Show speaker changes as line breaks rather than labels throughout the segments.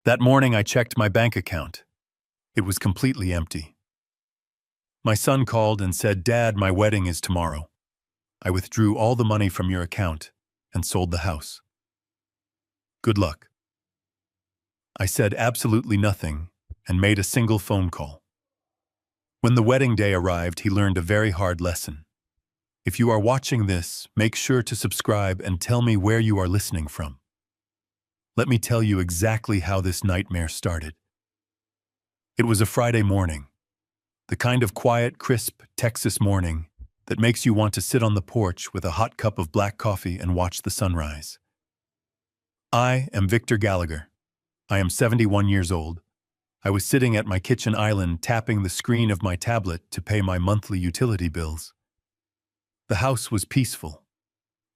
That morning I checked my bank account. It was completely empty. My son called and said, "Dad, my wedding is tomorrow. I withdrew all the money from your account and sold the house. Good luck." I said absolutely nothing and made a single phone call. When the wedding day arrived, he learned a very hard lesson. If you are watching this, make sure to subscribe and tell me where you are listening from. Let me tell you exactly how this nightmare started. It was a Friday morning, the kind of quiet, crisp Texas morning that makes you want to sit on the porch with a hot cup of black coffee and watch the sunrise. I am Victor Gallagher. I am 71 years old. I was sitting at my kitchen island tapping the screen of my tablet to pay my monthly utility bills. The house was peaceful.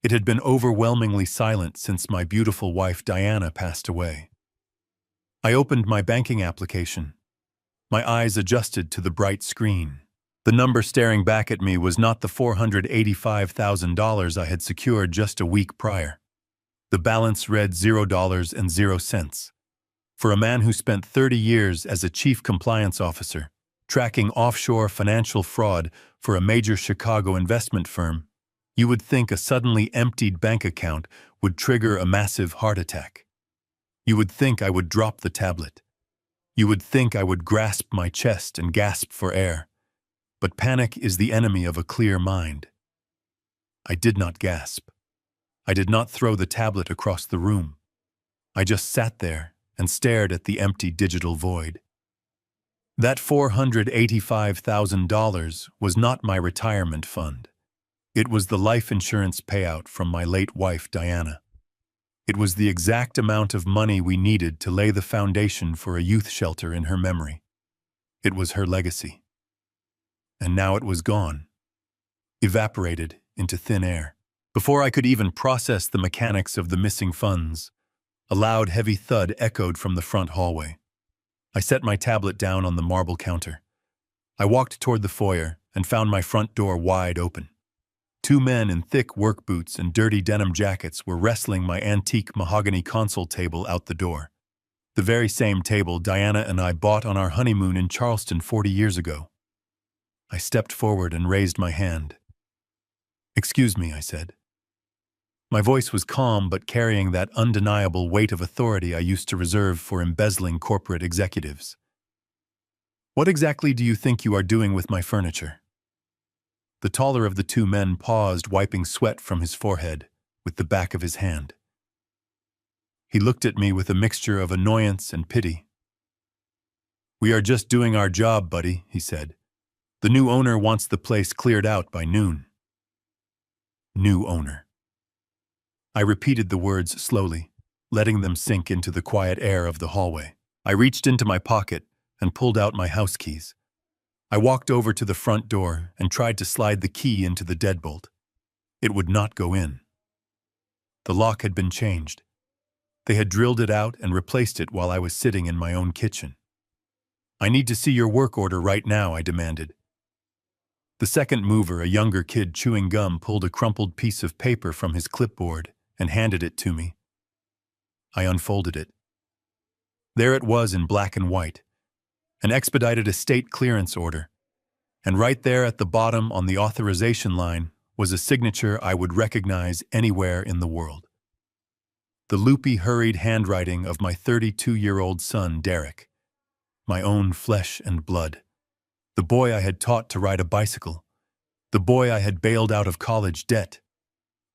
It had been overwhelmingly silent since my beautiful wife Diana passed away. I opened my banking application. My eyes adjusted to the bright screen. The number staring back at me was not the $485,000 I had secured just a week prior. The balance read $0.00. For a man who spent 30 years as a chief compliance officer, tracking offshore financial fraud for a major Chicago investment firm, you would think a suddenly emptied bank account would trigger a massive heart attack. You would think I would drop the tablet. You would think I would grasp my chest and gasp for air. But panic is the enemy of a clear mind. I did not gasp. I did not throw the tablet across the room. I just sat there and stared at the empty digital void. That $485,000 was not my retirement fund. It was the life insurance payout from my late wife, Diana. It was the exact amount of money we needed to lay the foundation for a youth shelter in her memory. It was her legacy. And now it was gone, evaporated into thin air. Before I could even process the mechanics of the missing funds, a loud, heavy thud echoed from the front hallway. I set my tablet down on the marble counter. I walked toward the foyer and found my front door wide open. Two men in thick work boots and dirty denim jackets were wrestling my antique mahogany console table out the door. The very same table Diana and I bought on our honeymoon in Charleston 40 years ago. I stepped forward and raised my hand. "Excuse me," I said. My voice was calm but carrying that undeniable weight of authority I used to reserve for embezzling corporate executives. "What exactly do you think you are doing with my furniture?" The taller of the two men paused, wiping sweat from his forehead with the back of his hand. He looked at me with a mixture of annoyance and pity. "We are just doing our job, buddy," he said. "The new owner wants the place cleared out by noon." New owner. I repeated the words slowly, letting them sink into the quiet air of the hallway. I reached into my pocket and pulled out my house keys. I walked over to the front door and tried to slide the key into the deadbolt. It would not go in. The lock had been changed. They had drilled it out and replaced it while I was sitting in my own kitchen. "I need to see your work order right now," I demanded. The second mover, a younger kid chewing gum, pulled a crumpled piece of paper from his clipboard and handed it to me. I unfolded it. There it was in black and white, an expedited estate clearance order, and right there at the bottom on the authorization line was a signature I would recognize anywhere in the world. The loopy, hurried handwriting of my 32-year-old son, Derek, my own flesh and blood, the boy I had taught to ride a bicycle, the boy I had bailed out of college debt.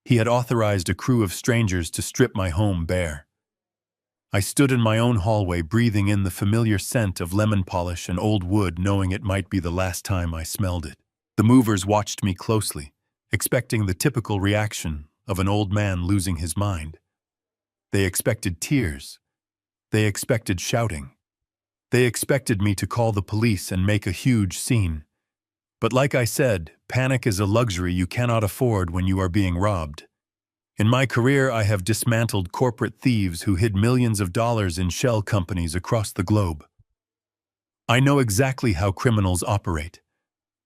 He had authorized a crew of strangers to strip my home bare. I stood in my own hallway, breathing in the familiar scent of lemon polish and old wood, knowing it might be the last time I smelled it. The movers watched me closely, expecting the typical reaction of an old man losing his mind. They expected tears. They expected shouting. They expected me to call the police and make a huge scene. But like I said, panic is a luxury you cannot afford when you are being robbed. In my career, I have dismantled corporate thieves who hid millions of dollars in shell companies across the globe. I know exactly how criminals operate.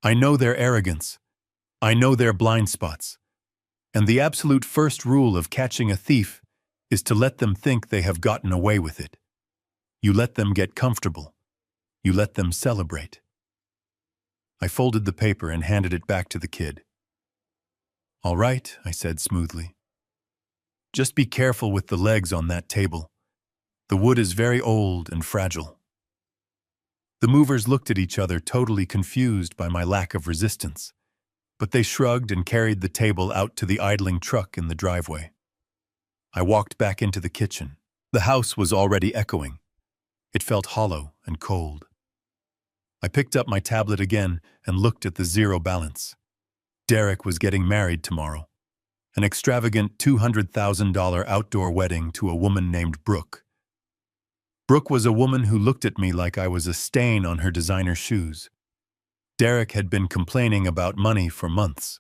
I know their arrogance. I know their blind spots. And the absolute first rule of catching a thief is to let them think they have gotten away with it. You let them get comfortable. You let them celebrate. I folded the paper and handed it back to the kid. All right, I said smoothly. Just be careful with the legs on that table. The wood is very old and fragile. The movers looked at each other, totally confused by my lack of resistance, but they shrugged and carried the table out to the idling truck in the driveway. I walked back into the kitchen. The house was already echoing. It felt hollow and cold. I picked up my tablet again and looked at the zero balance. Derek was getting married tomorrow. An extravagant $200,000 outdoor wedding to a woman named Brooke. Brooke was a woman who looked at me like I was a stain on her designer shoes. Derek had been complaining about money for months.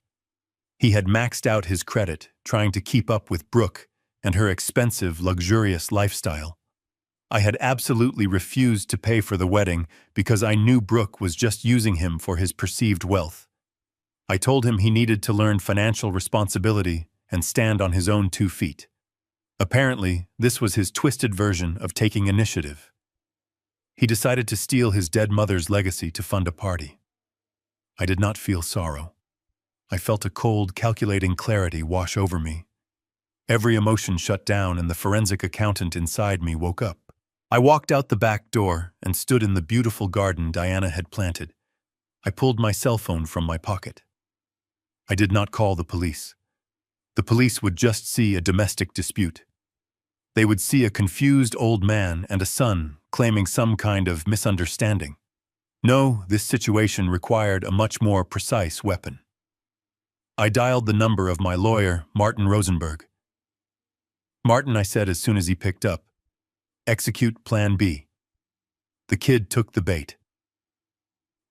He had maxed out his credit, trying to keep up with Brooke and her expensive, luxurious lifestyle. I had absolutely refused to pay for the wedding because I knew Brooke was just using him for his perceived wealth. I told him he needed to learn financial responsibility and stand on his own 2 feet. Apparently, this was his twisted version of taking initiative. He decided to steal his dead mother's legacy to fund a party. I did not feel sorrow. I felt a cold, calculating clarity wash over me. Every emotion shut down and the forensic accountant inside me woke up. I walked out the back door and stood in the beautiful garden Diana had planted. I pulled my cell phone from my pocket. I did not call the police. The police would just see a domestic dispute. They would see a confused old man and a son claiming some kind of misunderstanding. No, this situation required a much more precise weapon. I dialed the number of my lawyer, Martin Rosenberg. Martin, I said as soon as he picked up. Execute Plan B. The kid took the bait.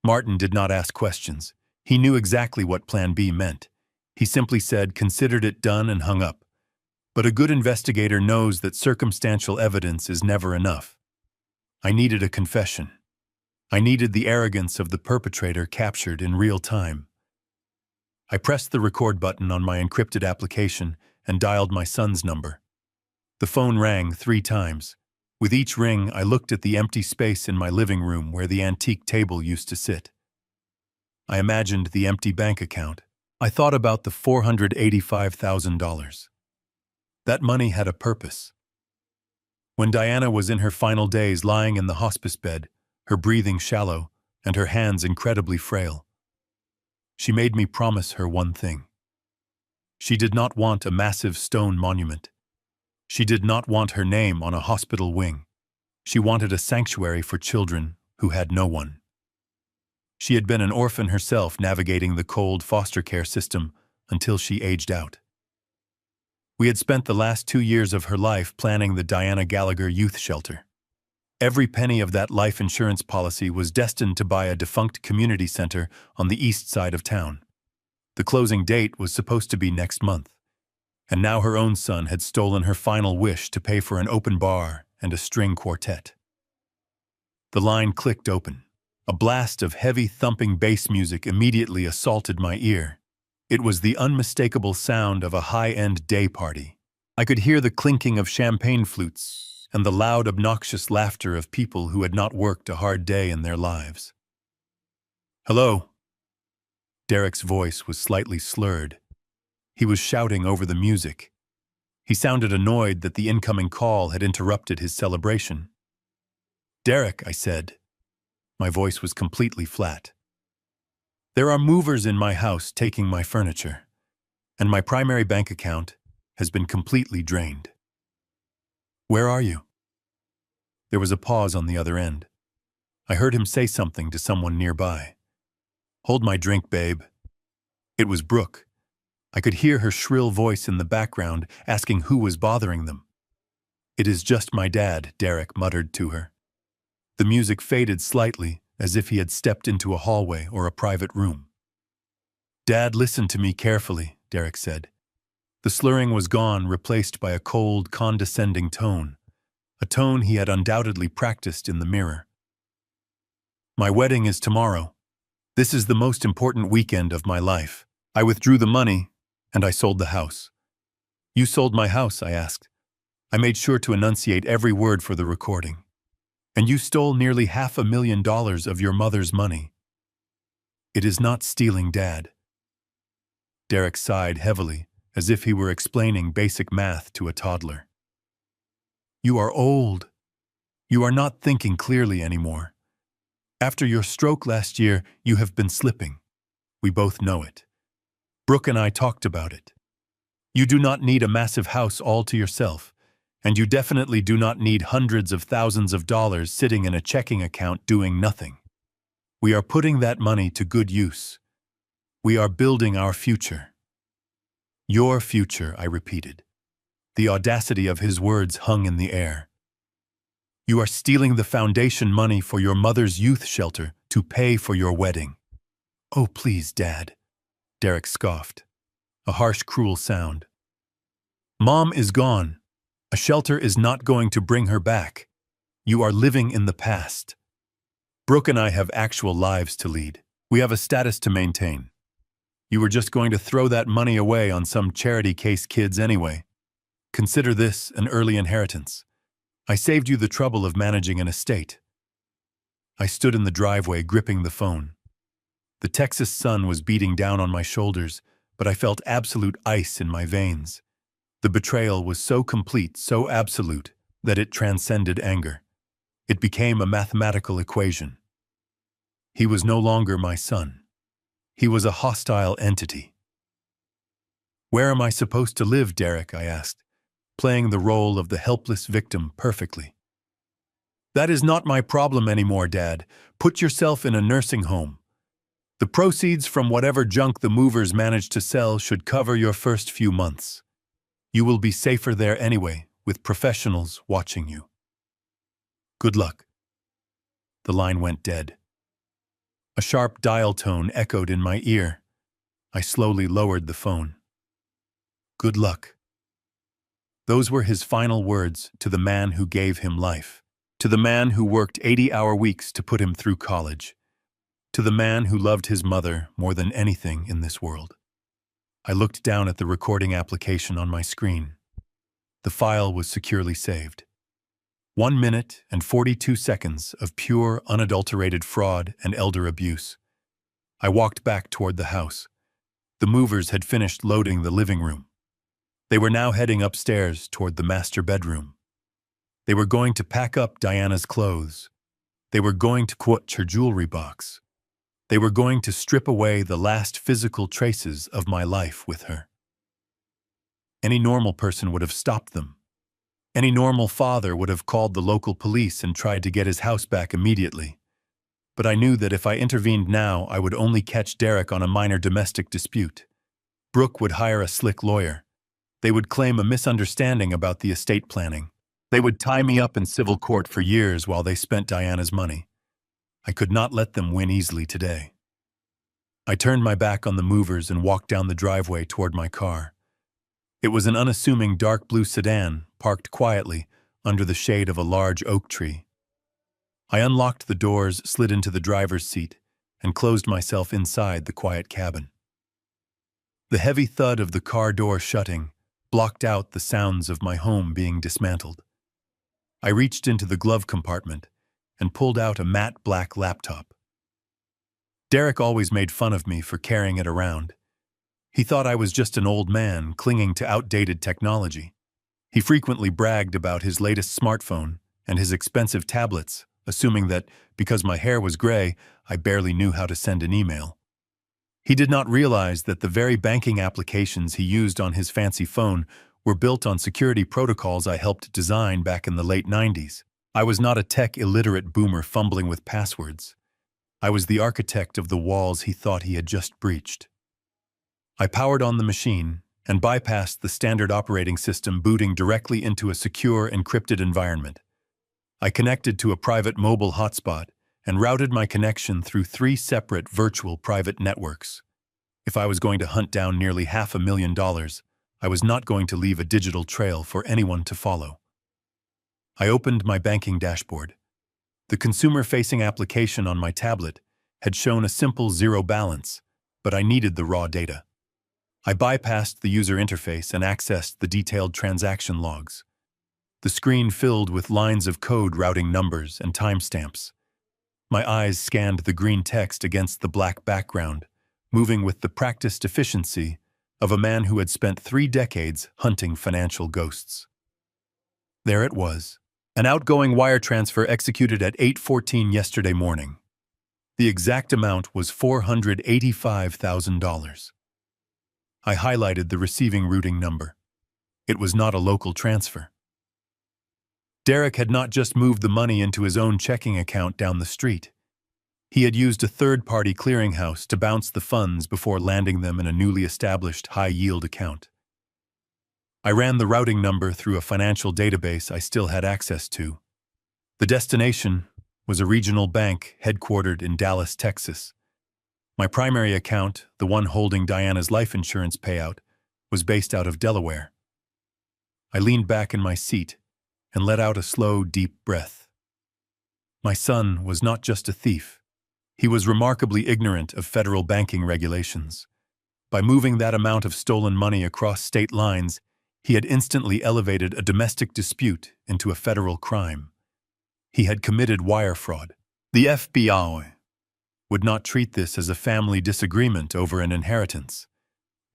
Martin did not ask questions. He knew exactly what Plan B meant. He simply said, considered it done, and hung up. But a good investigator knows that circumstantial evidence is never enough. I needed a confession. I needed the arrogance of the perpetrator captured in real time. I pressed the record button on my encrypted application and dialed my son's number. The phone rang 3 times. With each ring, I looked at the empty space in my living room where the antique table used to sit. I imagined the empty bank account. I thought about the $485,000. That money had a purpose. When Diana was in her final days lying in the hospice bed, her breathing shallow and her hands incredibly frail, she made me promise her one thing. She did not want a massive stone monument. She did not want her name on a hospital wing. She wanted a sanctuary for children who had no one. She had been an orphan herself, navigating the cold foster care system until she aged out. We had spent the last 2 years of her life planning the Diana Gallagher Youth Shelter. Every penny of that life insurance policy was destined to buy a defunct community center on the east side of town. The closing date was supposed to be next month, and now her own son had stolen her final wish to pay for an open bar and a string quartet. The line clicked open. A blast of heavy thumping bass music immediately assaulted my ear. It was the unmistakable sound of a high-end day party. I could hear the clinking of champagne flutes and the loud, obnoxious laughter of people who had not worked a hard day in their lives. "Hello." Derek's voice was slightly slurred. He was shouting over the music. He sounded annoyed that the incoming call had interrupted his celebration. "Derek," I said. My voice was completely flat. "There are movers in my house taking my furniture, and my primary bank account has been completely drained." "Where are you?" There was a pause on the other end. I heard him say something to someone nearby. "Hold my drink, babe." It was Brooke. I could hear her shrill voice in the background asking who was bothering them. "It is just my dad," Derek muttered to her. The music faded slightly, as if he had stepped into a hallway or a private room. "Dad, listen to me carefully," Derek said. The slurring was gone, replaced by a cold, condescending tone, a tone he had undoubtedly practiced in the mirror. "My wedding is tomorrow. This is the most important weekend of my life. I withdrew the money, and I sold the house." "You sold my house?" I asked. I made sure to enunciate every word for the recording. And you stole nearly $500,000 of your mother's money. It is not stealing, Dad. Derek sighed heavily, as if he were explaining basic math to a toddler. You are old. You are not thinking clearly anymore. After your stroke last year, you have been slipping. We both know it. Brooke and I talked about it. You do not need a massive house all to yourself, and you definitely do not need hundreds of thousands of dollars sitting in a checking account doing nothing. We are putting that money to good use. We are building our future. Your future, I repeated. The audacity of his words hung in the air. You are stealing the foundation money for your mother's youth shelter to pay for your wedding. Oh, please, Dad, Derek scoffed. A harsh, cruel sound. Mom is gone. A shelter is not going to bring her back. You are living in the past. Brooke and I have actual lives to lead. We have a status to maintain. You were just going to throw that money away on some charity case kids anyway. Consider this an early inheritance. I saved you the trouble of managing an estate. I stood in the driveway gripping the phone. The Texas sun was beating down on my shoulders, but I felt absolute ice in my veins. The betrayal was so complete, so absolute, that it transcended anger. It became a mathematical equation. He was no longer my son. He was a hostile entity. Where am I supposed to live, Derek? I asked, playing the role of the helpless victim perfectly. That is not my problem anymore, Dad. Put yourself in a nursing home. The proceeds from whatever junk the movers manage to sell should cover your first few months. You will be safer there anyway, with professionals watching you. Good luck. The line went dead. A sharp dial tone echoed in my ear. I slowly lowered the phone. Good luck. Those were his final words to the man who gave him life, to the man who worked 80-hour weeks to put him through college, to the man who loved his mother more than anything in this world. I looked down at the recording application on my screen. The file was securely saved. 1 minute and 42 seconds of pure, unadulterated fraud and elder abuse. I walked back toward the house. The movers had finished loading the living room. They were now heading upstairs toward the master bedroom. They were going to pack up Diana's clothes. They were going to quench her jewelry box. They were going to strip away the last physical traces of my life with her. Any normal person would have stopped them. Any normal father would have called the local police and tried to get his house back immediately. But I knew that if I intervened now, I would only catch Derek on a minor domestic dispute. Brooke would hire a slick lawyer. They would claim a misunderstanding about the estate planning. They would tie me up in civil court for years while they spent Diana's money. I could not let them win easily today. I turned my back on the movers and walked down the driveway toward my car. It was an unassuming dark blue sedan, parked quietly under the shade of a large oak tree. I unlocked the doors, slid into the driver's seat, and closed myself inside the quiet cabin. The heavy thud of the car door shutting blocked out the sounds of my home being dismantled. I reached into the glove compartment and pulled out a matte black laptop. Derek always made fun of me for carrying it around. He thought I was just an old man clinging to outdated technology. He frequently bragged about his latest smartphone and his expensive tablets, assuming that, because my hair was gray, I barely knew how to send an email. He did not realize that the very banking applications he used on his fancy phone were built on security protocols I helped design back in the late 90s. I was not a tech-illiterate boomer fumbling with passwords. I was the architect of the walls he thought he had just breached. I powered on the machine and bypassed the standard operating system, booting directly into a secure, encrypted environment. I connected to a private mobile hotspot and routed my connection through 3 separate virtual private networks. If I was going to hunt down nearly $500,000, I was not going to leave a digital trail for anyone to follow. I opened my banking dashboard. The consumer-facing application on my tablet had shown a simple zero balance, but I needed the raw data. I bypassed the user interface and accessed the detailed transaction logs. the screen filled with lines of code routing numbers and timestamps. My eyes scanned the green text against the black background, moving with the practiced efficiency of a man who had spent 3 decades hunting financial ghosts. There it was, an outgoing wire transfer executed at 8:14 yesterday morning. The exact amount was $485,000. I highlighted the receiving routing number. It was not a local transfer. Derek had not just moved the money into his own checking account down the street. He had used a third-party clearinghouse to bounce the funds before landing them in a newly established high-yield account. I ran the routing number through a financial database I still had access to. The destination was a regional bank headquartered in Dallas, Texas. My primary account, the one holding Diana's life insurance payout, was based out of Delaware. I leaned back in my seat and let out a slow, deep breath. My son was not just a thief. He was remarkably ignorant of federal banking regulations. By moving that amount of stolen money across state lines, he had instantly elevated a domestic dispute into a federal crime. He had committed wire fraud. The FBI would not treat this as a family disagreement over an inheritance.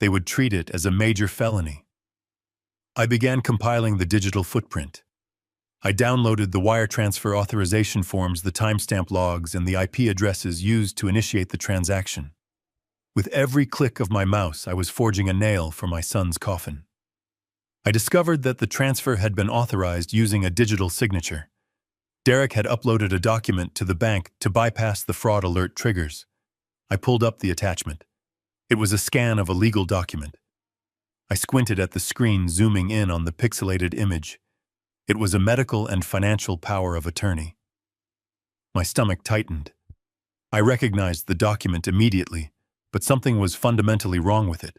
They would treat it as a major felony. I began compiling the digital footprint. I downloaded the wire transfer authorization forms, the timestamp logs, and the IP addresses used to initiate the transaction. With every click of my mouse, I was forging a nail for my son's coffin. I discovered that the transfer had been authorized using a digital signature. Derek had uploaded a document to the bank to bypass the fraud alert triggers. I pulled up the attachment. It was a scan of a legal document. I squinted at the screen, zooming in on the pixelated image. It was a medical and financial power of attorney. My stomach tightened. I recognized the document immediately, but something was fundamentally wrong with it.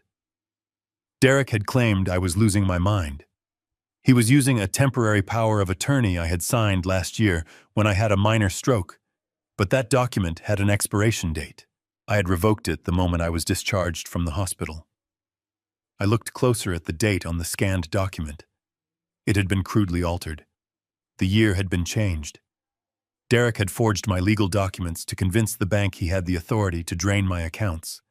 Derek had claimed I was losing my mind. He was using a temporary power of attorney I had signed last year when I had a minor stroke, but that document had an expiration date. I had revoked it the moment I was discharged from the hospital. I looked closer at the date on the scanned document. It had been crudely altered. The year had been changed. Derek had forged my legal documents to convince the bank he had the authority to drain my accounts.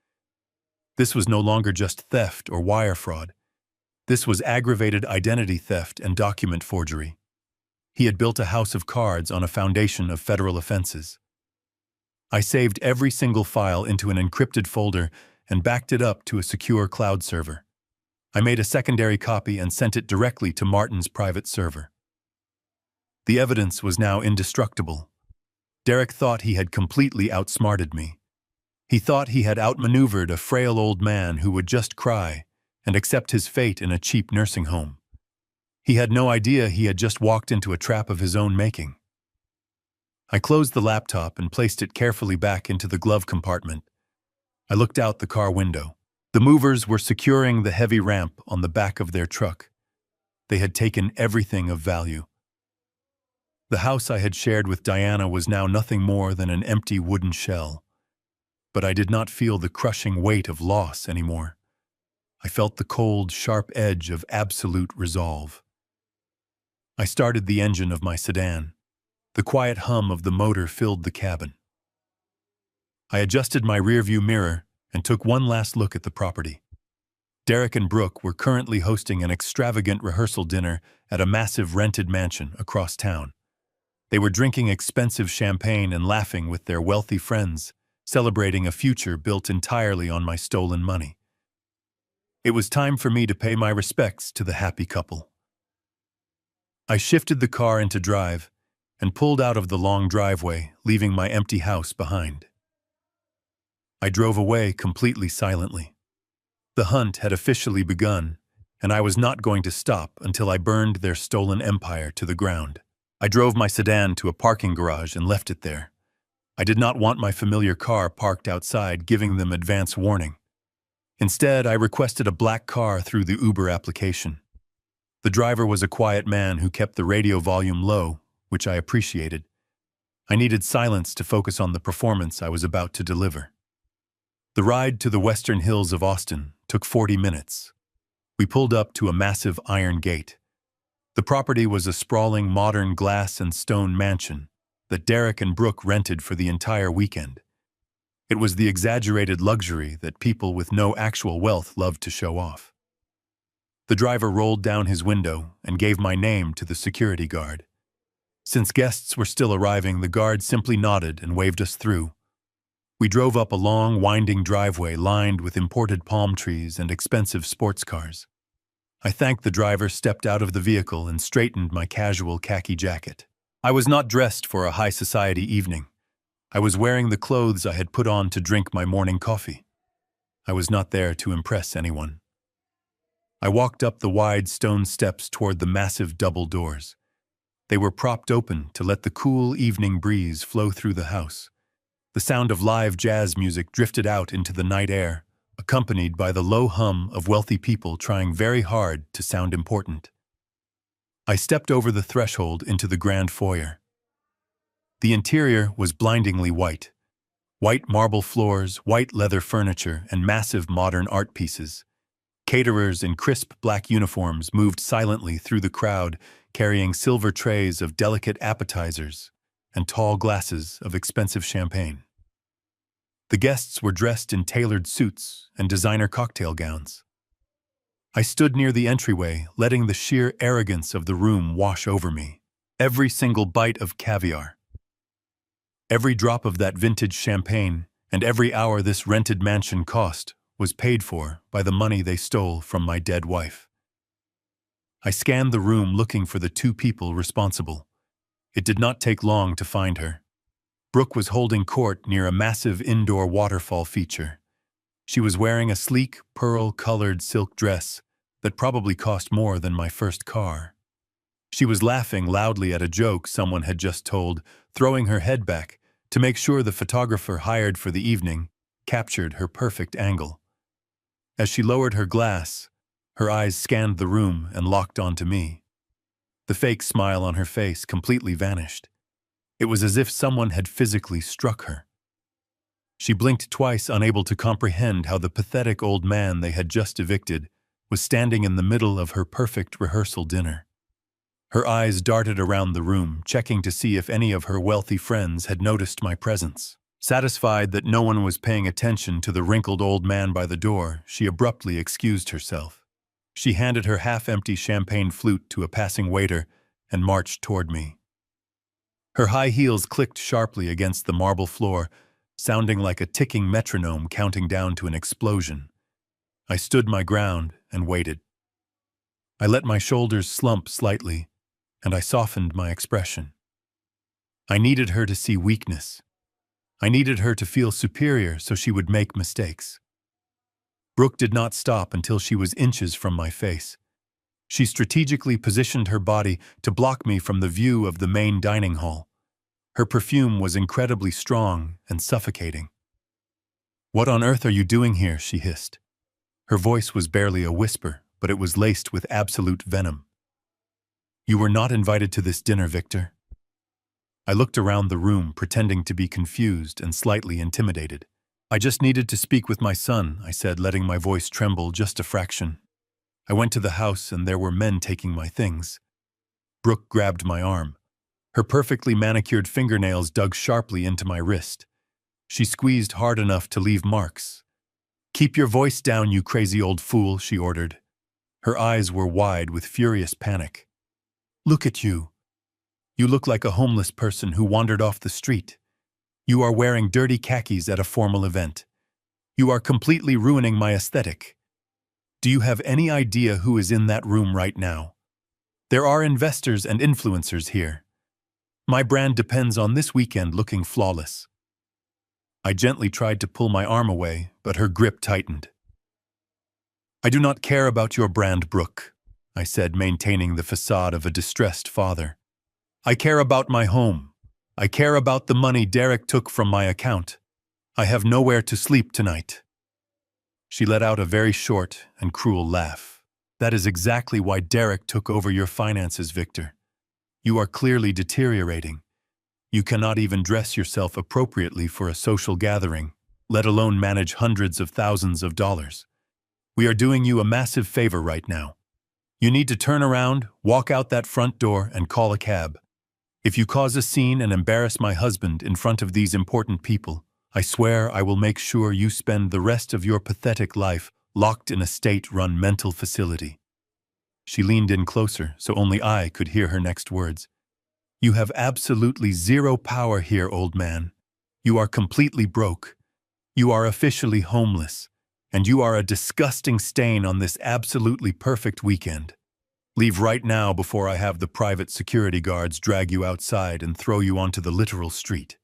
This was no longer just theft or wire fraud. This was aggravated identity theft and document forgery. He had built a house of cards on a foundation of federal offenses. I saved every single file into an encrypted folder and backed it up to a secure cloud server. I made a secondary copy and sent it directly to Martin's private server. The evidence was now indestructible. Derek thought he had completely outsmarted me. He thought he had outmaneuvered a frail old man who would just cry and accept his fate in a cheap nursing home. He had no idea he had just walked into a trap of his own making. I closed the laptop and placed it carefully back into the glove compartment. I looked out the car window. The movers were securing the heavy ramp on the back of their truck. They had taken everything of value. The house I had shared with Diana was now nothing more than an empty wooden shell. But I did not feel the crushing weight of loss anymore. I felt the cold, sharp edge of absolute resolve. I started the engine of my sedan. The quiet hum of the motor filled the cabin. I adjusted my rearview mirror and took one last look at the property. Derek and Brooke were currently hosting an extravagant rehearsal dinner at a massive rented mansion across town. They were drinking expensive champagne and laughing with their wealthy friends, celebrating a future built entirely on my stolen money. It was time for me to pay my respects to the happy couple. I shifted the car into drive and pulled out of the long driveway, leaving my empty house behind. I drove away completely silently. The hunt had officially begun, and I was not going to stop until I burned their stolen empire to the ground. I drove my sedan to a parking garage and left it there. I did not want my familiar car parked outside, giving them advance warning. Instead, I requested a black car through the Uber application. The driver was a quiet man who kept the radio volume low, which I appreciated. I needed silence to focus on the performance I was about to deliver. The ride to the western hills of Austin took 40 minutes. We pulled up to a massive iron gate. The property was a sprawling modern glass and stone mansion that Derek and Brooke rented for the entire weekend. It was the exaggerated luxury that people with no actual wealth loved to show off. The driver rolled down his window and gave my name to the security guard. Since guests were still arriving, the guard simply nodded and waved us through. We drove up a long, winding driveway lined with imported palm trees and expensive sports cars. I thanked the driver, stepped out of the vehicle, and straightened my casual khaki jacket. I was not dressed for a high society evening. I was wearing the clothes I had put on to drink my morning coffee. I was not there to impress anyone. I walked up the wide stone steps toward the massive double doors. They were propped open to let the cool evening breeze flow through the house. The sound of live jazz music drifted out into the night air, accompanied by the low hum of wealthy people trying very hard to sound important. I stepped over the threshold into the grand foyer. The interior was blindingly white. White marble floors, white leather furniture, and massive modern art pieces. Caterers in crisp black uniforms moved silently through the crowd, carrying silver trays of delicate appetizers and tall glasses of expensive champagne. The guests were dressed in tailored suits and designer cocktail gowns. I stood near the entryway, letting the sheer arrogance of the room wash over me. Every single bite of caviar, every drop of that vintage champagne, and every hour this rented mansion cost was paid for by the money they stole from my dead wife. I scanned the room looking for the two people responsible. It did not take long to find her. Brooke was holding court near a massive indoor waterfall feature. She was wearing a sleek, pearl-colored silk dress that probably cost more than my first car. She was laughing loudly at a joke someone had just told, throwing her head back to make sure the photographer hired for the evening captured her perfect angle. As she lowered her glass, her eyes scanned the room and locked onto me. The fake smile on her face completely vanished. It was as if someone had physically struck her. She blinked twice, unable to comprehend how the pathetic old man they had just evicted was standing in the middle of her perfect rehearsal dinner. Her eyes darted around the room, checking to see if any of her wealthy friends had noticed my presence. Satisfied that no one was paying attention to the wrinkled old man by the door, she abruptly excused herself. She handed her half-empty champagne flute to a passing waiter and marched toward me. Her high heels clicked sharply against the marble floor, sounding like a ticking metronome counting down to an explosion. I stood my ground and waited. I let my shoulders slump slightly, and I softened my expression. I needed her to see weakness. I needed her to feel superior so she would make mistakes. Brooke did not stop until she was inches from my face. She strategically positioned her body to block me from the view of the main dining hall. Her perfume was incredibly strong and suffocating. "What on earth are you doing here?" she hissed. Her voice was barely a whisper, but it was laced with absolute venom. "You were not invited to this dinner, Victor." I looked around the room, pretending to be confused and slightly intimidated. "I just needed to speak with my son," I said, letting my voice tremble just a fraction. "I went to the house and there were men taking my things." Brooke grabbed my arm. Her perfectly manicured fingernails dug sharply into my wrist. She squeezed hard enough to leave marks. "Keep your voice down, you crazy old fool," she ordered. Her eyes were wide with furious panic. "Look at you. You look like a homeless person who wandered off the street. You are wearing dirty khakis at a formal event. You are completely ruining my aesthetic. Do you have any idea who is in that room right now? There are investors and influencers here. My brand depends on this weekend looking flawless." I gently tried to pull my arm away, but her grip tightened. "I do not care about your brand, Brooke," I said, maintaining the facade of a distressed father. "I care about my home. I care about the money Derek took from my account. I have nowhere to sleep tonight." She let out a very short and cruel laugh. "That is exactly why Derek took over your finances, Victor. You are clearly deteriorating. You cannot even dress yourself appropriately for a social gathering, let alone manage hundreds of thousands of dollars. We are doing you a massive favor right now. You need to turn around, walk out that front door, and call a cab. If you cause a scene and embarrass my husband in front of these important people, I swear I will make sure you spend the rest of your pathetic life locked in a state-run mental facility." She leaned in closer so only I could hear her next words. "You have absolutely zero power here, old man. You are completely broke. You are officially homeless. And you are a disgusting stain on this absolutely perfect weekend. Leave right now before I have the private security guards drag you outside and throw you onto the literal street."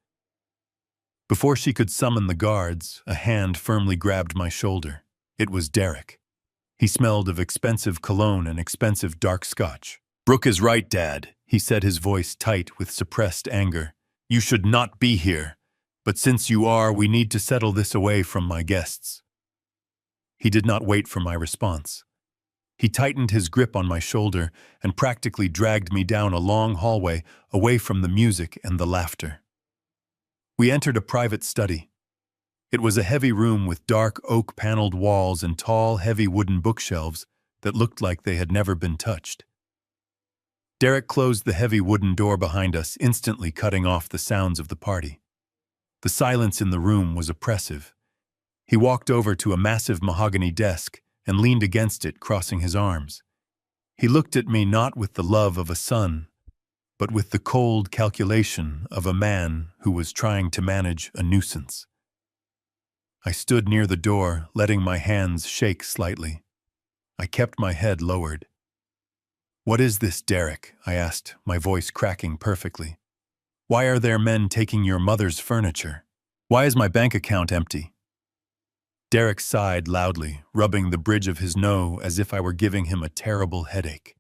Before she could summon the guards, a hand firmly grabbed my shoulder. It was Derek. He smelled of expensive cologne and expensive dark scotch. "Brooke is right, Dad," he said, his voice tight with suppressed anger. "You should not be here. But since you are, we need to settle this away from my guests." He did not wait for my response. He tightened his grip on my shoulder and practically dragged me down a long hallway away from the music and the laughter. We entered a private study. It was a heavy room with dark oak-paneled walls and tall, heavy wooden bookshelves that looked like they had never been touched. Derek closed the heavy wooden door behind us, instantly cutting off the sounds of the party. The silence in the room was oppressive. He walked over to a massive mahogany desk and leaned against it, crossing his arms. He looked at me not with the love of a son, but with the cold calculation of a man who was trying to manage a nuisance. I stood near the door, letting my hands shake slightly. I kept my head lowered. "What is this, Derek?" I asked, my voice cracking perfectly. "Why are there men taking your mother's furniture? Why is my bank account empty?" Derek sighed loudly, rubbing the bridge of his nose as if I were giving him a terrible headache.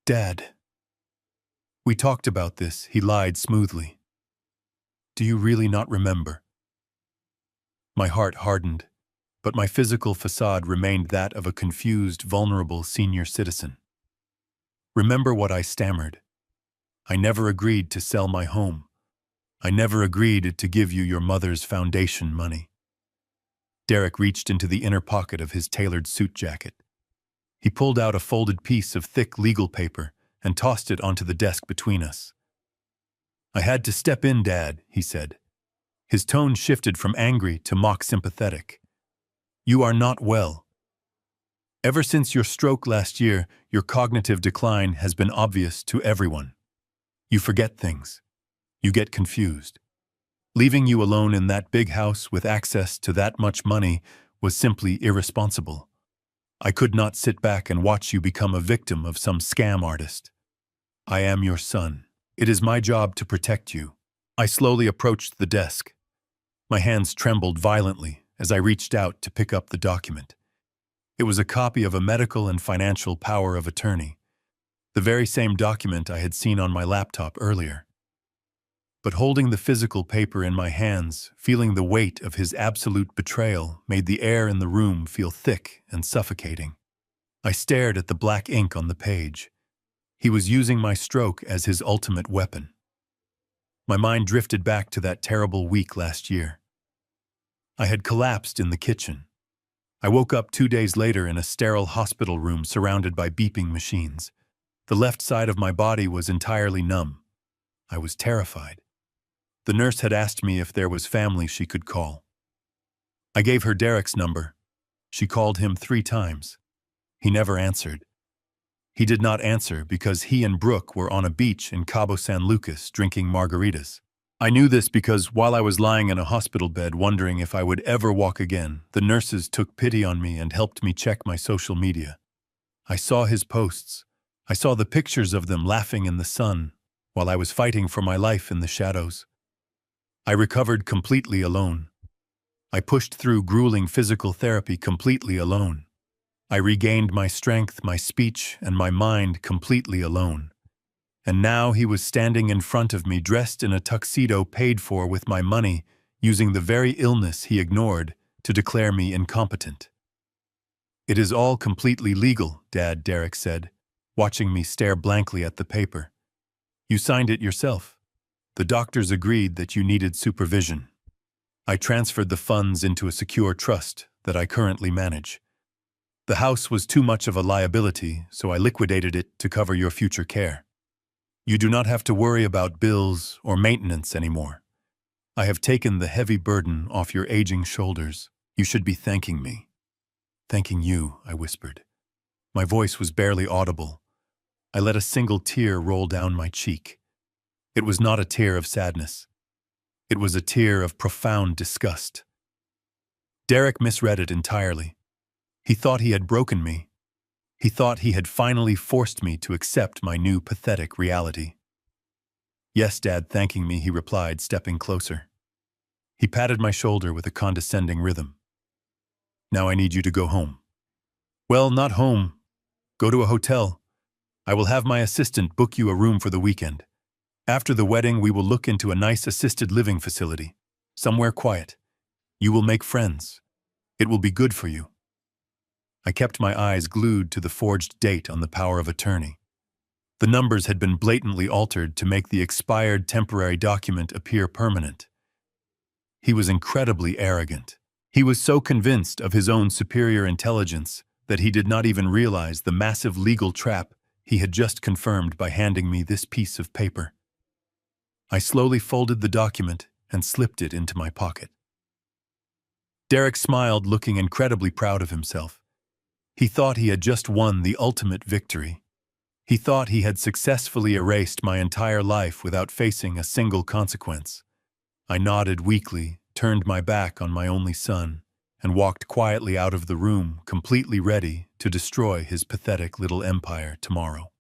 "Dad, we talked about this," he lied smoothly. "Do you really not remember?" My heart hardened, but my physical facade remained that of a confused, vulnerable senior citizen. "Remember what I stammered. I never agreed to sell my home. I never agreed to give you your mother's foundation money." Derek reached into the inner pocket of his tailored suit jacket. He pulled out a folded piece of thick legal paper and tossed it onto the desk between us. "I had to step in, Dad," he said. His tone shifted from angry to mock sympathetic. "You are not well. Ever since your stroke last year, your cognitive decline has been obvious to everyone. You forget things. You get confused. Leaving you alone in that big house with access to that much money was simply irresponsible. I could not sit back and watch you become a victim of some scam artist. I am your son. It is my job to protect you." I slowly approached the desk. My hands trembled violently as I reached out to pick up the document. It was a copy of a medical and financial power of attorney, the very same document I had seen on my laptop earlier. But holding the physical paper in my hands, feeling the weight of his absolute betrayal made the air in the room feel thick and suffocating. I stared at the black ink on the page. He was using my stroke as his ultimate weapon. My mind drifted back to that terrible week last year. I had collapsed in the kitchen. I woke up 2 days later in a sterile hospital room surrounded by beeping machines. The left side of my body was entirely numb. I was terrified. The nurse had asked me if there was family she could call. I gave her Derek's number. She called him 3 times. He never answered. He did not answer because he and Brooke were on a beach in Cabo San Lucas drinking margaritas. I knew this because while I was lying in a hospital bed wondering if I would ever walk again, the nurses took pity on me and helped me check my social media. I saw his posts. I saw the pictures of them laughing in the sun while I was fighting for my life in the shadows. I recovered completely alone. I pushed through grueling physical therapy completely alone. I regained my strength, my speech, and my mind completely alone. And now he was standing in front of me dressed in a tuxedo paid for with my money, using the very illness he ignored to declare me incompetent. "It is all completely legal, Dad," Derek said, watching me stare blankly at the paper. "You signed it yourself. The doctors agreed that you needed supervision. I transferred the funds into a secure trust that I currently manage. The house was too much of a liability, so I liquidated it to cover your future care. You do not have to worry about bills or maintenance anymore. I have taken the heavy burden off your aging shoulders. You should be thanking me." "Thanking you," I whispered. My voice was barely audible. I let a single tear roll down my cheek. It was not a tear of sadness. It was a tear of profound disgust. Derek misread it entirely. He thought he had broken me. He thought he had finally forced me to accept my new pathetic reality. "Yes, Dad, thanking me," he replied, stepping closer. He patted my shoulder with a condescending rhythm. "Now I need you to go home." "Well, not home. Go to a hotel. I will have my assistant book you a room for the weekend. After the wedding, we will look into a nice assisted living facility, somewhere quiet. You will make friends. It will be good for you." I kept my eyes glued to the forged date on the power of attorney. The numbers had been blatantly altered to make the expired temporary document appear permanent. He was incredibly arrogant. He was so convinced of his own superior intelligence that he did not even realize the massive legal trap he had just confirmed by handing me this piece of paper. I slowly folded the document and slipped it into my pocket. Derek smiled, looking incredibly proud of himself. He thought he had just won the ultimate victory. He thought he had successfully erased my entire life without facing a single consequence. I nodded weakly, turned my back on my only son, and walked quietly out of the room, completely ready to destroy his pathetic little empire tomorrow.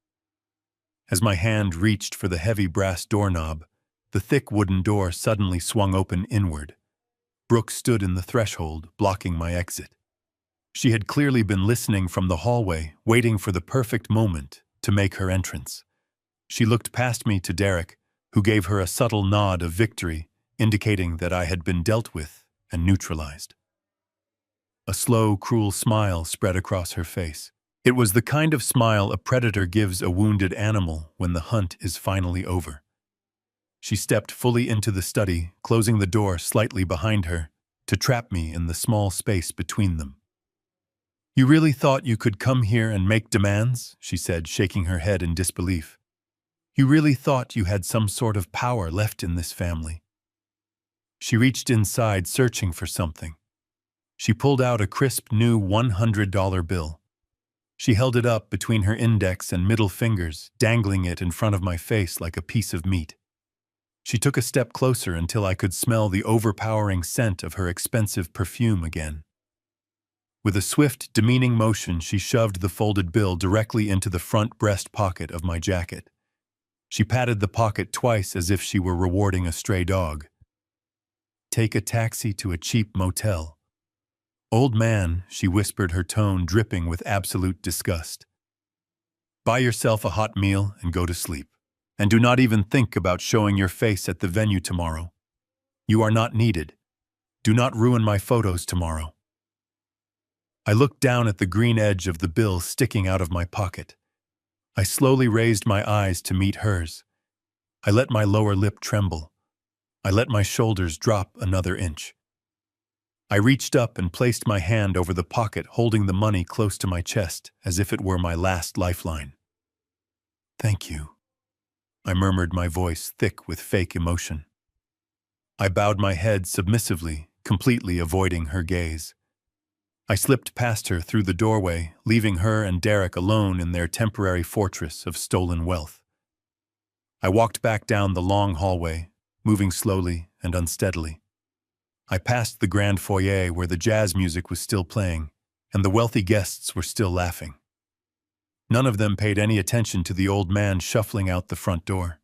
As my hand reached for the heavy brass doorknob, the thick wooden door suddenly swung open inward. Brooke stood in the threshold, blocking my exit. She had clearly been listening from the hallway, waiting for the perfect moment to make her entrance. She looked past me to Derek, who gave her a subtle nod of victory, indicating that I had been dealt with and neutralized. A slow, cruel smile spread across her face. It was the kind of smile a predator gives a wounded animal when the hunt is finally over. She stepped fully into the study, closing the door slightly behind her to trap me in the small space between them. "You really thought you could come here and make demands?" she said, shaking her head in disbelief. "You really thought you had some sort of power left in this family?" She reached inside, searching for something. She pulled out a crisp new $100 bill. She held it up between her index and middle fingers, dangling it in front of my face like a piece of meat. She took a step closer until I could smell the overpowering scent of her expensive perfume again. With a swift, demeaning motion, she shoved the folded bill directly into the front breast pocket of my jacket. She patted the pocket twice as if she were rewarding a stray dog. "Take a taxi to a cheap motel." "Old man," she whispered, her tone dripping with absolute disgust. "Buy yourself a hot meal and go to sleep. And do not even think about showing your face at the venue tomorrow. You are not needed. Do not ruin my photos tomorrow." I looked down at the green edge of the bill sticking out of my pocket. I slowly raised my eyes to meet hers. I let my lower lip tremble. I let my shoulders drop another inch. I reached up and placed my hand over the pocket, holding the money close to my chest as if it were my last lifeline. "Thank you," I murmured, my voice thick with fake emotion. I bowed my head submissively, completely avoiding her gaze. I slipped past her through the doorway, leaving her and Derek alone in their temporary fortress of stolen wealth. I walked back down the long hallway, moving slowly and unsteadily. I passed the grand foyer where the jazz music was still playing, and the wealthy guests were still laughing. None of them paid any attention to the old man shuffling out the front door.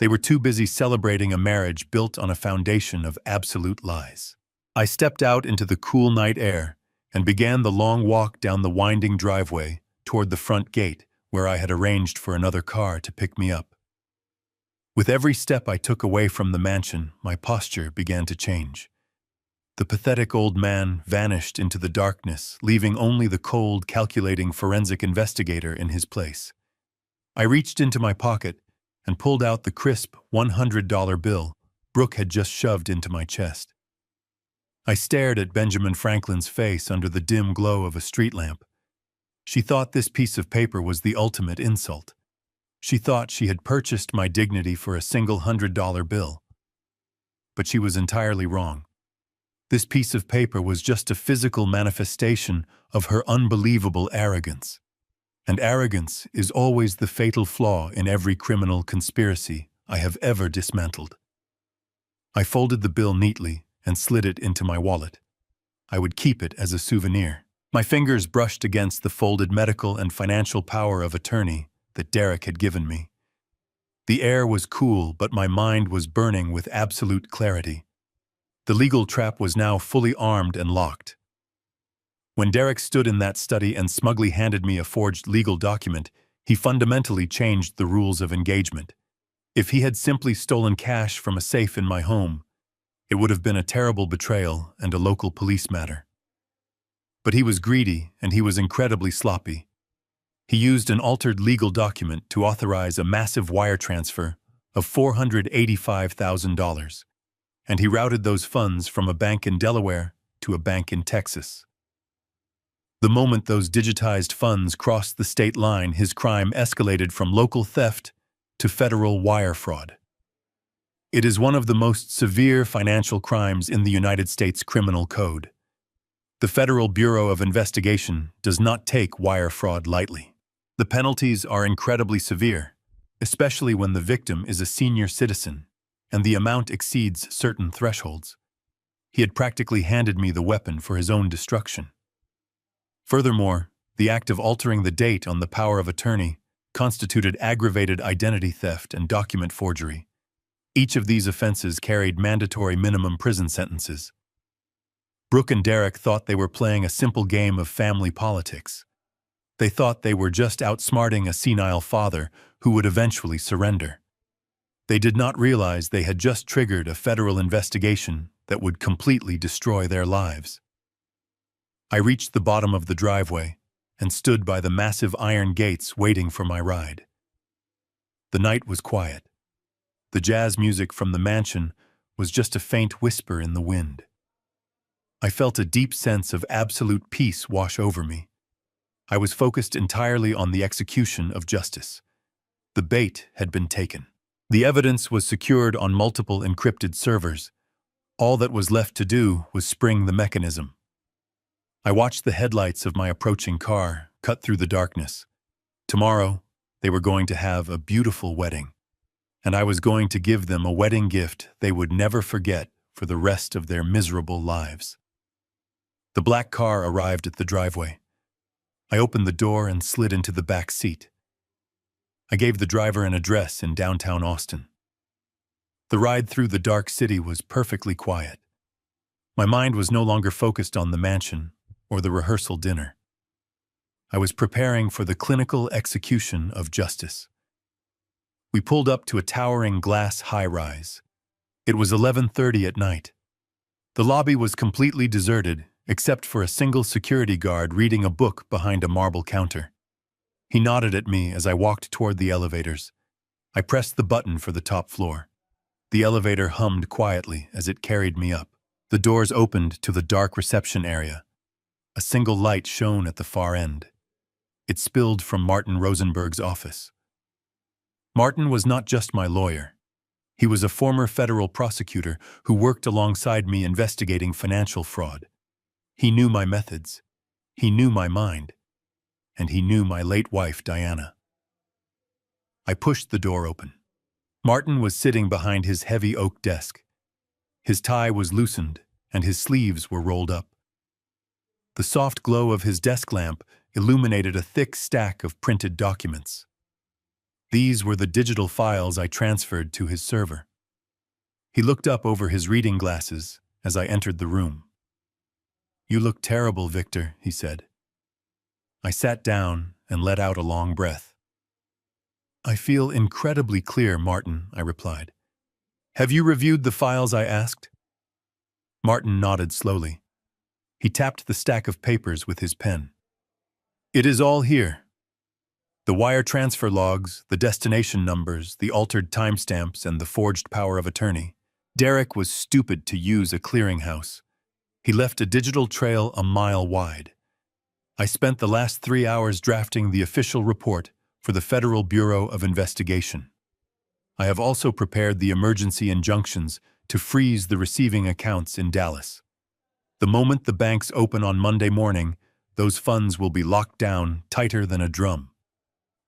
They were too busy celebrating a marriage built on a foundation of absolute lies. I stepped out into the cool night air and began the long walk down the winding driveway toward the front gate where I had arranged for another car to pick me up. With every step I took away from the mansion, my posture began to change. The pathetic old man vanished into the darkness, leaving only the cold, calculating forensic investigator in his place. I reached into my pocket and pulled out the crisp $100 bill Brooke had just shoved into my chest. I stared at Benjamin Franklin's face under the dim glow of a street lamp. She thought this piece of paper was the ultimate insult. She thought she had purchased my dignity for a single $100 bill. But she was entirely wrong. This piece of paper was just a physical manifestation of her unbelievable arrogance. And arrogance is always the fatal flaw in every criminal conspiracy I have ever dismantled. I folded the bill neatly and slid it into my wallet. I would keep it as a souvenir. My fingers brushed against the folded medical and financial power of attorney that Derek had given me. The air was cool, but my mind was burning with absolute clarity. The legal trap was now fully armed and locked. When Derek stood in that study and smugly handed me a forged legal document, he fundamentally changed the rules of engagement. If he had simply stolen cash from a safe in my home, it would have been a terrible betrayal and a local police matter. But he was greedy, and he was incredibly sloppy. He used an altered legal document to authorize a massive wire transfer of $485,000, and he routed those funds from a bank in Delaware to a bank in Texas. The moment those digitized funds crossed the state line, his crime escalated from local theft to federal wire fraud. It is one of the most severe financial crimes in the United States Criminal Code. The Federal Bureau of Investigation does not take wire fraud lightly. The penalties are incredibly severe, especially when the victim is a senior citizen and the amount exceeds certain thresholds. He had practically handed me the weapon for his own destruction. Furthermore, the act of altering the date on the power of attorney constituted aggravated identity theft and document forgery. Each of these offenses carried mandatory minimum prison sentences. Brooke and Derek thought they were playing a simple game of family politics. They thought they were just outsmarting a senile father who would eventually surrender. They did not realize they had just triggered a federal investigation that would completely destroy their lives. I reached the bottom of the driveway and stood by the massive iron gates waiting for my ride. The night was quiet. The jazz music from the mansion was just a faint whisper in the wind. I felt a deep sense of absolute peace wash over me. I was focused entirely on the execution of justice. The bait had been taken. The evidence was secured on multiple encrypted servers. All that was left to do was spring the mechanism. I watched the headlights of my approaching car cut through the darkness. Tomorrow, they were going to have a beautiful wedding, and I was going to give them a wedding gift they would never forget for the rest of their miserable lives. The black car arrived at the driveway. I opened the door and slid into the back seat. I gave the driver an address in downtown Austin. The ride through the dark city was perfectly quiet. My mind was no longer focused on the mansion or the rehearsal dinner. I was preparing for the clinical execution of justice. We pulled up to a towering glass high-rise. It was 11:30 at night. The lobby was completely deserted, except for a single security guard reading a book behind a marble counter. He nodded at me as I walked toward the elevators. I pressed the button for the top floor. The elevator hummed quietly as it carried me up. The doors opened to the dark reception area. A single light shone at the far end. It spilled from Martin Rosenberg's office. Martin was not just my lawyer. He was a former federal prosecutor who worked alongside me investigating financial fraud. He knew my methods. He knew my mind. And he knew my late wife, Diana. I pushed the door open. Martin was sitting behind his heavy oak desk. His tie was loosened, and his sleeves were rolled up. The soft glow of his desk lamp illuminated a thick stack of printed documents. These were the digital files I transferred to his server. He looked up over his reading glasses as I entered the room. "You look terrible, Victor," he said. I sat down and let out a long breath. "I feel incredibly clear, Martin," I replied. "Have you reviewed the files I asked?" Martin nodded slowly. He tapped the stack of papers with his pen. "It is all here. The wire transfer logs, the destination numbers, the altered timestamps, and the forged power of attorney. Derek was stupid to use a clearinghouse. He left a digital trail a mile wide. I spent the last 3 hours drafting the official report for the Federal Bureau of Investigation. I have also prepared the emergency injunctions to freeze the receiving accounts in Dallas. The moment the banks open on Monday morning, those funds will be locked down tighter than a drum.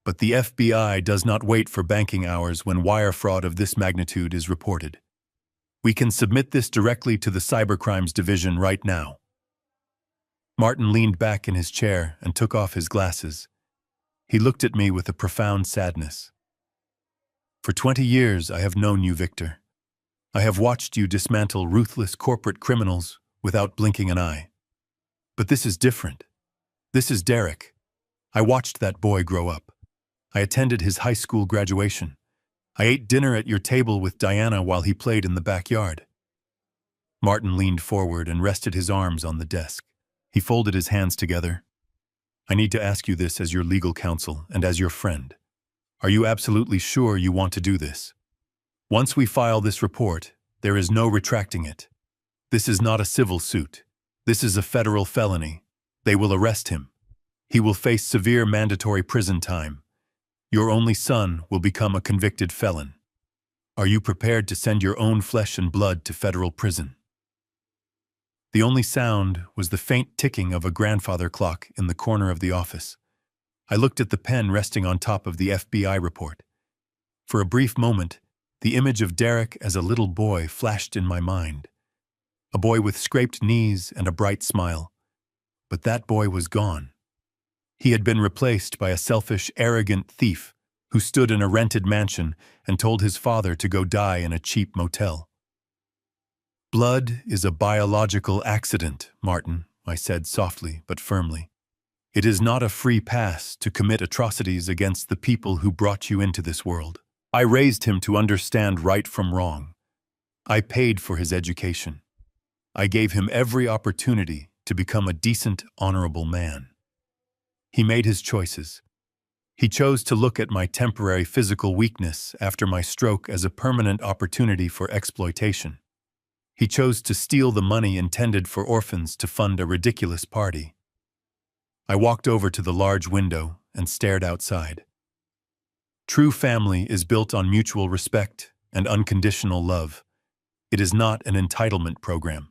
But the FBI does not wait for banking hours when wire fraud of this magnitude is reported. We can submit this directly to the Cybercrimes Division right now. Martin leaned back in his chair and took off his glasses. He looked at me with a profound sadness. For 20 years I have known you, Victor. I have watched you dismantle ruthless corporate criminals without blinking an eye. But this is different. This is Derek. I watched that boy grow up. I attended his high school graduation. I ate dinner at your table with Diana while he played in the backyard. Martin leaned forward and rested his arms on the desk. He folded his hands together. I need to ask you this as your legal counsel and as your friend. Are you absolutely sure you want to do this? Once we file this report, there is no retracting it. This is not a civil suit. This is a federal felony. They will arrest him. He will face severe mandatory prison time. Your only son will become a convicted felon. Are you prepared to send your own flesh and blood to federal prison? The only sound was the faint ticking of a grandfather clock in the corner of the office. I looked at the pen resting on top of the FBI report. For a brief moment, the image of Derek as a little boy flashed in my mind. A boy with scraped knees and a bright smile. But that boy was gone. He had been replaced by a selfish, arrogant thief who stood in a rented mansion and told his father to go die in a cheap motel. Blood is a biological accident, Martin, I said softly but firmly. It is not a free pass to commit atrocities against the people who brought you into this world. I raised him to understand right from wrong. I paid for his education. I gave him every opportunity to become a decent, honorable man. He made his choices. He chose to look at my temporary physical weakness after my stroke as a permanent opportunity for exploitation. He chose to steal the money intended for orphans to fund a ridiculous party. I walked over to the large window and stared outside. True family is built on mutual respect and unconditional love. It is not an entitlement program.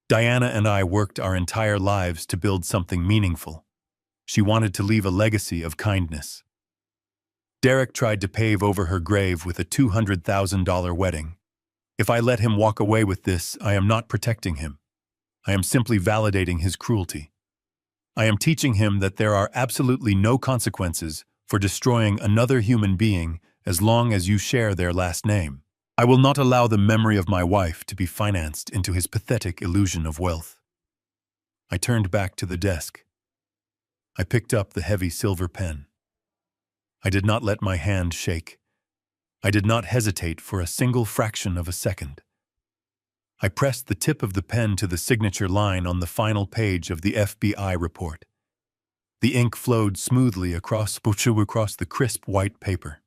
Diana and I worked our entire lives to build something meaningful. She wanted to leave a legacy of kindness. Derek tried to pave over her grave with a $200,000 wedding. If I let him walk away with this, I am not protecting him. I am simply validating his cruelty. I am teaching him that there are absolutely no consequences for destroying another human being as long as you share their last name. I will not allow the memory of my wife to be financed into his pathetic illusion of wealth. I turned back to the desk. I picked up the heavy silver pen. I did not let my hand shake. I did not hesitate for a single fraction of a second. I pressed the tip of the pen to the signature line on the final page of the FBI report. The ink flowed smoothly across the crisp white paper.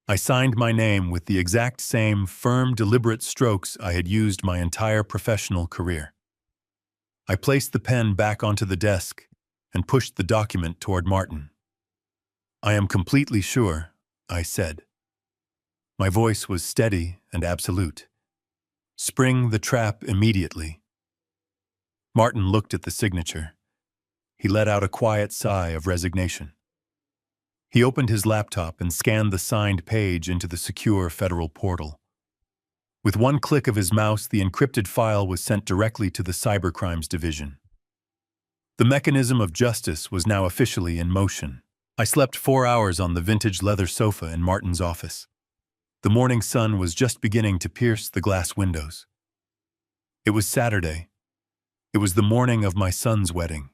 I signed my name with the exact same firm, deliberate strokes I had used my entire professional career. I placed the pen back onto the desk and pushed the document toward Martin. I am completely sure, I said. My voice was steady and absolute. Spring the trap immediately. Martin looked at the signature. He let out a quiet sigh of resignation. He opened his laptop and scanned the signed page into the secure federal portal. With one click of his mouse, the encrypted file was sent directly to the Cybercrimes Division. The mechanism of justice was now officially in motion. I slept 4 hours on the vintage leather sofa in Martin's office. The morning sun was just beginning to pierce the glass windows. It was Saturday. It was the morning of my son's wedding.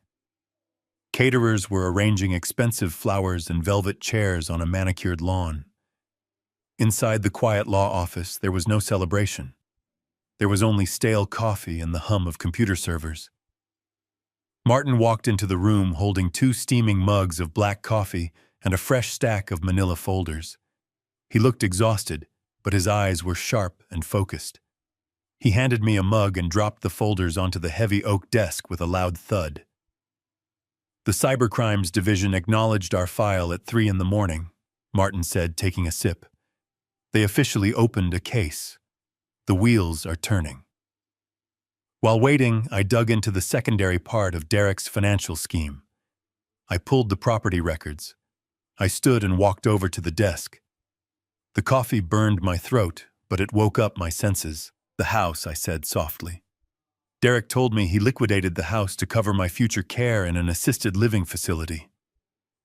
Caterers were arranging expensive flowers and velvet chairs on a manicured lawn. Inside the quiet law office, there was no celebration. There was only stale coffee and the hum of computer servers. Martin walked into the room holding 2 steaming mugs of black coffee and a fresh stack of manila folders. He looked exhausted, but his eyes were sharp and focused. He handed me a mug and dropped the folders onto the heavy oak desk with a loud thud. "The Cybercrimes Division acknowledged our file at 3 in the morning," Martin said, taking a sip. "They officially opened a case. The wheels are turning." While waiting, I dug into the secondary part of Derek's financial scheme. I pulled the property records. I stood and walked over to the desk. The coffee burned my throat, but it woke up my senses. "The house," I said softly. "Derek told me he liquidated the house to cover my future care in an assisted living facility."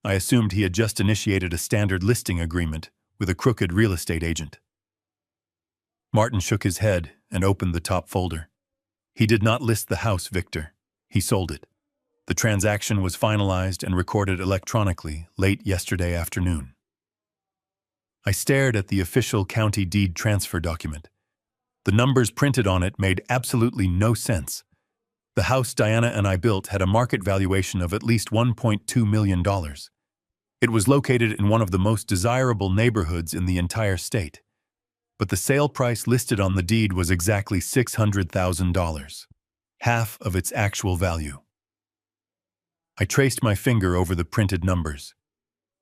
I assumed he had just initiated a standard listing agreement with a crooked real estate agent. Martin shook his head and opened the top folder. "He did not list the house, Victor. He sold it. The transaction was finalized and recorded electronically late yesterday afternoon." I stared at the official county deed transfer document. The numbers printed on it made absolutely no sense. The house Diana and I built had a market valuation of at least $1.2 million. It was located in one of the most desirable neighborhoods in the entire state. But the sale price listed on the deed was exactly $600,000, half of its actual value. I traced my finger over the printed numbers.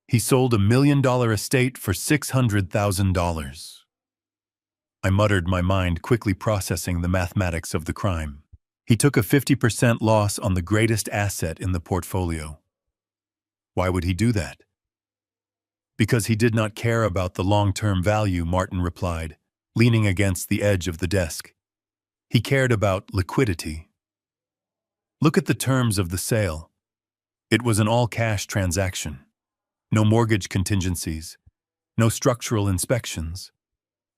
He sold $1 million estate for $600,000. I muttered, my mind quickly processing the mathematics of the crime. He took a 50% loss on the greatest asset in the portfolio. Why would he do that? "Because he did not care about the long-term value," Martin replied, leaning against the edge of the desk. "He cared about liquidity. Look at the terms of the sale. It was an all-cash transaction. No mortgage contingencies, no structural inspections,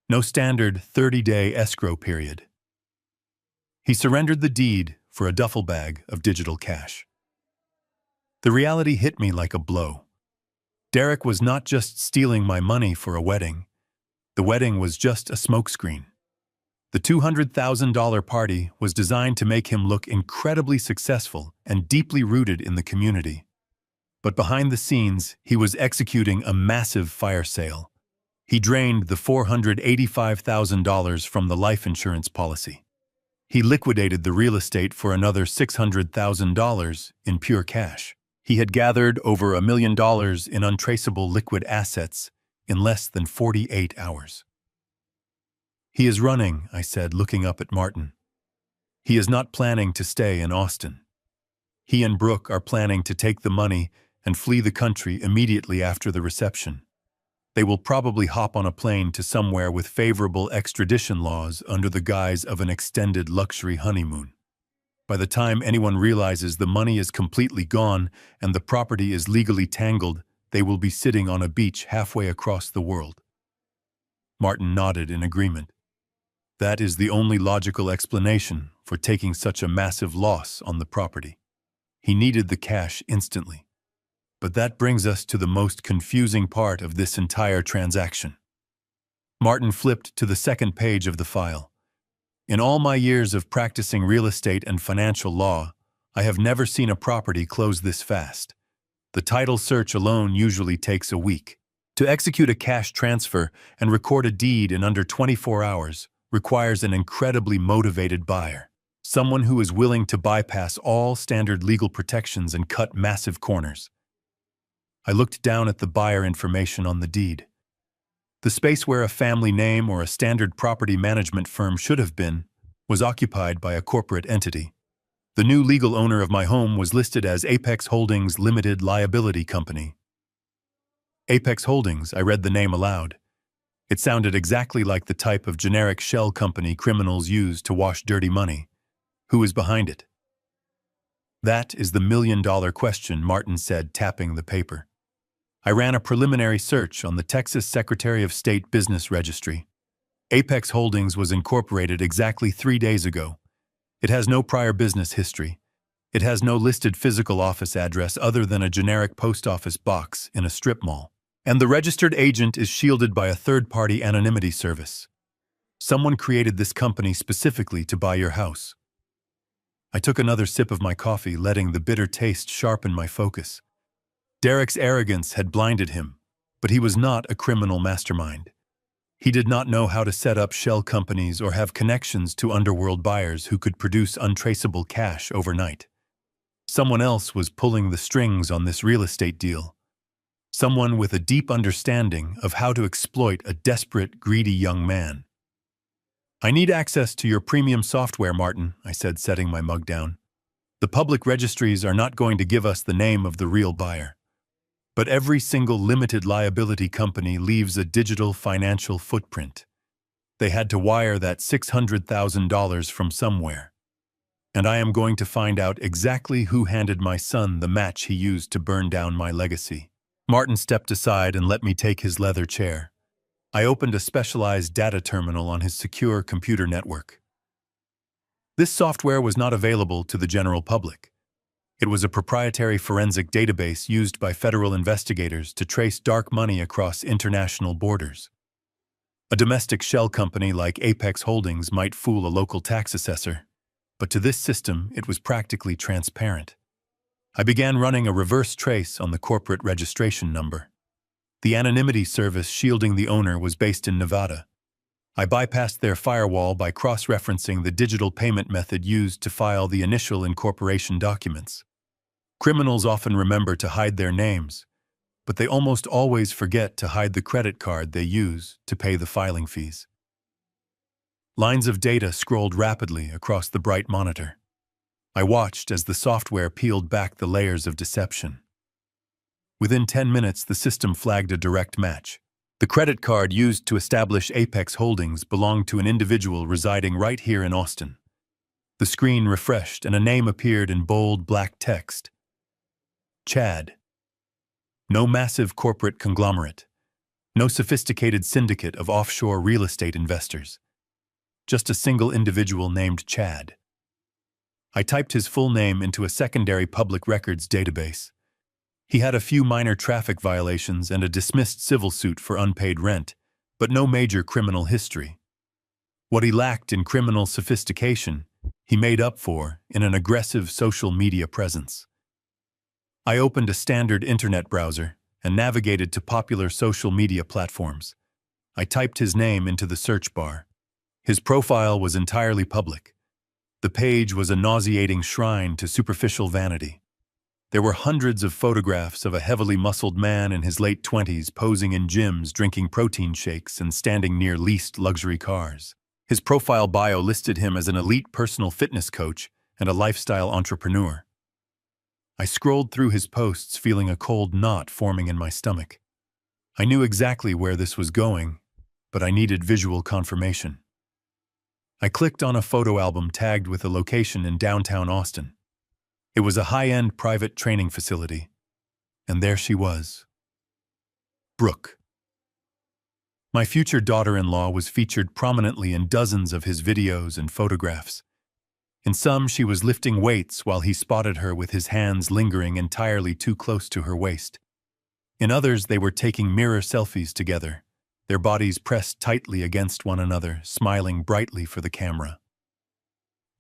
no standard 30-day escrow period. He surrendered the deed for a duffel bag of digital cash." The reality hit me like a blow. Derek was not just stealing my money for a wedding. The wedding was just a smokescreen. The $200,000 party was designed to make him look incredibly successful and deeply rooted in the community. But behind the scenes, he was executing a massive fire sale. He drained the $485,000 from the life insurance policy. He liquidated the real estate for another $600,000 in pure cash. He had gathered over $1 million in untraceable liquid assets in less than 48 hours. "He is running," I said, looking up at Martin. "He is not planning to stay in Austin. He and Brooke are planning to take the money and flee the country immediately after the reception. They will probably hop on a plane to somewhere with favorable extradition laws under the guise of an extended luxury honeymoon. By the time anyone realizes the money is completely gone and the property is legally tangled, they will be sitting on a beach halfway across the world." Martin nodded in agreement. "That is the only logical explanation for taking such a massive loss on the property. He needed the cash instantly. But that brings us to the most confusing part of this entire transaction." Martin flipped to the second page of the file. "In all my years of practicing real estate and financial law, I have never seen a property close this fast. The title search alone usually takes a week. To execute a cash transfer and record a deed in under 24 hours requires an incredibly motivated buyer, someone who is willing to bypass all standard legal protections and cut massive corners." I looked down at the buyer information on the deed. The space where a family name or a standard property management firm should have been was occupied by a corporate entity. The new legal owner of my home was listed as Apex Holdings Limited Liability Company. Apex Holdings, I read the name aloud. It sounded exactly like the type of generic shell company criminals use to wash dirty money. Who is behind it? "That is the million-dollar question," Martin said, tapping the paper. "I ran a preliminary search on the Texas Secretary of State Business Registry. Apex Holdings was incorporated exactly 3 days ago. It has no prior business history. It has no listed physical office address other than a generic post office box in a strip mall. And the registered agent is shielded by a third-party anonymity service. Someone created this company specifically to buy your house." I took another sip of my coffee, letting the bitter taste sharpen my focus. Derek's arrogance had blinded him, but he was not a criminal mastermind. He did not know how to set up shell companies or have connections to underworld buyers who could produce untraceable cash overnight. Someone else was pulling the strings on this real estate deal. Someone with a deep understanding of how to exploit a desperate, greedy young man. "I need access to your premium software, Martin," I said, setting my mug down. "The public registries are not going to give us the name of the real buyer. But every single limited liability company leaves a digital financial footprint. They had to wire that $600,000 from somewhere. And I am going to find out exactly who handed my son the match he used to burn down my legacy." Martin stepped aside and let me take his leather chair. I opened a specialized data terminal on his secure computer network. This software was not available to the general public. It was a proprietary forensic database used by federal investigators to trace dark money across international borders. A domestic shell company like Apex Holdings might fool a local tax assessor, but to this system it was practically transparent. I began running a reverse trace on the corporate registration number. The anonymity service shielding the owner was based in Nevada. I bypassed their firewall by cross-referencing the digital payment method used to file the initial incorporation documents. Criminals often remember to hide their names, but they almost always forget to hide the credit card they use to pay the filing fees. Lines of data scrolled rapidly across the bright monitor. I watched as the software peeled back the layers of deception. Within 10 minutes, the system flagged a direct match. The credit card used to establish Apex Holdings belonged to an individual residing right here in Austin. The screen refreshed and a name appeared in bold black text. Chad. No massive corporate conglomerate. No sophisticated syndicate of offshore real estate investors. Just a single individual named Chad. I typed his full name into a secondary public records database. He had a few minor traffic violations and a dismissed civil suit for unpaid rent, but no major criminal history. What he lacked in criminal sophistication, he made up for in an aggressive social media presence. I opened a standard internet browser and navigated to popular social media platforms. I typed his name into the search bar. His profile was entirely public. The page was a nauseating shrine to superficial vanity. There were hundreds of photographs of a heavily muscled man in his late 20s posing in gyms, drinking protein shakes, and standing near leased luxury cars. His profile bio listed him as an elite personal fitness coach and a lifestyle entrepreneur. I scrolled through his posts, feeling a cold knot forming in my stomach. I knew exactly where this was going, but I needed visual confirmation. I clicked on a photo album tagged with a location in downtown Austin. It was a high-end private training facility, and there she was. Brooke. My future daughter-in-law was featured prominently in dozens of his videos and photographs. In some, she was lifting weights while he spotted her with his hands lingering entirely too close to her waist. In others, they were taking mirror selfies together, their bodies pressed tightly against one another, smiling brightly for the camera.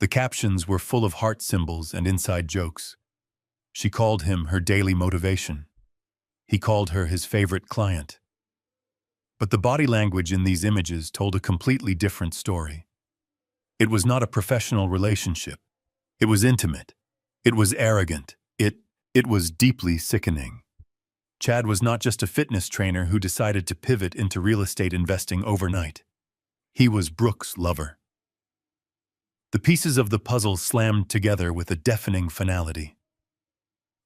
The captions were full of heart symbols and inside jokes. She called him her daily motivation. He called her his favorite client. But the body language in these images told a completely different story. It was not a professional relationship. It was intimate. It was arrogant. It was deeply sickening. Chad was not just a fitness trainer who decided to pivot into real estate investing overnight. He was Brooke's lover. The pieces of the puzzle slammed together with a deafening finality.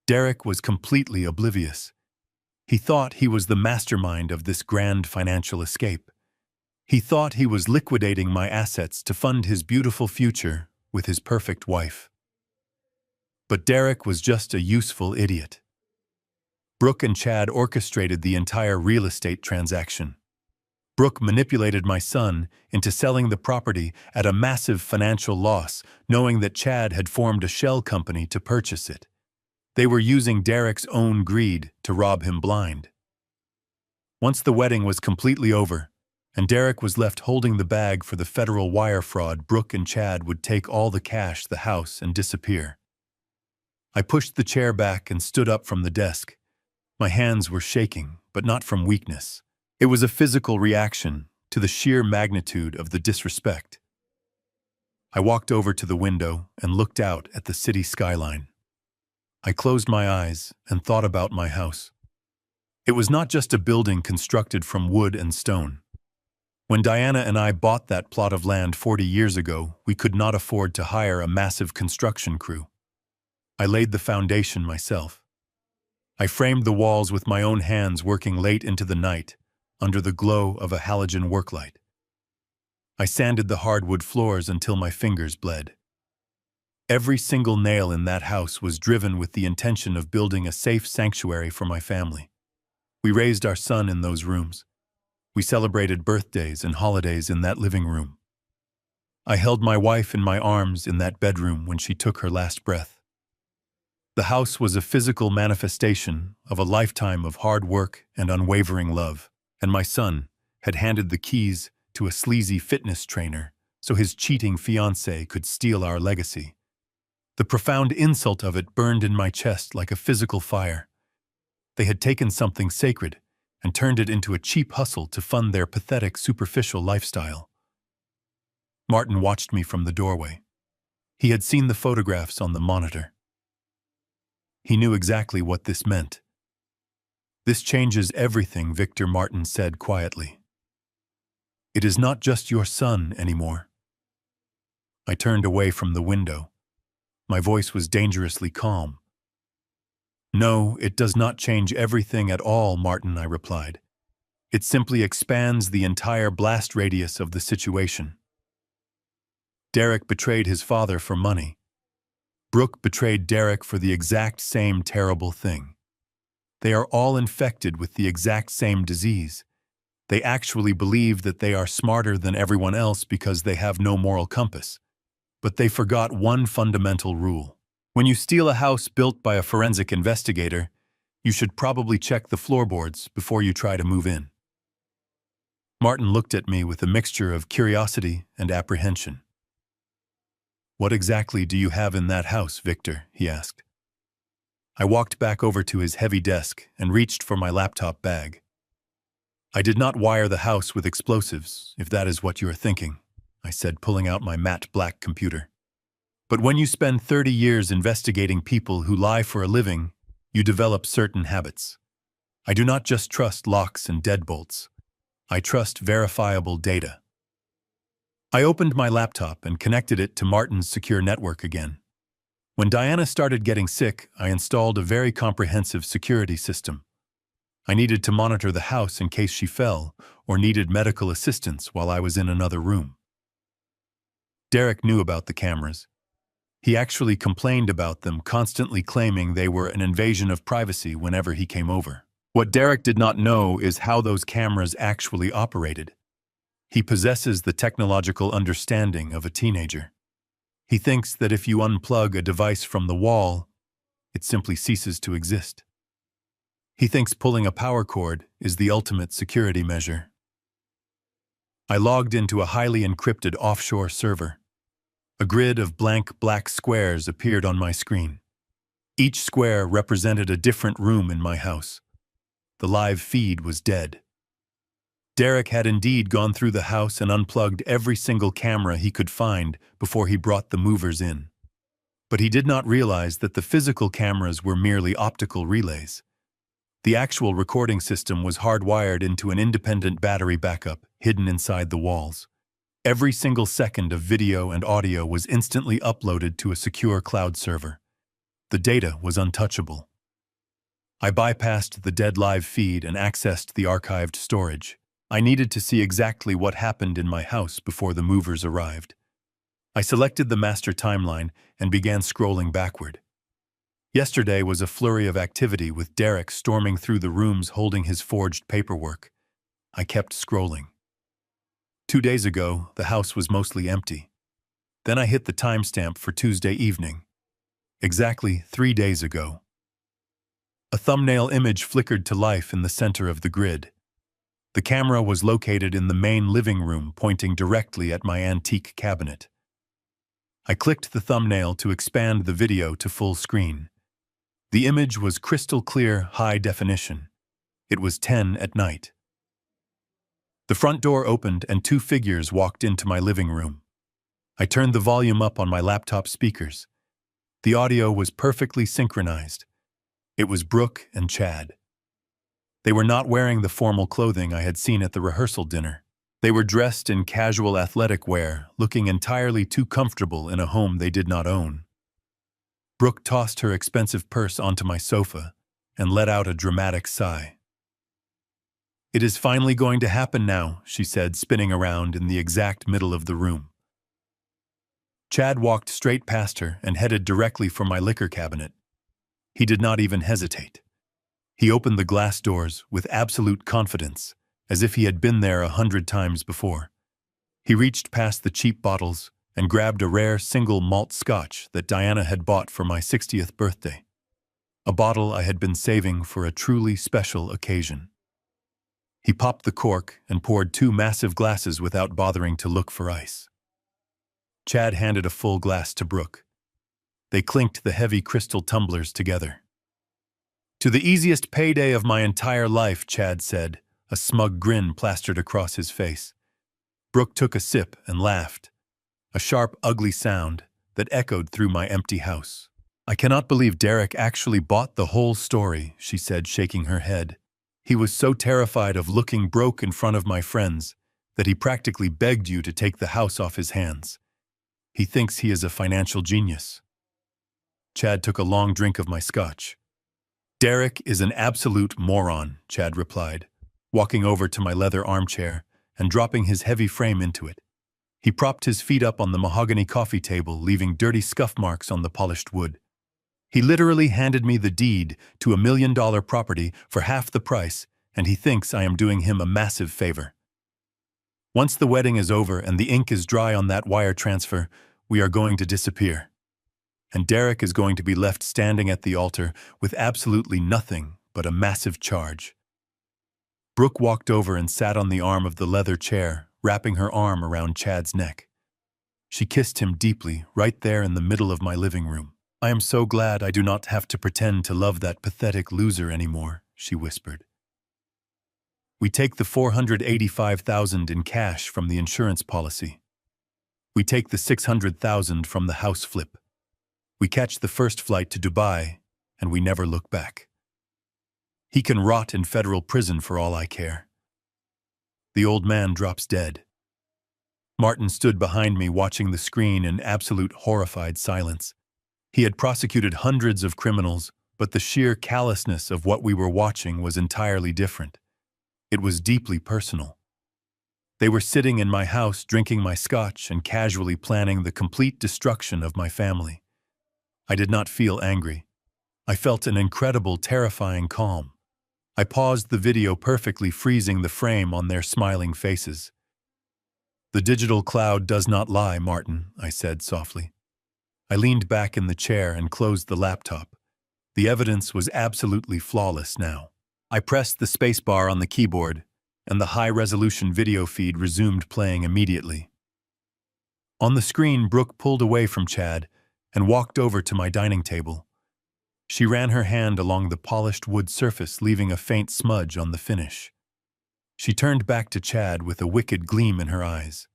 Derek was completely oblivious. He thought he was the mastermind of this grand financial escape. He thought he was liquidating my assets to fund his beautiful future with his perfect wife. But Derek was just a useful idiot. Brooke and Chad orchestrated the entire real estate transaction. Brooke manipulated my son into selling the property at a massive financial loss, knowing that Chad had formed a shell company to purchase it. They were using Derek's own greed to rob him blind. Once the wedding was completely over, and Derek was left holding the bag for the federal wire fraud, Brooke and Chad would take all the cash, the house, and disappear. I pushed the chair back and stood up from the desk. My hands were shaking, but not from weakness. It was a physical reaction, to the sheer magnitude of the disrespect. I walked over to the window and looked out at the city skyline. I closed my eyes and thought about my house. It was not just a building constructed from wood and stone. When Diana and I bought that plot of land 40 years ago, we could not afford to hire a massive construction crew. I laid the foundation myself. I framed the walls with my own hands, working late into the night, under the glow of a halogen worklight. I sanded the hardwood floors until my fingers bled. Every single nail in that house was driven with the intention of building a safe sanctuary for my family. We raised our son in those rooms. We celebrated birthdays and holidays in that living room. I held my wife in my arms in that bedroom when she took her last breath. The house was a physical manifestation of a lifetime of hard work and unwavering love, and my son had handed the keys to a sleazy fitness trainer so his cheating fiancée could steal our legacy. The profound insult of it burned in my chest like a physical fire. They had taken something sacred and turned it into a cheap hustle to fund their pathetic, superficial lifestyle. Martin watched me from the doorway. He had seen the photographs on the monitor. He knew exactly what this meant. "This changes everything," Victor Martin said quietly. "It is not just your son anymore." I turned away from the window. My voice was dangerously calm. "No, it does not change everything at all, Martin," I replied. "It simply expands the entire blast radius of the situation. Derek betrayed his father for money. Brooke betrayed Derek for the exact same terrible thing. They are all infected with the exact same disease. They actually believe that they are smarter than everyone else because they have no moral compass. But they forgot one fundamental rule. When you steal a house built by a forensic investigator, you should probably check the floorboards before you try to move in." Martin looked at me with a mixture of curiosity and apprehension. "What exactly do you have in that house, Victor?" he asked. I walked back over to his heavy desk and reached for my laptop bag. "I did not wire the house with explosives, if that is what you are thinking," I said, pulling out my matte black computer. "But when you spend 30 years investigating people who lie for a living, you develop certain habits. I do not just trust locks and deadbolts. I trust verifiable data." I opened my laptop and connected it to Martin's secure network again. When Diana started getting sick, I installed a very comprehensive security system. I needed to monitor the house in case she fell or needed medical assistance while I was in another room. Derek knew about the cameras. He actually complained about them, constantly claiming they were an invasion of privacy whenever he came over. What Derek did not know is how those cameras actually operated. He possesses the technological understanding of a teenager. He thinks that if you unplug a device from the wall, it simply ceases to exist. He thinks pulling a power cord is the ultimate security measure. I logged into a highly encrypted offshore server. A grid of blank black squares appeared on my screen. Each square represented a different room in my house. The live feed was dead. Derek had indeed gone through the house and unplugged every single camera he could find before he brought the movers in. But he did not realize that the physical cameras were merely optical relays. The actual recording system was hardwired into an independent battery backup hidden inside the walls. Every single second of video and audio was instantly uploaded to a secure cloud server. The data was untouchable. I bypassed the dead live feed and accessed the archived storage. I needed to see exactly what happened in my house before the movers arrived. I selected the master timeline and began scrolling backward. Yesterday was a flurry of activity with Derek storming through the rooms holding his forged paperwork. I kept scrolling. 2 days ago, the house was mostly empty. Then I hit the timestamp for Tuesday evening. Exactly 3 days ago. A thumbnail image flickered to life in the center of the grid. The camera was located in the main living room, pointing directly at my antique cabinet. I clicked the thumbnail to expand the video to full screen. The image was crystal clear, high definition. It was 10 at night. The front door opened and two figures walked into my living room. I turned the volume up on my laptop speakers. The audio was perfectly synchronized. It was Brooke and Chad. They were not wearing the formal clothing I had seen at the rehearsal dinner. They were dressed in casual athletic wear, looking entirely too comfortable in a home they did not own. Brooke tossed her expensive purse onto my sofa and let out a dramatic sigh. "It is finally going to happen now," she said, spinning around in the exact middle of the room. Chad walked straight past her and headed directly for my liquor cabinet. He did not even hesitate. He opened the glass doors with absolute confidence, as if he had been there 100 times before. He reached past the cheap bottles and grabbed a rare single malt scotch that Diana had bought for my 60th birthday, a bottle I had been saving for a truly special occasion. He popped the cork and poured 2 massive glasses without bothering to look for ice. Chad handed a full glass to Brooke. They clinked the heavy crystal tumblers together. "To the easiest payday of my entire life," Chad said, a smug grin plastered across his face. Brooke took a sip and laughed, a sharp, ugly sound that echoed through my empty house. "I cannot believe Derek actually bought the whole story," she said, shaking her head. "He was so terrified of looking broke in front of my friends that he practically begged you to take the house off his hands. He thinks he is a financial genius." Chad took a long drink of my scotch. "Derek is an absolute moron," Chad replied, walking over to my leather armchair and dropping his heavy frame into it. He propped his feet up on the mahogany coffee table, leaving dirty scuff marks on the polished wood. "He literally handed me the deed to $1 million property for half the price, and he thinks I am doing him a massive favor. Once the wedding is over and the ink is dry on that wire transfer, we are going to disappear. And Derek is going to be left standing at the altar with absolutely nothing but a massive charge." Brooke walked over and sat on the arm of the leather chair, wrapping her arm around Chad's neck. She kissed him deeply, right there in the middle of my living room. "I am so glad I do not have to pretend to love that pathetic loser anymore," she whispered. "We take the $485,000 in cash from the insurance policy. We take the $600,000 from the house flip. We catch the first flight to Dubai, and we never look back. He can rot in federal prison for all I care." The old man drops dead. Martin stood behind me watching the screen in absolute horrified silence. He had prosecuted hundreds of criminals, but the sheer callousness of what we were watching was entirely different. It was deeply personal. They were sitting in my house drinking my scotch and casually planning the complete destruction of my family. I did not feel angry. I felt an incredible, terrifying calm. I paused the video, perfectly freezing the frame on their smiling faces. "The digital cloud does not lie, Martin," I said softly. I leaned back in the chair and closed the laptop. The evidence was absolutely flawless now. I pressed the spacebar on the keyboard, and the high-resolution video feed resumed playing immediately. On the screen, Brooke pulled away from Chad and walked over to my dining table. She ran her hand along the polished wood surface, leaving a faint smudge on the finish. She turned back to Chad with a wicked gleam in her eyes.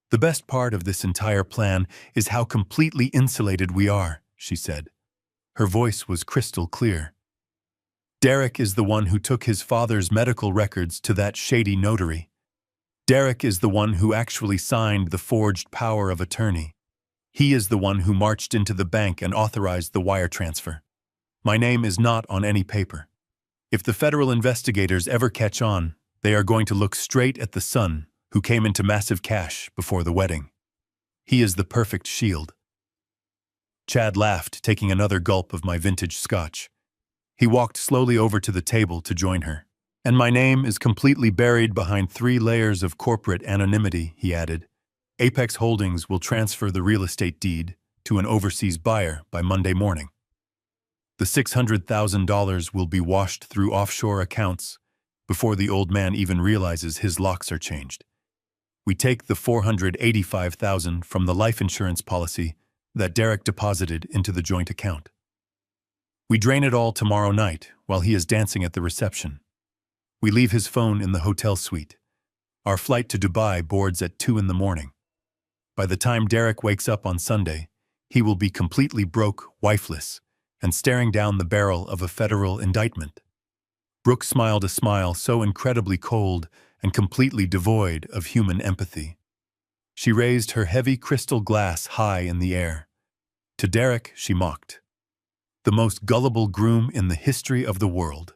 "The best part of this entire plan is how completely insulated we are," she said. Her voice was crystal clear. "Derek is the one who took his father's medical records to that shady notary. Derek is the one who actually signed the forged power of attorney. He is the one who marched into the bank and authorized the wire transfer. My name is not on any paper. If the federal investigators ever catch on, they are going to look straight at the son who came into massive cash before the wedding. He is the perfect shield." Chad laughed, taking another gulp of my vintage scotch. He walked slowly over to the table to join her. "And my name is completely buried behind 3 layers of corporate anonymity," he added. "Apex Holdings will transfer the real estate deed to an overseas buyer by Monday morning. The $600,000 will be washed through offshore accounts before the old man even realizes his locks are changed. We take the $485,000 from the life insurance policy that Derek deposited into the joint account. We drain it all tomorrow night while he is dancing at the reception. We leave his phone in the hotel suite. Our flight to Dubai boards at 2 in the morning. By the time Derek wakes up on Sunday, he will be completely broke, wifeless, and staring down the barrel of a federal indictment. Brooke smiled a smile so incredibly cold and completely devoid of human empathy. She raised her heavy crystal glass high in the air. To Derek, she mocked. The most gullible groom in the history of the world.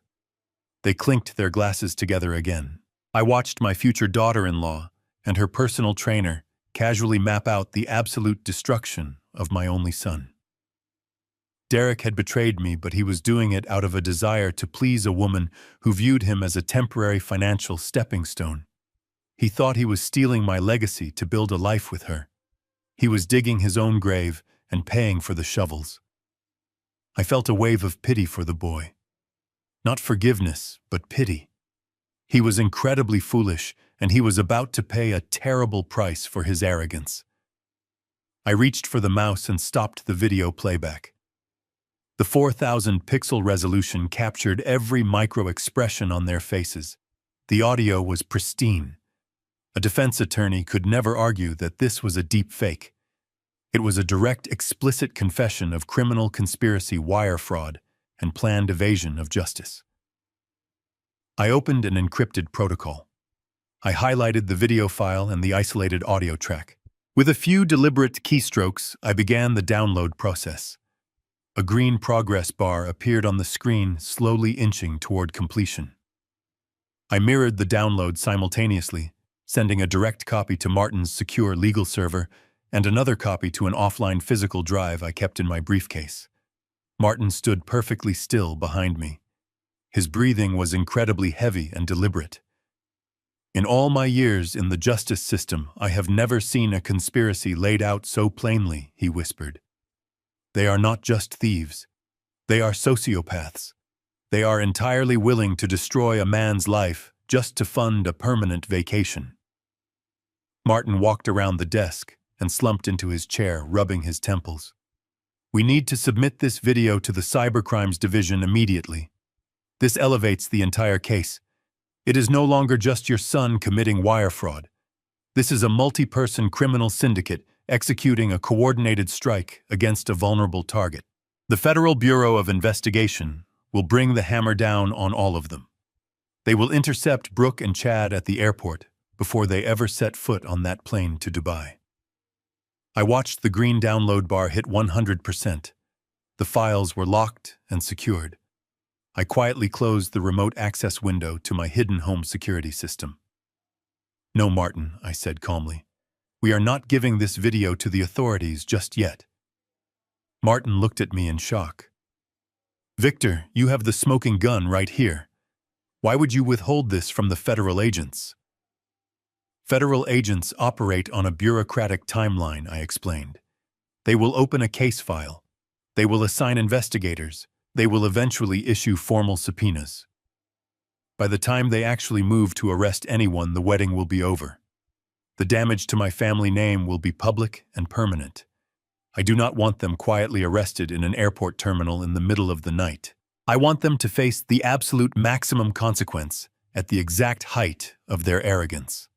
They clinked their glasses together again. I watched my future daughter-in-law and her personal trainer casually map out the absolute destruction of my only son. Derek had betrayed me, but he was doing it out of a desire to please a woman who viewed him as a temporary financial stepping stone. He thought he was stealing my legacy to build a life with her. He was digging his own grave and paying for the shovels. I felt a wave of pity for the boy. Not forgiveness, but pity. He was incredibly foolish, and he was about to pay a terrible price for his arrogance. I reached for the mouse and stopped the video playback. The 4,000 pixel resolution captured every micro-expression on their faces. The audio was pristine. A defense attorney could never argue that this was a deep fake. It was a direct, explicit confession of criminal conspiracy, wire fraud, and planned evasion of justice. I opened an encrypted protocol. I highlighted the video file and the isolated audio track. With a few deliberate keystrokes, I began the download process. A green progress bar appeared on the screen, slowly inching toward completion. I mirrored the download simultaneously, sending a direct copy to Martin's secure legal server and another copy to an offline physical drive I kept in my briefcase. Martin stood perfectly still behind me. His breathing was incredibly heavy and deliberate. In all my years in the justice system, I have never seen a conspiracy laid out so plainly, he whispered. They are not just thieves. They are sociopaths. They are entirely willing to destroy a man's life just to fund a permanent vacation. Martin walked around the desk and slumped into his chair, rubbing his temples. We need to submit this video to the Cybercrimes Division immediately. This elevates the entire case. It is no longer just your son committing wire fraud. This is a multi-person criminal syndicate executing a coordinated strike against a vulnerable target. The Federal Bureau of Investigation will bring the hammer down on all of them. They will intercept Brooke and Chad at the airport before they ever set foot on that plane to Dubai. I watched the green download bar hit 100%. The files were locked and secured. I quietly closed the remote access window to my hidden home security system. No, Martin, I said calmly. We are not giving this video to the authorities just yet. Martin looked at me in shock. Victor, you have the smoking gun right here. Why would you withhold this from the federal agents? Federal agents operate on a bureaucratic timeline, I explained. They will open a case file. They will assign investigators. They will eventually issue formal subpoenas. By the time they actually move to arrest anyone, the wedding will be over. The damage to my family name will be public and permanent. I do not want them quietly arrested in an airport terminal in the middle of the night. I want them to face the absolute maximum consequence at the exact height of their arrogance.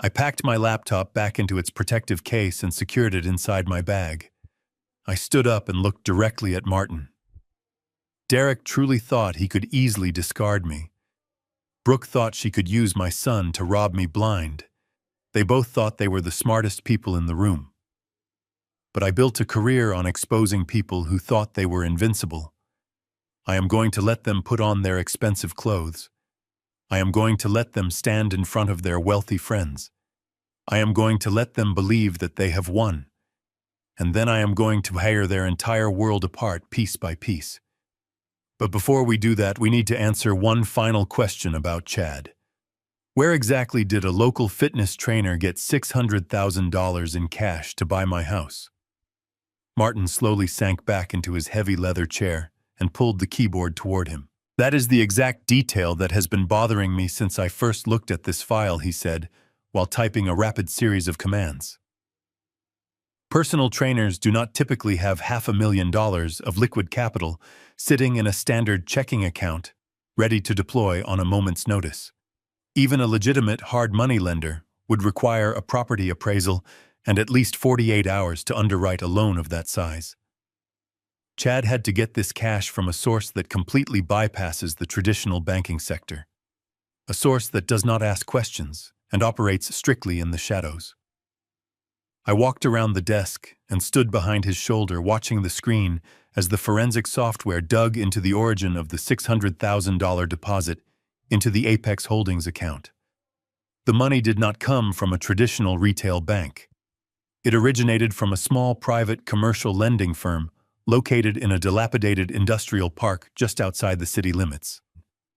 I packed my laptop back into its protective case and secured it inside my bag. I stood up and looked directly at Martin. Derek truly thought he could easily discard me. Brooke thought she could use my son to rob me blind. They both thought they were the smartest people in the room. But I built a career on exposing people who thought they were invincible. I am going to let them put on their expensive clothes. I am going to let them stand in front of their wealthy friends. I am going to let them believe that they have won. And then I am going to tear their entire world apart piece by piece. But before we do that, we need to answer one final question about Chad. Where exactly did a local fitness trainer get $600,000 in cash to buy my house? Martin slowly sank back into his heavy leather chair and pulled the keyboard toward him. That is the exact detail that has been bothering me since I first looked at this file, he said, while typing a rapid series of commands. Personal trainers do not typically have $500,000 of liquid capital sitting in a standard checking account, ready to deploy on a moment's notice. Even a legitimate hard money lender would require a property appraisal and at least 48 hours to underwrite a loan of that size. Chad had to get this cash from a source that completely bypasses the traditional banking sector, a source that does not ask questions and operates strictly in the shadows. I walked around the desk and stood behind his shoulder watching the screen as the forensic software dug into the origin of the $600,000 deposit into the Apex Holdings account. The money did not come from a traditional retail bank. It originated from a small private commercial lending firm located in a dilapidated industrial park just outside the city limits.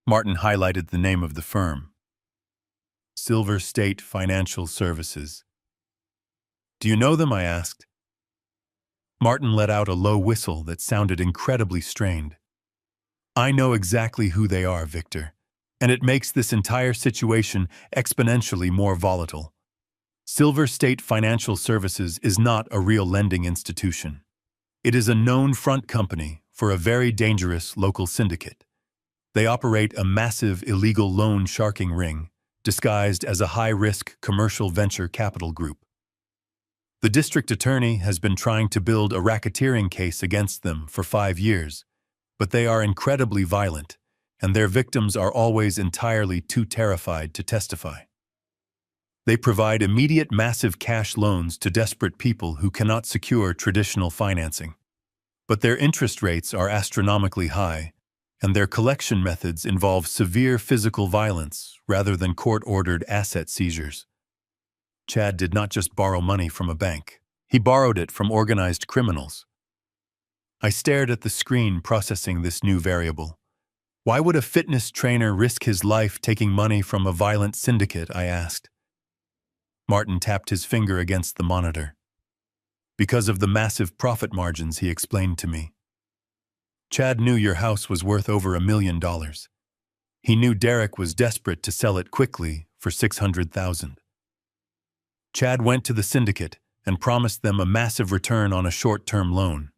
Martin highlighted the name of the firm: Silver State Financial Services. "Do you know them?" I asked. Martin let out a low whistle that sounded incredibly strained. "I know exactly who they are, Victor, and it makes this entire situation exponentially more volatile. Silver State Financial Services is not a real lending institution. It is a known front company for a very dangerous local syndicate. They operate a massive illegal loan sharking ring, disguised as a high-risk commercial venture capital group. The district attorney has been trying to build a racketeering case against them for 5 years, but they are incredibly violent, and their victims are always entirely too terrified to testify. They provide immediate massive cash loans to desperate people who cannot secure traditional financing. But their interest rates are astronomically high, and their collection methods involve severe physical violence rather than court-ordered asset seizures. Chad did not just borrow money from a bank. He borrowed it from organized criminals." I stared at the screen, processing this new variable. "Why would a fitness trainer risk his life taking money from a violent syndicate?" I asked. Martin tapped his finger against the monitor. "Because of the massive profit margins," he explained to me. "Chad knew your house was worth over $1 million. He knew Derek was desperate to sell it quickly for $600,000. Chad went to the syndicate and promised them a massive return on a short-term loan.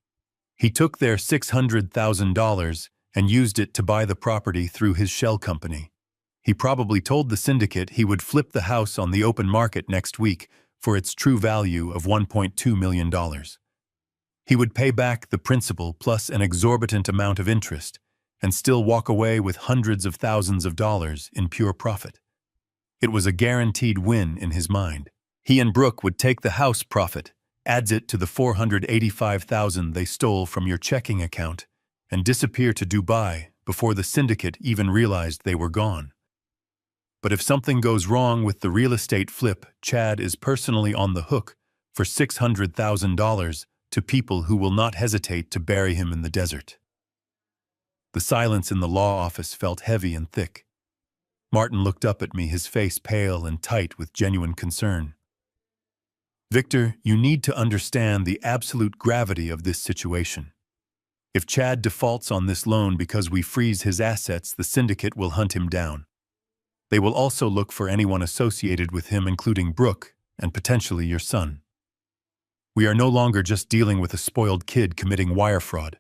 He took their $600,000 and used it to buy the property through his shell company. He probably told the syndicate he would flip the house on the open market next week for its true value of $1.2 million. He would pay back the principal plus an exorbitant amount of interest and still walk away with hundreds of thousands of dollars in pure profit. It was a guaranteed win in his mind. He and Brooke would take the house profit, adds it to the $485,000 they stole from your checking account, and disappear to Dubai before the syndicate even realized they were gone. But if something goes wrong with the real estate flip, Chad is personally on the hook for $600,000 to people who will not hesitate to bury him in the desert." The silence in the law office felt heavy and thick. Martin looked up at me, his face pale and tight with genuine concern. "Victor, you need to understand the absolute gravity of this situation. If Chad defaults on this loan because we freeze his assets, the syndicate will hunt him down. They will also look for anyone associated with him, including Brooke and potentially your son. We are no longer just dealing with a spoiled kid committing wire fraud.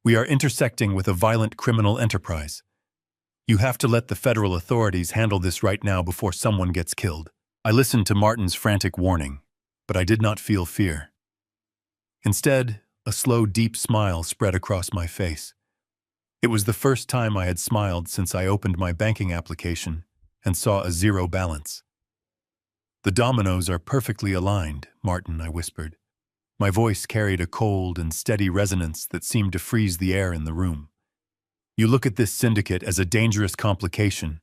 We are intersecting with a violent criminal enterprise. You have to let the federal authorities handle this right now before someone gets killed." I listened to Martin's frantic warning, but I did not feel fear. Instead, a slow, deep smile spread across my face. It was the first time I had smiled since I opened my banking application and saw a zero balance. "The dominoes are perfectly aligned, Martin," I whispered. My voice carried a cold and steady resonance that seemed to freeze the air in the room. "You look at this syndicate as a dangerous complication,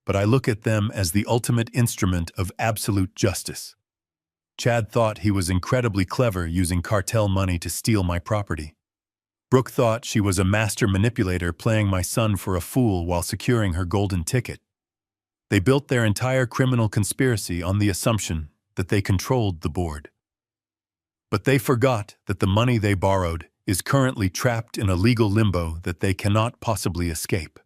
but I look at them as the ultimate instrument of absolute justice. Chad thought he was incredibly clever using cartel money to steal my property. Brooke thought she was a master manipulator playing my son for a fool while securing her golden ticket. They built their entire criminal conspiracy on the assumption that they controlled the board. But they forgot that the money they borrowed is currently trapped in a legal limbo that they cannot possibly escape.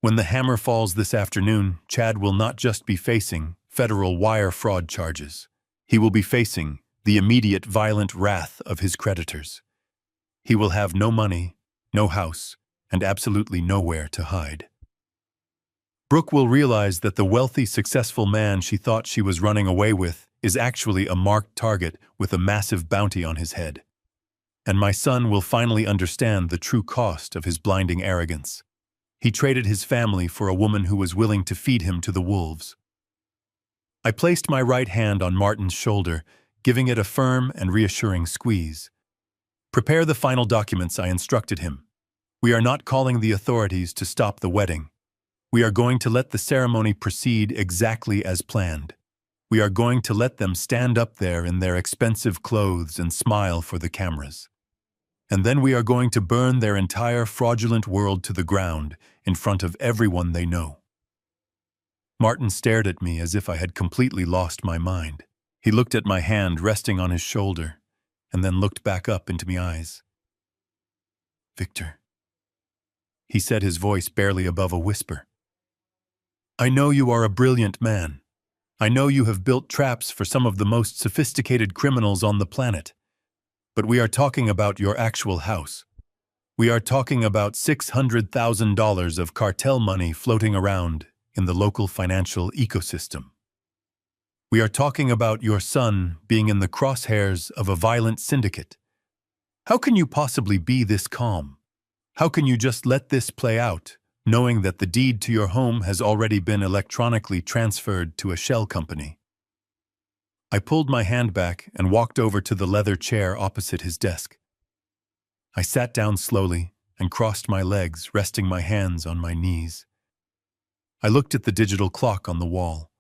When the hammer falls this afternoon, Chad will not just be facing federal wire fraud charges. He will be facing the immediate violent wrath of his creditors. He will have no money, no house, and absolutely nowhere to hide." Brooke will realize that the wealthy, successful man she thought she was running away with is actually a marked target with a massive bounty on his head. And my son will finally understand the true cost of his blinding arrogance. He traded his family for a woman who was willing to feed him to the wolves. I placed my right hand on Martin's shoulder, giving it a firm and reassuring squeeze. "Prepare the final documents," I instructed him. "We are not calling the authorities to stop the wedding. We are going to let the ceremony proceed exactly as planned. We are going to let them stand up there in their expensive clothes and smile for the cameras. And then we are going to burn their entire fraudulent world to the ground in front of everyone they know." Martin stared at me as if I had completely lost my mind. He looked at my hand resting on his shoulder, and then looked back up into my eyes. "Victor," he said, his voice barely above a whisper. "I know you are a brilliant man. I know you have built traps for some of the most sophisticated criminals on the planet. But we are talking about your actual house. We are talking about $600,000 of cartel money floating around in the local financial ecosystem. We are talking about your son being in the crosshairs of a violent syndicate. How can you possibly be this calm? How can you just let this play out, knowing that the deed to your home has already been electronically transferred to a shell company?" I pulled my hand back and walked over to the leather chair opposite his desk. I sat down slowly and crossed my legs, resting my hands on my knees. I looked at the digital clock on the wall.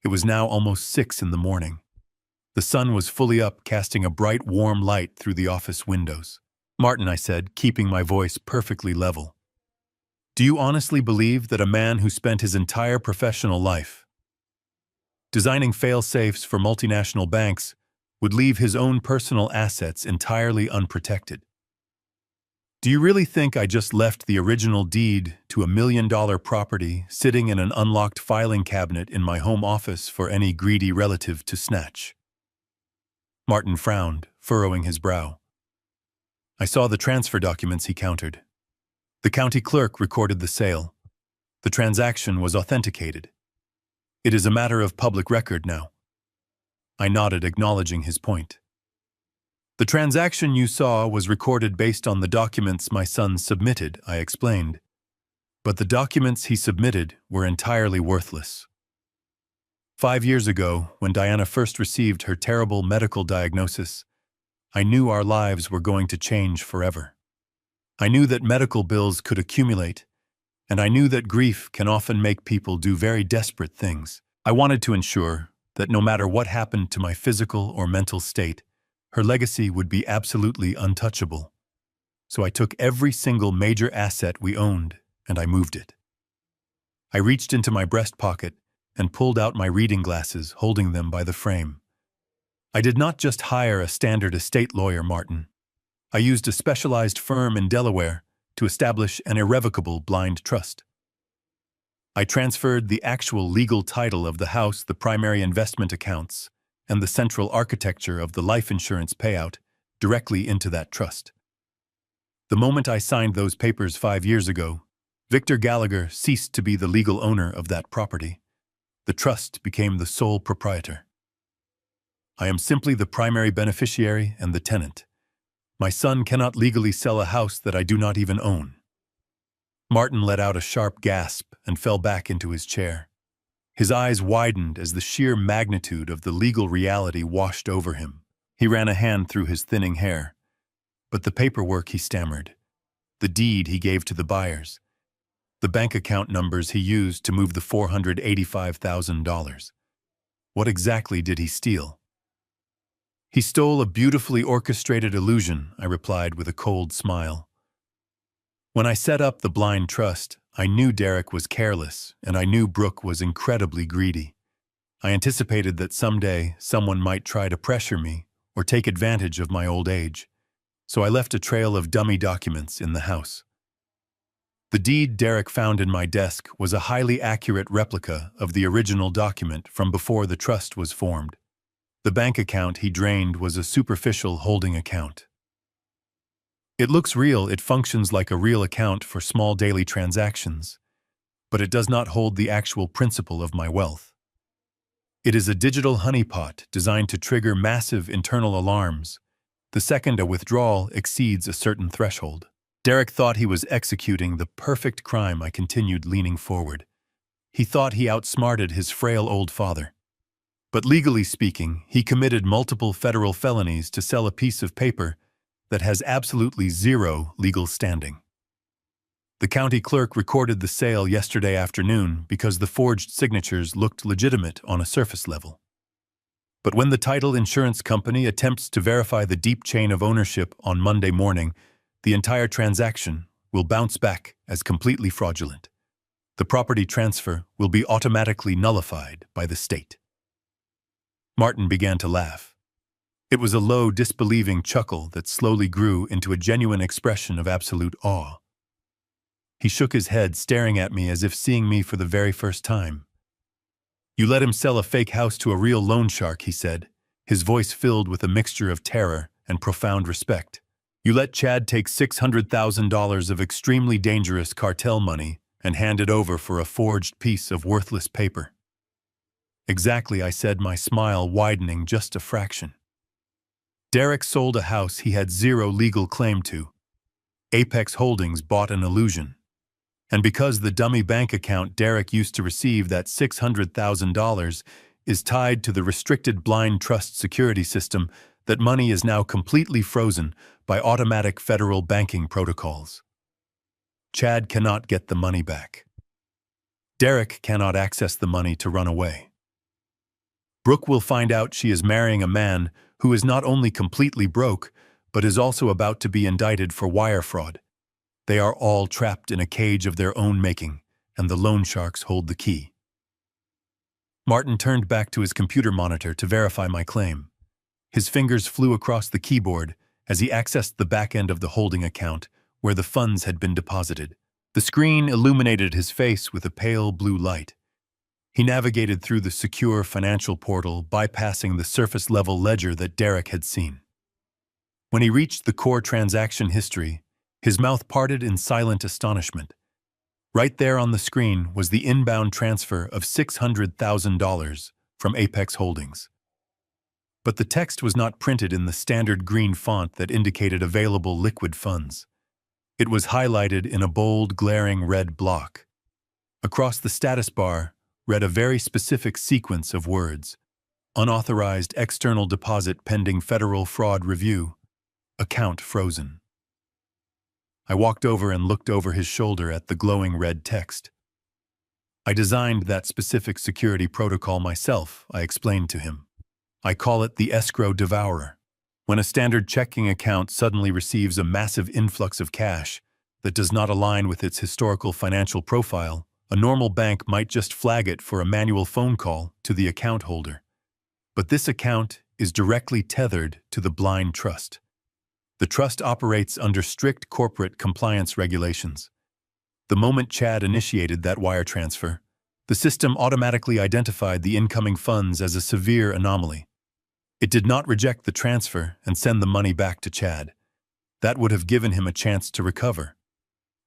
It was now almost 6 in the morning. The sun was fully up, casting a bright, warm light through the office windows. "Martin," I said, keeping my voice perfectly level, "do you honestly believe that a man who spent his entire professional life designing fail-safes for multinational banks would leave his own personal assets entirely unprotected? Do you really think I just left the original deed to a $1 million property sitting in an unlocked filing cabinet in my home office for any greedy relative to snatch?" Martin frowned, furrowing his brow. I saw the transfer documents, he countered. The county clerk recorded the sale. The transaction was authenticated. It is a matter of public record now. I nodded, acknowledging his point. "The transaction you saw was recorded based on the documents my son submitted," I explained. "But the documents he submitted were entirely worthless. 5 years ago, when Diana first received her terrible medical diagnosis, I knew our lives were going to change forever. I knew that medical bills could accumulate, and I knew that grief can often make people do very desperate things. I wanted to ensure that no matter what happened to my physical or mental state, her legacy would be absolutely untouchable. So I took every single major asset we owned and I moved it. I reached into my breast pocket and pulled out my reading glasses, holding them by the frame. I did not just hire a standard estate lawyer, Martin. I used a specialized firm in Delaware to establish an irrevocable blind trust. I transferred the actual legal title of the house, the primary investment accounts, and the central architecture of the life insurance payout directly into that trust. The moment I signed those papers 5 years ago, Victor Gallagher ceased to be the legal owner of that property. The trust became the sole proprietor. I am simply the primary beneficiary and the tenant. My son cannot legally sell a house that I do not even own." Martin let out a sharp gasp and fell back into his chair. His eyes widened as the sheer magnitude of the legal reality washed over him. He ran a hand through his thinning hair. "But the paperwork," he stammered. "The deed he gave to the buyers. The bank account numbers he used to move the $485,000. What exactly did he steal?" "He stole a beautifully orchestrated illusion," I replied with a cold smile. "When I set up the blind trust, I knew Derek was careless, and I knew Brooke was incredibly greedy. I anticipated that someday someone might try to pressure me or take advantage of my old age, so I left a trail of dummy documents in the house. The deed Derek found in my desk was a highly accurate replica of the original document from before the trust was formed. The bank account he drained was a superficial holding account. It looks real, it functions like a real account for small daily transactions. but it does not hold the actual principle of my wealth. It is a digital honeypot designed to trigger massive internal alarms the second a withdrawal exceeds a certain threshold. Derek thought he was executing the perfect crime. I continued, leaning forward. He thought he outsmarted his frail old father. But legally speaking, he committed multiple federal felonies to sell a piece of paper that has absolutely zero legal standing. The county clerk recorded the sale yesterday afternoon because the forged signatures looked legitimate on a surface level. But when the title insurance company attempts to verify the deep chain of ownership on Monday morning, the entire transaction will bounce back as completely fraudulent. The property transfer will be automatically nullified by the state. Martin began to laugh. It was a low, disbelieving chuckle that slowly grew into a genuine expression of absolute awe. He shook his head, staring at me as if seeing me for the very first time. "You let him sell a fake house to a real loan shark," he said, his voice filled with a mixture of terror and profound respect. "You let Chad take $600,000 of extremely dangerous cartel money and hand it over for a forged piece of worthless paper." "Exactly," I said, my smile widening just a fraction. Derek sold a house he had zero legal claim to. Apex Holdings bought an illusion. And because the dummy bank account Derek used to receive that $600,000 is tied to the restricted blind trust security system, that money is now completely frozen by automatic federal banking protocols. Chad cannot get the money back. Derek cannot access the money to run away. Brooke will find out she is marrying a man who is not only completely broke, but is also about to be indicted for wire fraud. They are all trapped in a cage of their own making, and the loan sharks hold the key. Martin turned back to his computer monitor to verify my claim. His fingers flew across the keyboard as he accessed the back end of the holding account where the funds had been deposited. The screen illuminated his face with a pale blue light. He navigated through the secure financial portal, bypassing the surface-level ledger that Derek had seen. When he reached the core transaction history, his mouth parted in silent astonishment. Right there on the screen was the inbound transfer of $600,000 from Apex Holdings. But the text was not printed in the standard green font that indicated available liquid funds. It was highlighted in a bold, glaring red block. Across the status bar read a very specific sequence of words: unauthorized external deposit pending federal fraud review, account frozen. I walked over and looked over his shoulder at the glowing red text. "I designed that specific security protocol myself," I explained to him. "I call it the escrow devourer. When a standard checking account suddenly receives a massive influx of cash that does not align with its historical financial profile, a normal bank might just flag it for a manual phone call to the account holder. But this account is directly tethered to the blind trust. The trust operates under strict corporate compliance regulations. The moment Chad initiated that wire transfer, the system automatically identified the incoming funds as a severe anomaly. It did not reject the transfer and send the money back to Chad. That would have given him a chance to recover.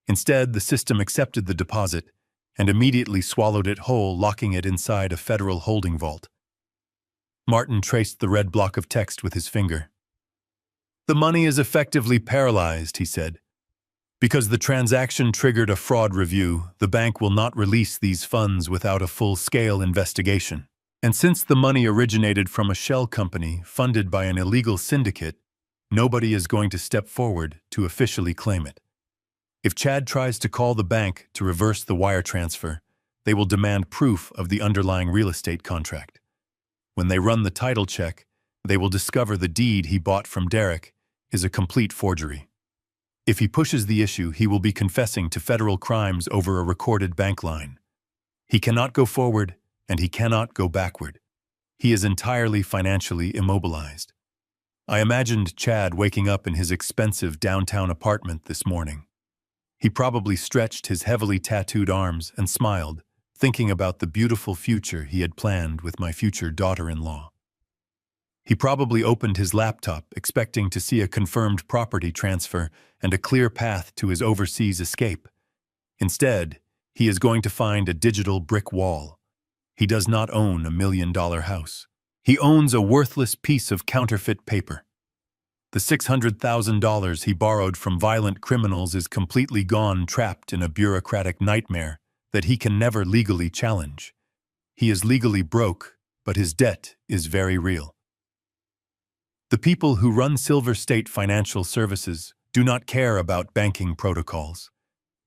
Instead, the system accepted the deposit and immediately swallowed it whole, locking it inside a federal holding vault." Martin traced the red block of text with his finger. "The money is effectively paralyzed," he said. "Because the transaction triggered a fraud review, the bank will not release these funds without a full-scale investigation. And since the money originated from a shell company funded by an illegal syndicate, nobody is going to step forward to officially claim it. If Chad tries to call the bank to reverse the wire transfer, they will demand proof of the underlying real estate contract. When they run the title check, they will discover the deed he bought from Derek is a complete forgery. If he pushes the issue, he will be confessing to federal crimes over a recorded bank line. He cannot go forward, and he cannot go backward. He is entirely financially immobilized." I imagined Chad waking up in his expensive downtown apartment this morning. He probably stretched his heavily tattooed arms and smiled, thinking about the beautiful future he had planned with my future daughter-in-law. He probably opened his laptop expecting to see a confirmed property transfer and a clear path to his overseas escape. Instead, He is going to find a digital brick wall. He does not own a $1 million house. He owns a worthless piece of counterfeit paper. The $600,000 he borrowed from violent criminals is completely gone, trapped in a bureaucratic nightmare that he can never legally challenge. He is legally broke, but his debt is very real. The people who run Silver State Financial Services do not care about banking protocols.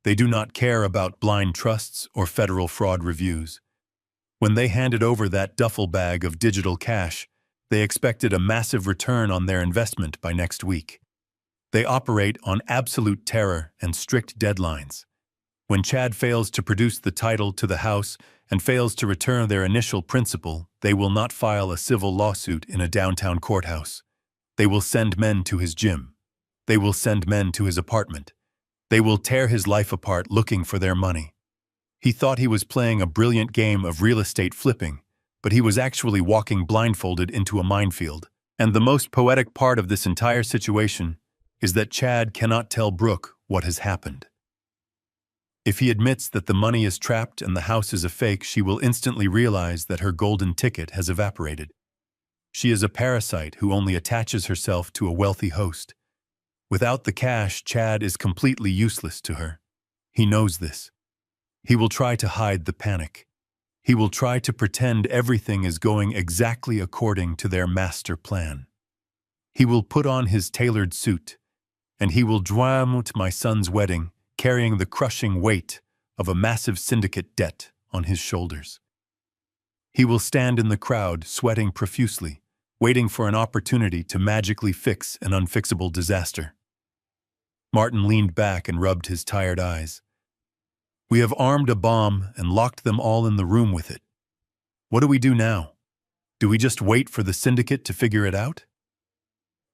They do not care about blind trusts or federal fraud reviews. When they handed over that duffel bag of digital cash, they expected a massive return on their investment by next week. They operate on absolute terror and strict deadlines. When Chad fails to produce the title to the house and fails to return their initial principal, they will not file a civil lawsuit in a downtown courthouse. They will send men to his gym. They will send men to his apartment. They will tear his life apart looking for their money. He thought he was playing a brilliant game of real estate flipping, but he was actually walking blindfolded into a minefield. And the most poetic part of this entire situation is that Chad cannot tell Brooke what has happened. If he admits that the money is trapped and the house is a fake, she will instantly realize that her golden ticket has evaporated. She is a parasite who only attaches herself to a wealthy host. Without the cash, Chad is completely useless to her. He knows this. He will try to hide the panic. He will try to pretend everything is going exactly according to their master plan. He will put on his tailored suit, and he will drama my son's wedding, carrying the crushing weight of a massive syndicate debt on his shoulders. He will stand in the crowd, sweating profusely, waiting for an opportunity to magically fix an unfixable disaster. Martin leaned back and rubbed his tired eyes. We have armed a bomb and locked them all in the room with it. What do we do now? Do we just wait for the syndicate to figure it out?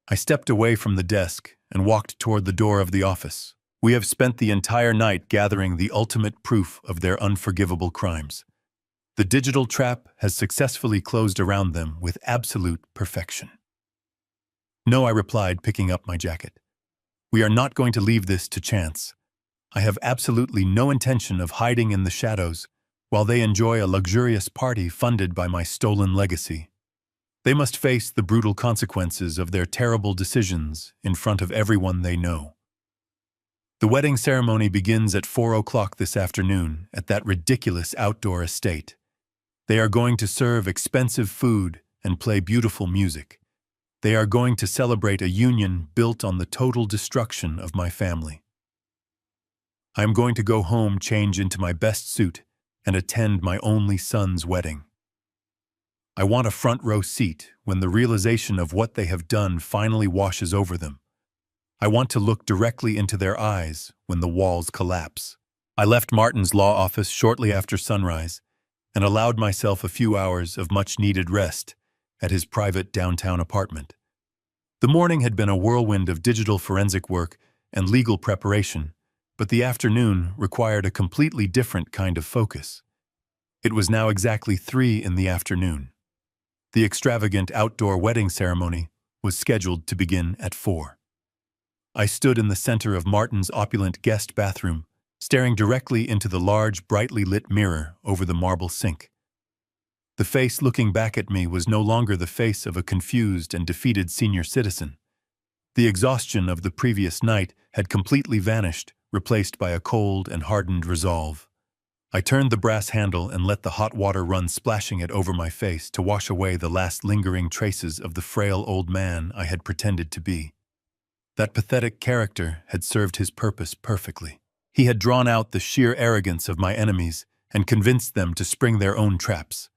I stepped away from the desk and walked toward the door of the office. We have spent the entire night gathering the ultimate proof of their unforgivable crimes. The digital trap has successfully closed around them with absolute perfection. No, I replied, picking up my jacket. We are not going to leave this to chance. I have absolutely no intention of hiding in the shadows while they enjoy a luxurious party funded by my stolen legacy. They must face the brutal consequences of their terrible decisions in front of everyone they know. The wedding ceremony begins at 4 o'clock this afternoon at that ridiculous outdoor estate. They are going to serve expensive food and play beautiful music. They are going to celebrate a union built on the total destruction of my family. I am going to go home, change into my best suit, and attend my only son's wedding. I want a front row seat when the realization of what they have done finally washes over them. I want to look directly into their eyes when the walls collapse. I left Martin's law office shortly after sunrise and allowed myself a few hours of much-needed rest at his private downtown apartment. The morning had been a whirlwind of digital forensic work and legal preparation, but the afternoon required a completely different kind of focus. It was now exactly 3 in the afternoon. The extravagant outdoor wedding ceremony was scheduled to begin at 4. I stood in the center of Martin's opulent guest bathroom, staring directly into the large, brightly lit mirror over the marble sink. The face looking back at me was no longer the face of a confused and defeated senior citizen. The exhaustion of the previous night had completely vanished, replaced by a cold and hardened resolve. I turned the brass handle and let the hot water run, splashing it over my face to wash away the last lingering traces of the frail old man I had pretended to be. That pathetic character had served his purpose perfectly. He had drawn out the sheer arrogance of my enemies and convinced them to spring their own traps.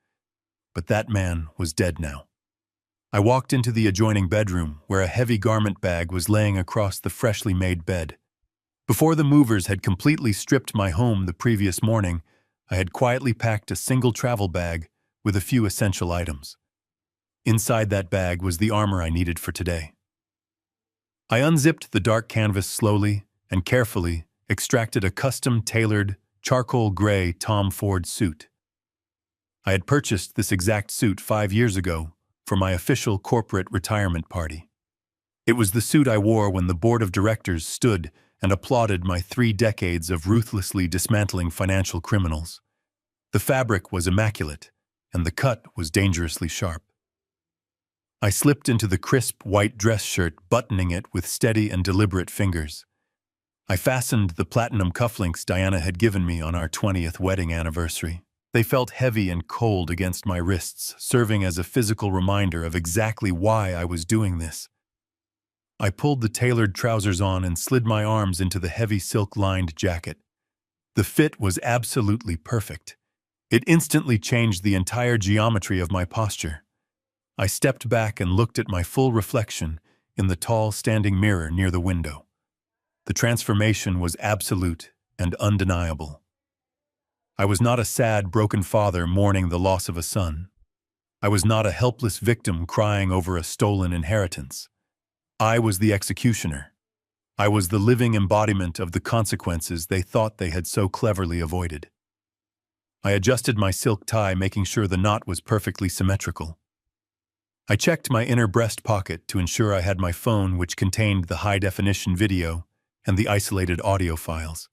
But that man was dead now. I walked into the adjoining bedroom where a heavy garment bag was laying across the freshly made bed. Before the movers had completely stripped my home the previous morning, I had quietly packed a single travel bag with a few essential items. Inside that bag was the armor I needed for today. I unzipped the dark canvas slowly and carefully extracted a custom-tailored, charcoal gray Tom Ford suit. I had purchased this exact suit 5 years ago for my official corporate retirement party. It was the suit I wore when the board of directors stood and applauded my 3 decades of ruthlessly dismantling financial criminals. The fabric was immaculate, and the cut was dangerously sharp. I slipped into the crisp white dress shirt, buttoning it with steady and deliberate fingers. I fastened the platinum cufflinks Diana had given me on our 20th wedding anniversary. They felt heavy and cold against my wrists, serving as a physical reminder of exactly why I was doing this. I pulled the tailored trousers on and slid my arms into the heavy silk-lined jacket. The fit was absolutely perfect. It instantly changed the entire geometry of my posture. I stepped back and looked at my full reflection in the tall standing mirror near the window. The transformation was absolute and undeniable. I was not a sad, broken father mourning the loss of a son. I was not a helpless victim crying over a stolen inheritance. I was the executioner. I was the living embodiment of the consequences they thought they had so cleverly avoided. I adjusted my silk tie, making sure the knot was perfectly symmetrical. I checked my inner breast pocket to ensure I had my phone, which contained the high-definition video and the isolated audio files.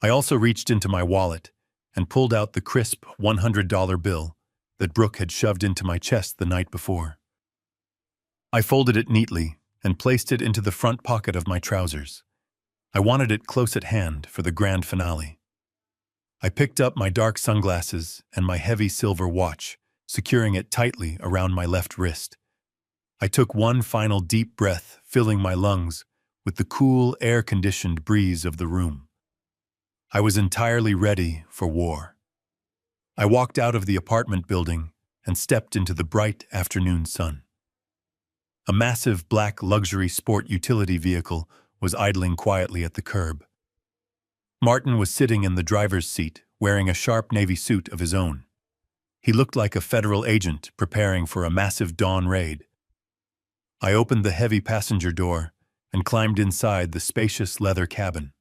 I also reached into my wallet and pulled out the crisp $100 bill that Brooke had shoved into my chest the night before. I folded it neatly and placed it into the front pocket of my trousers. I wanted it close at hand for the grand finale. I picked up my dark sunglasses and my heavy silver watch, securing it tightly around my left wrist. I took one final deep breath, filling my lungs with the cool, air-conditioned breeze of the room. I was entirely ready for war. I walked out of the apartment building and stepped into the bright afternoon sun. A massive black luxury sport utility vehicle was idling quietly at the curb. Martin was sitting in the driver's seat, wearing a sharp navy suit of his own. He looked like a federal agent preparing for a massive dawn raid. I opened the heavy passenger door and climbed inside the spacious leather cabin.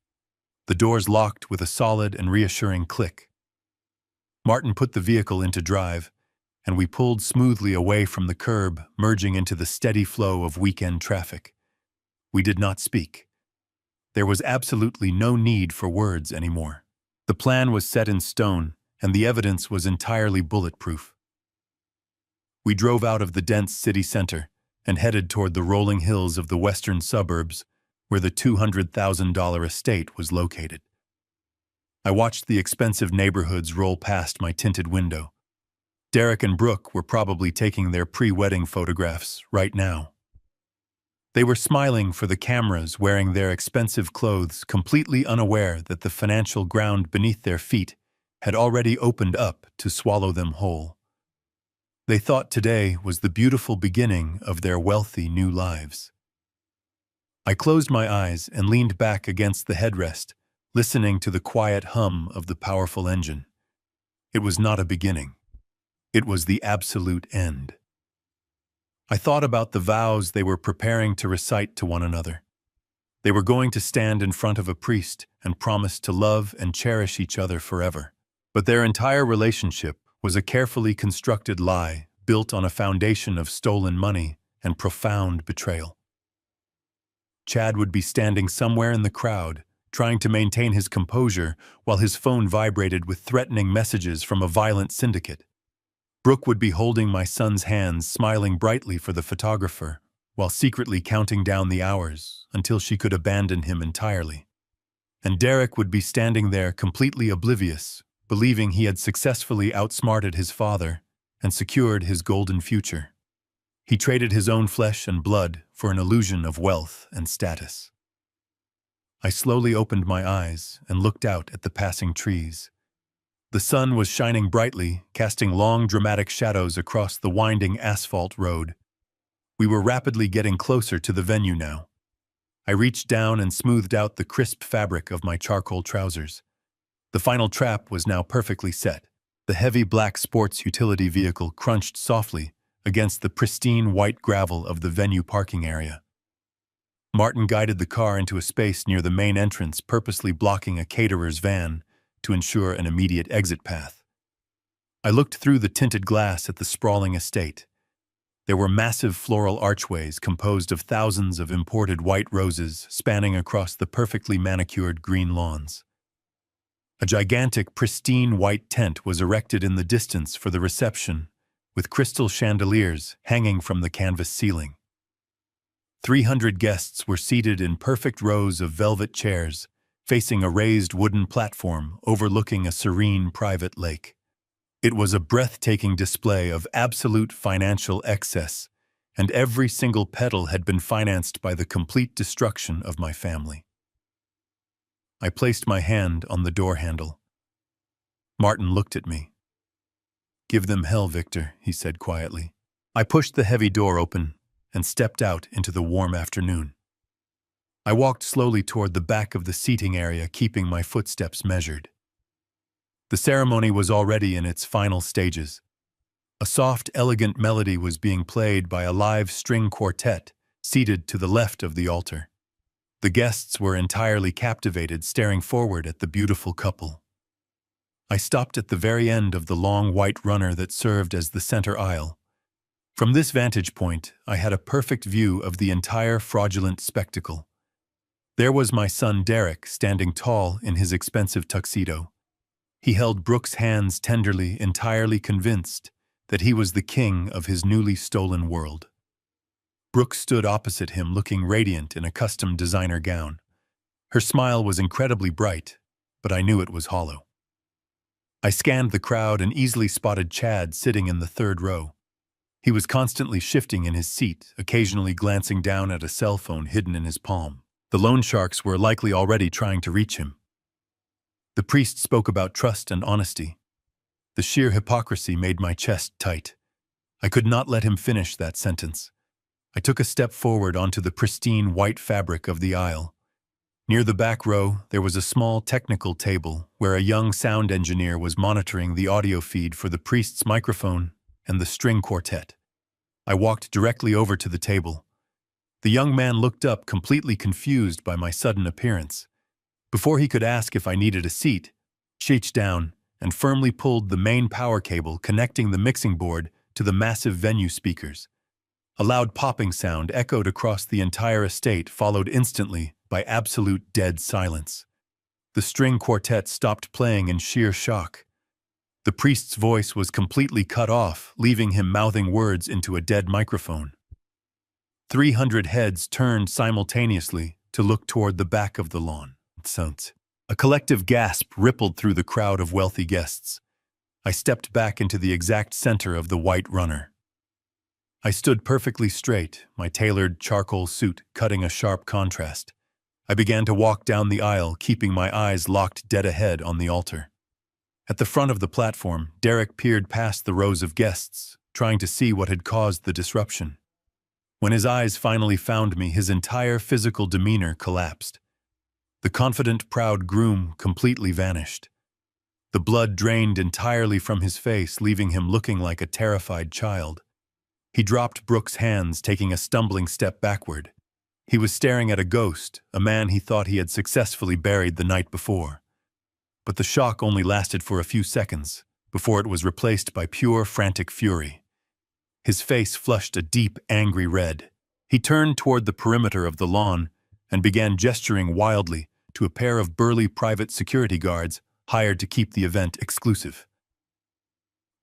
The doors locked with a solid and reassuring click. Martin put the vehicle into drive, and we pulled smoothly away from the curb, merging into the steady flow of weekend traffic. We did not speak. There was absolutely no need for words anymore. The plan was set in stone, and the evidence was entirely bulletproof. We drove out of the dense city center and headed toward the rolling hills of the western suburbs, where the $200,000 estate was located. I watched the expensive neighborhoods roll past my tinted window. Derek and Brooke were probably taking their pre-wedding photographs right now. They were smiling for the cameras, wearing their expensive clothes, completely unaware that the financial ground beneath their feet had already opened up to swallow them whole. They thought today was the beautiful beginning of their wealthy new lives. I closed my eyes and leaned back against the headrest, listening to the quiet hum of the powerful engine. It was not a beginning. It was the absolute end. I thought about the vows they were preparing to recite to one another. They were going to stand in front of a priest and promise to love and cherish each other forever. But their entire relationship was a carefully constructed lie built on a foundation of stolen money and profound betrayal. Chad would be standing somewhere in the crowd, trying to maintain his composure while his phone vibrated with threatening messages from a violent syndicate. Brooke would be holding my son's hands, smiling brightly for the photographer, while secretly counting down the hours until she could abandon him entirely. And Derek would be standing there completely oblivious, believing he had successfully outsmarted his father and secured his golden future. He traded his own flesh and blood for an illusion of wealth and status. I slowly opened my eyes and looked out at the passing trees. The sun was shining brightly, casting long, dramatic shadows across the winding asphalt road. We were rapidly getting closer to the venue now. I reached down and smoothed out the crisp fabric of my charcoal trousers. The final trap was now perfectly set. The heavy black sports utility vehicle crunched softly against the pristine white gravel of the venue parking area. Martin guided the car into a space near the main entrance, purposely blocking a caterer's van to ensure an immediate exit path. I looked through the tinted glass at the sprawling estate. There were massive floral archways composed of thousands of imported white roses spanning across the perfectly manicured green lawns. A gigantic, pristine white tent was erected in the distance for the reception, with crystal chandeliers hanging from the canvas ceiling. 300 guests were seated in perfect rows of velvet chairs, facing a raised wooden platform overlooking a serene private lake. It was a breathtaking display of absolute financial excess, and every single petal had been financed by the complete destruction of my family. I placed my hand on the door handle. Martin looked at me. "Give them hell, Victor," he said quietly. I pushed the heavy door open and stepped out into the warm afternoon. I walked slowly toward the back of the seating area, keeping my footsteps measured. The ceremony was already in its final stages. A soft, elegant melody was being played by a live string quartet seated to the left of the altar. The guests were entirely captivated, staring forward at the beautiful couple. I stopped at the very end of the long white runner that served as the center aisle. From this vantage point, I had a perfect view of the entire fraudulent spectacle. There was my son Derek standing tall in his expensive tuxedo. He held Brooke's hands tenderly, entirely convinced that he was the king of his newly stolen world. Brooke stood opposite him, looking radiant in a custom designer gown. Her smile was incredibly bright, but I knew it was hollow. I scanned the crowd and easily spotted Chad sitting in the third row. He was constantly shifting in his seat, occasionally glancing down at a cell phone hidden in his palm. The loan sharks were likely already trying to reach him. The priest spoke about trust and honesty. The sheer hypocrisy made my chest tight. I could not let him finish that sentence. I took a step forward onto the pristine white fabric of the aisle. Near the back row, there was a small technical table where a young sound engineer was monitoring the audio feed for the priest's microphone and the string quartet. I walked directly over to the table. The young man looked up, completely confused by my sudden appearance. Before he could ask if I needed a seat, he reached down and firmly pulled the main power cable connecting the mixing board to the massive venue speakers. A loud popping sound echoed across the entire estate, followed instantly by absolute dead silence. The string quartet stopped playing in sheer shock. The priest's voice was completely cut off, leaving him mouthing words into a dead microphone. 300 heads turned simultaneously to look toward the back of the lawn. A collective gasp rippled through the crowd of wealthy guests. I stepped back into the exact center of the white runner. I stood perfectly straight, my tailored charcoal suit cutting a sharp contrast. I began to walk down the aisle, keeping my eyes locked dead ahead on the altar. At the front of the platform, Derek peered past the rows of guests, trying to see what had caused the disruption. When his eyes finally found me, his entire physical demeanor collapsed. The confident, proud groom completely vanished. The blood drained entirely from his face, leaving him looking like a terrified child. He dropped Brooke's hands, taking a stumbling step backward. He was staring at a ghost, a man he thought he had successfully buried the night before. But the shock only lasted for a few seconds, before it was replaced by pure, frantic fury. His face flushed a deep, angry red. He turned toward the perimeter of the lawn and began gesturing wildly to a pair of burly private security guards hired to keep the event exclusive.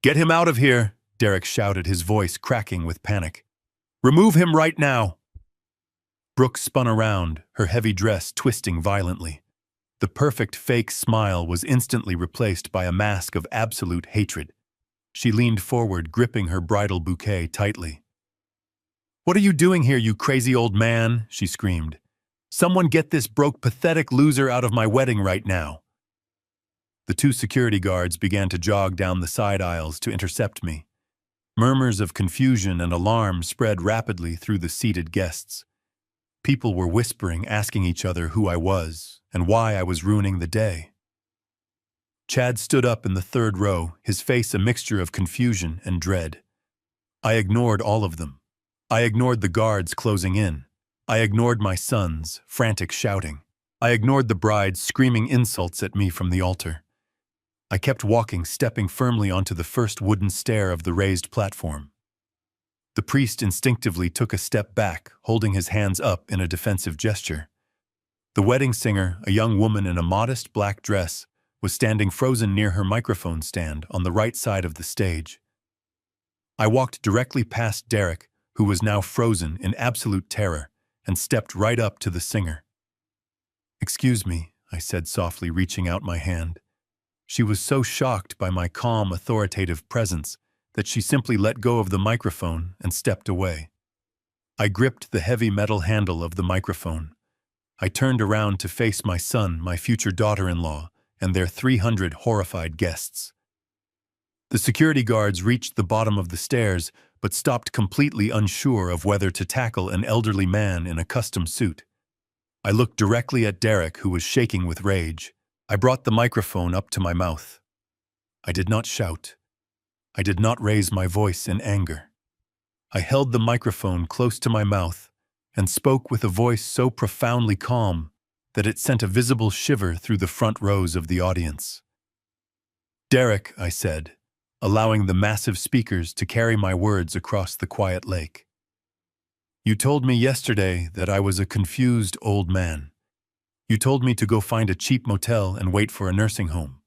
"Get him out of here!" Derek shouted, his voice cracking with panic. "Remove him right now!" Brooke spun around, her heavy dress twisting violently. The perfect fake smile was instantly replaced by a mask of absolute hatred. She leaned forward, gripping her bridal bouquet tightly. "What are you doing here, you crazy old man?" she screamed. "Someone get this broke, pathetic loser out of my wedding right now." The two security guards began to jog down the side aisles to intercept me. Murmurs of confusion and alarm spread rapidly through the seated guests. People were whispering, asking each other who I was and why I was ruining the day. Chad stood up in the third row, his face a mixture of confusion and dread. I ignored all of them. I ignored the guards closing in. I ignored my sons, frantic shouting. I ignored the bride screaming insults at me from the altar. I kept walking, stepping firmly onto the first wooden stair of the raised platform. The priest instinctively took a step back, holding his hands up in a defensive gesture. The wedding singer, a young woman in a modest black dress, was standing frozen near her microphone stand on the right side of the stage. I walked directly past Derek, who was now frozen in absolute terror, and stepped right up to the singer. "Excuse me," I said softly, reaching out my hand. She was so shocked by my calm, authoritative presence that she simply let go of the microphone and stepped away. I gripped the heavy metal handle of the microphone. I turned around to face my son, my future daughter-in-law, and their 300 horrified guests. The security guards reached the bottom of the stairs, but stopped completely unsure of whether to tackle an elderly man in a custom suit. I looked directly at Derek, who was shaking with rage. I brought the microphone up to my mouth. I did not shout. I did not raise my voice in anger. I held the microphone close to my mouth and spoke with a voice so profoundly calm that it sent a visible shiver through the front rows of the audience. "Derek," I said, allowing the massive speakers to carry my words across the quiet lake. "You told me yesterday that I was a confused old man. You told me to go find a cheap motel and wait for a nursing home.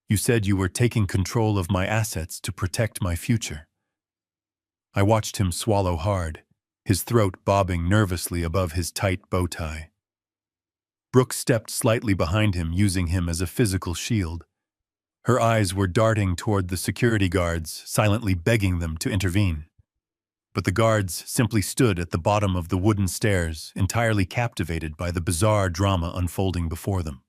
You said you were taking control of my assets to protect my future." I watched him swallow hard, his throat bobbing nervously above his tight bow tie. Brooke stepped slightly behind him, using him as a physical shield. Her eyes were darting toward the security guards, silently begging them to intervene. But the guards simply stood at the bottom of the wooden stairs, entirely captivated by the bizarre drama unfolding before them.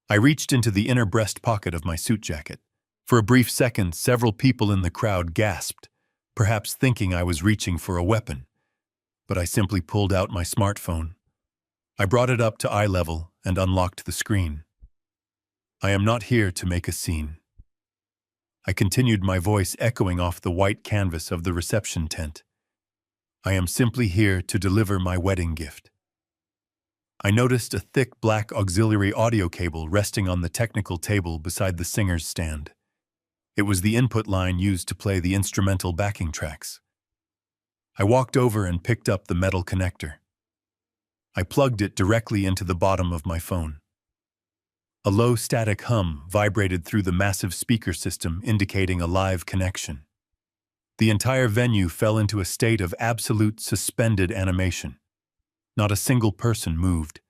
I reached into the inner breast pocket of my suit jacket. For a brief second, several people in the crowd gasped, perhaps thinking I was reaching for a weapon. But I simply pulled out my smartphone. I brought it up to eye level and unlocked the screen. "I am not here to make a scene." I continued, my voice echoing off the white canvas of the reception tent. "I am simply here to deliver my wedding gift." I noticed a thick black auxiliary audio cable resting on the technical table beside the singer's stand. It was the input line used to play the instrumental backing tracks. I walked over and picked up the metal connector. I plugged it directly into the bottom of my phone. A low static hum vibrated through the massive speaker system, indicating a live connection. The entire venue fell into a state of absolute suspended animation. Not a single person moved.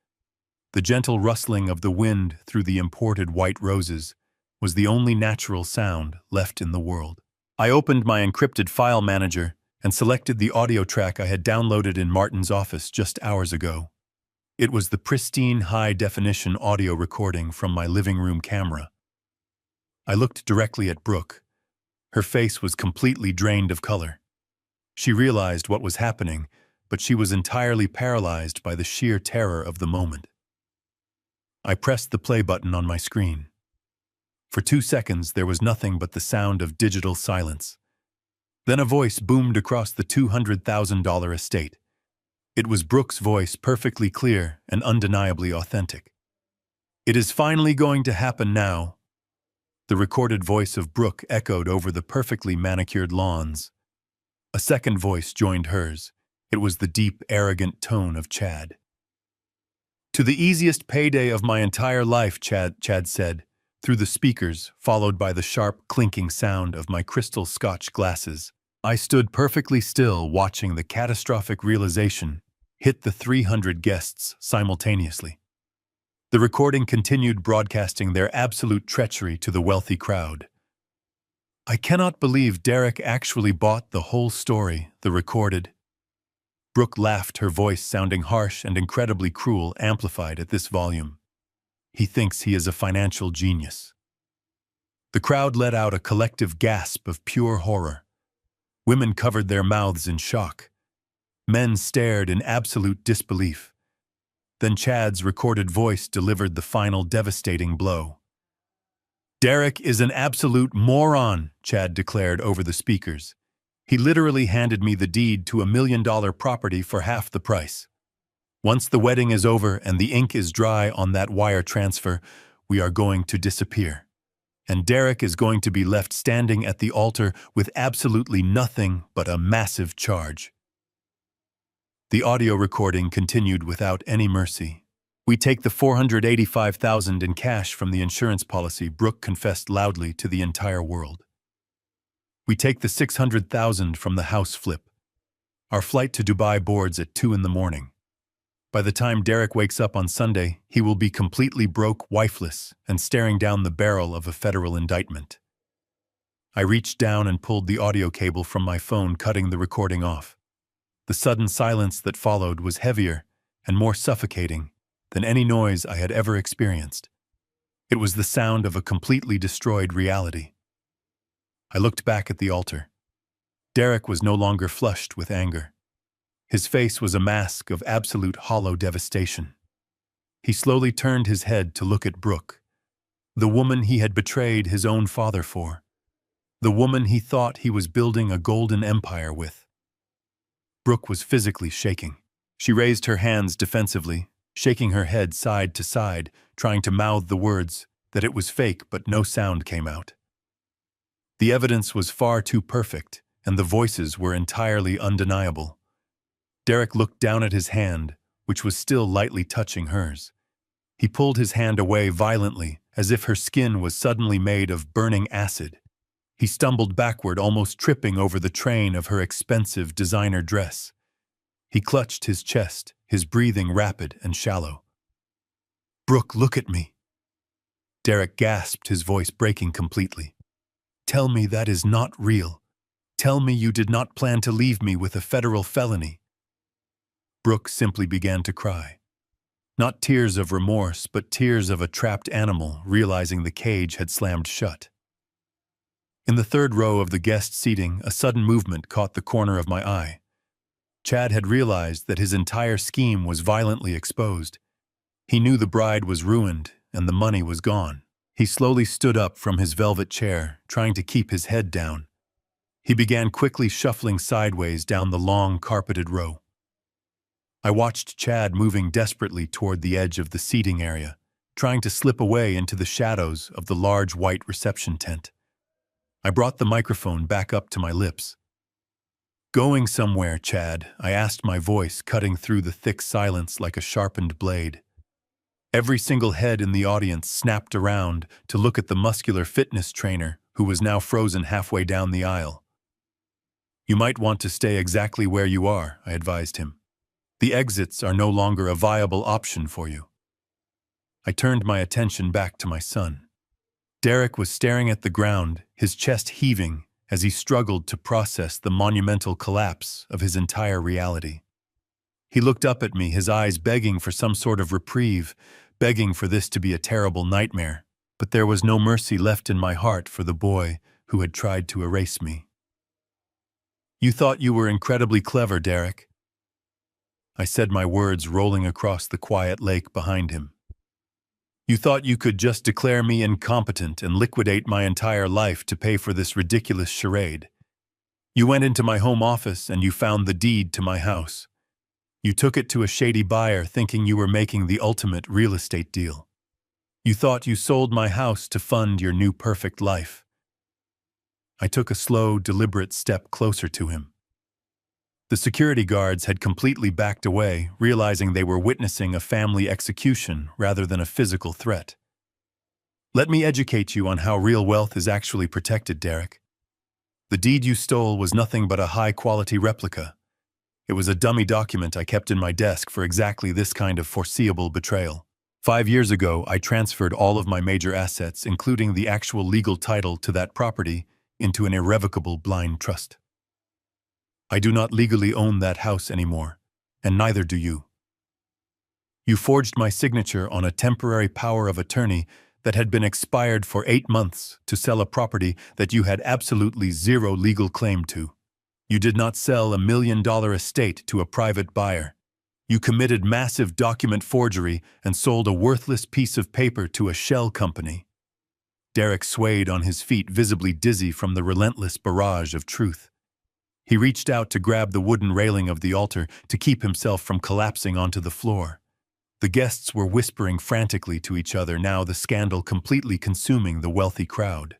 The gentle rustling of the wind through the imported white roses was the only natural sound left in the world. I opened my encrypted file manager and selected the audio track I had downloaded in Martin's office just hours ago. It was the pristine, high-definition audio recording from my living room camera. I looked directly at Brooke. Her face was completely drained of color. She realized what was happening, but she was entirely paralyzed by the sheer terror of the moment. I pressed the play button on my screen. For 2 seconds, there was nothing but the sound of digital silence. Then a voice boomed across the $200,000 estate. It was Brooke's voice, perfectly clear and undeniably authentic. "It is finally going to happen now." The recorded voice of Brooke echoed over the perfectly manicured lawns. A second voice joined hers. It was the deep, arrogant tone of Chad. "To the easiest payday of my entire life," Chad said, through the speakers, followed by the sharp, clinking sound of my crystal Scotch glasses. I stood perfectly still, watching the catastrophic realization hit the 300 guests simultaneously. The recording continued, broadcasting their absolute treachery to the wealthy crowd. "I cannot believe Derek actually bought the whole story," the recorded. Brooke laughed, her voice sounding harsh and incredibly cruel, amplified at this volume. "He thinks he is a financial genius." The crowd let out a collective gasp of pure horror. Women covered their mouths in shock. Men stared in absolute disbelief. Then Chad's recorded voice delivered the final devastating blow. "Derek is an absolute moron," Chad declared over the speakers. "He literally handed me the deed to $1 million property for half the price. Once the wedding is over and the ink is dry on that wire transfer, we are going to disappear. and Derek is going to be left standing at the altar with absolutely nothing but a massive charge. The audio recording continued without any mercy. We take the $485,000 in cash from the insurance policy, Brooke confessed loudly to the entire world. We take the $600,000 from the house flip. Our flight to Dubai boards at 2 a.m. By the time Derek wakes up on Sunday, he will be completely broke, wifeless, and staring down the barrel of a federal indictment. I reached down and pulled the audio cable from my phone, cutting the recording off. The sudden silence that followed was heavier and more suffocating than any noise I had ever experienced. It was the sound of a completely destroyed reality. I looked back at the altar. Derek was no longer flushed with anger. His face was a mask of absolute hollow devastation. He slowly turned his head to look at Brooke, the woman he had betrayed his own father for, the woman he thought he was building a golden empire with. Brooke was physically shaking. She raised her hands defensively, shaking her head side to side, trying to mouth the words that it was fake, but no sound came out. The evidence was far too perfect, and the voices were entirely undeniable. Derek looked down at his hand, which was still lightly touching hers. He pulled his hand away violently, as if her skin was suddenly made of burning acid. He stumbled backward, almost tripping over the train of her expensive designer dress. He clutched his chest, his breathing rapid and shallow. "Brooke, look at me." Derek gasped, his voice breaking completely. "Tell me that is not real. Tell me you did not plan to leave me with a federal felony." Brooke simply began to cry. Not tears of remorse, but tears of a trapped animal realizing the cage had slammed shut. In the third row of the guest seating, a sudden movement caught the corner of my eye. Chad had realized that his entire scheme was violently exposed. He knew the bride was ruined and the money was gone. He slowly stood up from his velvet chair, trying to keep his head down. He began quickly shuffling sideways down the long, carpeted row. I watched Chad moving desperately toward the edge of the seating area, trying to slip away into the shadows of the large white reception tent. I brought the microphone back up to my lips. "Going somewhere, Chad?" I asked, my voice cutting through the thick silence like a sharpened blade. Every single head in the audience snapped around to look at the muscular fitness trainer who was now frozen halfway down the aisle. "You might want to stay exactly where you are," I advised him. "The exits are no longer a viable option for you." I turned my attention back to my son. Derek was staring at the ground, his chest heaving as he struggled to process the monumental collapse of his entire reality. He looked up at me, his eyes begging for some sort of reprieve, begging for this to be a terrible nightmare, but there was no mercy left in my heart for the boy who had tried to erase me. "You thought you were incredibly clever, Derek," I said, my words rolling across the quiet lake behind him. "You thought you could just declare me incompetent and liquidate my entire life to pay for this ridiculous charade. You went into my home office and you found the deed to my house. You took it to a shady buyer thinking you were making the ultimate real estate deal. You thought you sold my house to fund your new perfect life." I took a slow, deliberate step closer to him. The security guards had completely backed away, realizing they were witnessing a family execution rather than a physical threat. "Let me educate you on how real wealth is actually protected, Derek. The deed you stole was nothing but a high-quality replica. It was a dummy document I kept in my desk for exactly this kind of foreseeable betrayal. 5 years ago, I transferred all of my major assets, including the actual legal title to that property, into an irrevocable blind trust. I do not legally own that house anymore, and neither do you. You forged my signature on a temporary power of attorney that had been expired for 8 months to sell a property that you had absolutely zero legal claim to. You did not sell a $1 million estate to a private buyer. You committed massive document forgery and sold a worthless piece of paper to a shell company." Derek swayed on his feet, visibly dizzy from the relentless barrage of truth. He reached out to grab the wooden railing of the altar to keep himself from collapsing onto the floor. The The guests were whispering frantically to each other, now the scandal completely consuming the wealthy crowd.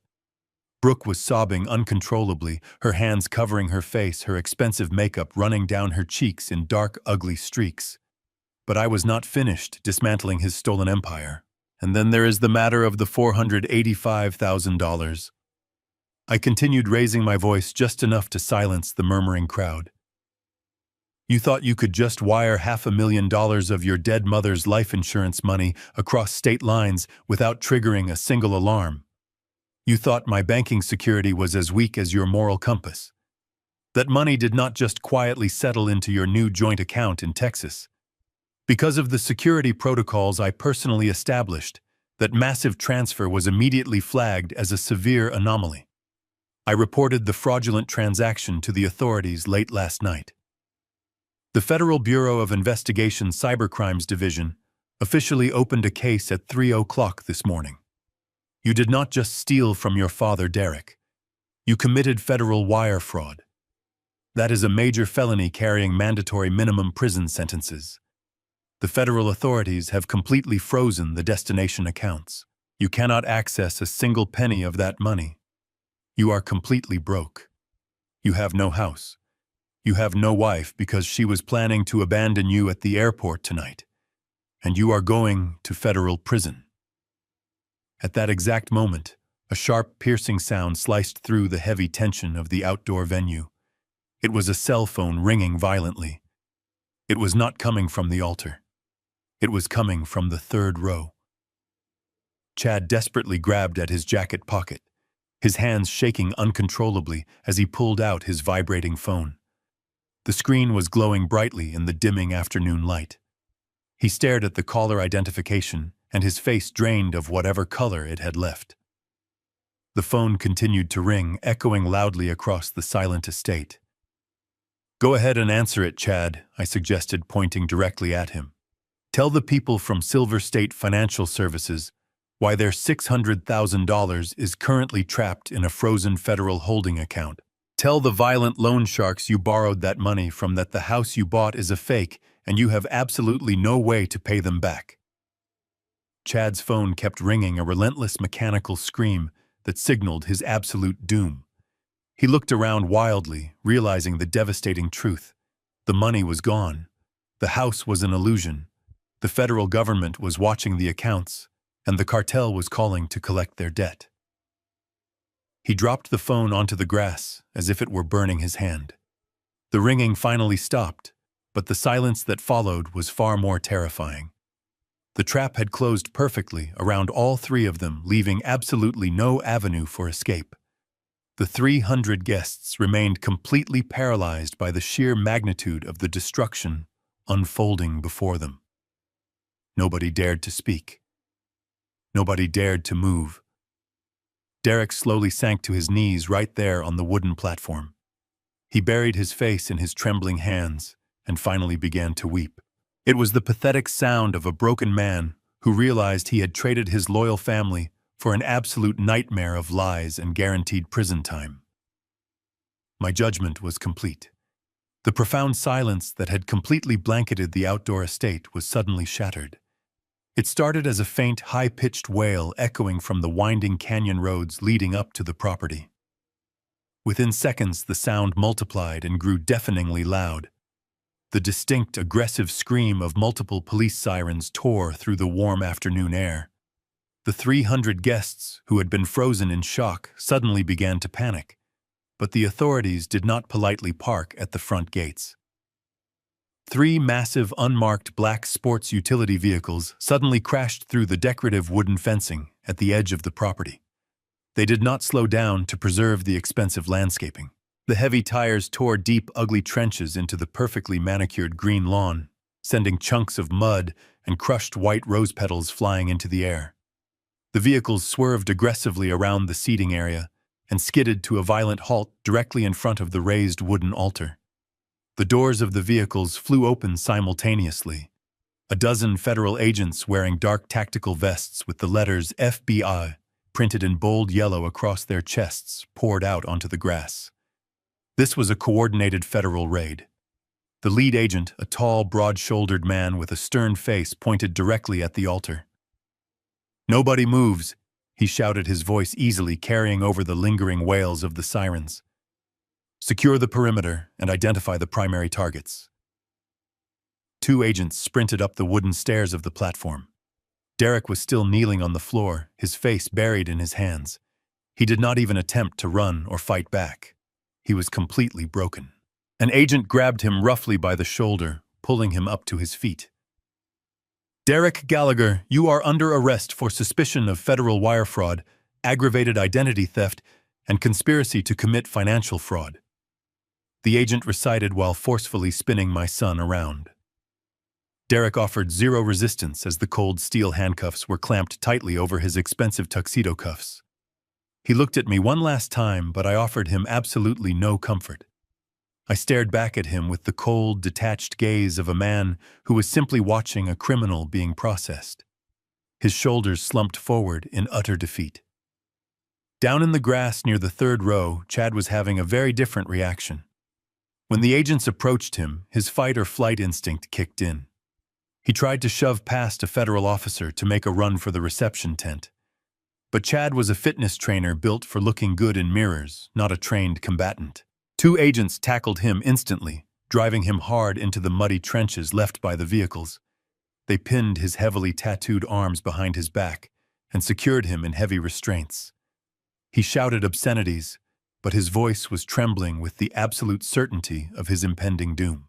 Brooke was sobbing uncontrollably, her hands covering her face, her expensive makeup running down her cheeks in dark, ugly streaks. But I was not finished dismantling his stolen empire. And then there is the matter of the $485,000. I continued, raising my voice just enough to silence the murmuring crowd. You thought you could just wire $500,000 of your dead mother's life insurance money across state lines without triggering a single alarm. You thought my banking security was as weak as your moral compass. That money did not just quietly settle into your new joint account in Texas. Because of the security protocols I personally established, that massive transfer was immediately flagged as a severe anomaly. I reported the fraudulent transaction to the authorities late last night. The Federal Bureau of Investigation Cybercrimes Division officially opened a case at 3 o'clock this morning. You did not just steal from your father, Derek. You committed federal wire fraud. That is a major felony carrying mandatory minimum prison sentences. The federal authorities have completely frozen the destination accounts. You cannot access a single penny of that money. You are completely broke. You have no house. You have no wife because she was planning to abandon you at the airport tonight. And you are going to federal prison. At that exact moment, a sharp, piercing sound sliced through the heavy tension of the outdoor venue. It was a cell phone ringing violently. It was not coming from the altar. It was coming from the third row. Chad desperately grabbed at his jacket pocket, his hands shaking uncontrollably as he pulled out his vibrating phone. The screen was glowing brightly in the dimming afternoon light. He stared at the caller identification, and his face drained of whatever color it had left. The phone continued to ring, echoing loudly across the silent estate. "Go ahead and answer it, Chad," I suggested, pointing directly at him. "Tell the people from Silver State Financial Services why their $600,000 is currently trapped in a frozen federal holding account. Tell the violent loan sharks you borrowed that money from that the house you bought is a fake and you have absolutely no way to pay them back." Chad's phone kept ringing, a relentless mechanical scream that signaled his absolute doom. He looked around wildly, realizing the devastating truth. The money was gone. The house was an illusion. The federal government was watching the accounts, and the cartel was calling to collect their debt. He dropped the phone onto the grass as if it were burning his hand. The ringing finally stopped, but the silence that followed was far more terrifying. The trap had closed perfectly around all three of them, leaving absolutely no avenue for escape. The 300 guests remained completely paralyzed by the sheer magnitude of the destruction unfolding before them. Nobody dared to speak. Nobody dared to move. Derek slowly sank to his knees right there on the wooden platform. He buried his face in his trembling hands and finally began to weep. It was the pathetic sound of a broken man who realized he had traded his loyal family for an absolute nightmare of lies and guaranteed prison time. My judgment was complete. The profound silence that had completely blanketed the outdoor estate was suddenly shattered. It started as a faint, high-pitched wail echoing from the winding canyon roads leading up to the property. Within seconds, the sound multiplied and grew deafeningly loud. The distinct, aggressive scream of multiple police sirens tore through the warm afternoon air. The 300 guests, who had been frozen in shock, suddenly began to panic, but the authorities did not politely park at the front gates. 3 massive, unmarked black sports utility vehicles suddenly crashed through the decorative wooden fencing at the edge of the property. They did not slow down to preserve the expensive landscaping. The heavy tires tore deep, ugly trenches into the perfectly manicured green lawn, sending chunks of mud and crushed white rose petals flying into the air. The vehicles swerved aggressively around the seating area and skidded to a violent halt directly in front of the raised wooden altar. The doors of the vehicles flew open simultaneously. A dozen federal agents wearing dark tactical vests with the letters FBI printed in bold yellow across their chests poured out onto the grass. This was a coordinated federal raid. The lead agent, a tall, broad-shouldered man with a stern face, pointed directly at the altar. "Nobody moves," he shouted, his voice easily carrying over the lingering wails of the sirens. "Secure the perimeter and identify the primary targets." Two agents sprinted up the wooden stairs of the platform. Derek was still kneeling on the floor, his face buried in his hands. He did not even attempt to run or fight back. He was completely broken. An agent grabbed him roughly by the shoulder, pulling him up to his feet. "Derek Gallagher, you are under arrest for suspicion of federal wire fraud, aggravated identity theft, and conspiracy to commit financial fraud," the agent recited while forcefully spinning my son around. Derek offered zero resistance as the cold steel handcuffs were clamped tightly over his expensive tuxedo cuffs. He looked at me one last time, but I offered him absolutely no comfort. I stared back at him with the cold, detached gaze of a man who was simply watching a criminal being processed. His shoulders slumped forward in utter defeat. Down in the grass near the third row, Chad was having a very different reaction. When the agents approached him, his fight-or-flight instinct kicked in. He tried to shove past a federal officer to make a run for the reception tent. But Chad was a fitness trainer built for looking good in mirrors, not a trained combatant. Two agents tackled him instantly, driving him hard into the muddy trenches left by the vehicles. They pinned his heavily tattooed arms behind his back and secured him in heavy restraints. He shouted obscenities, but his voice was trembling with the absolute certainty of his impending doom.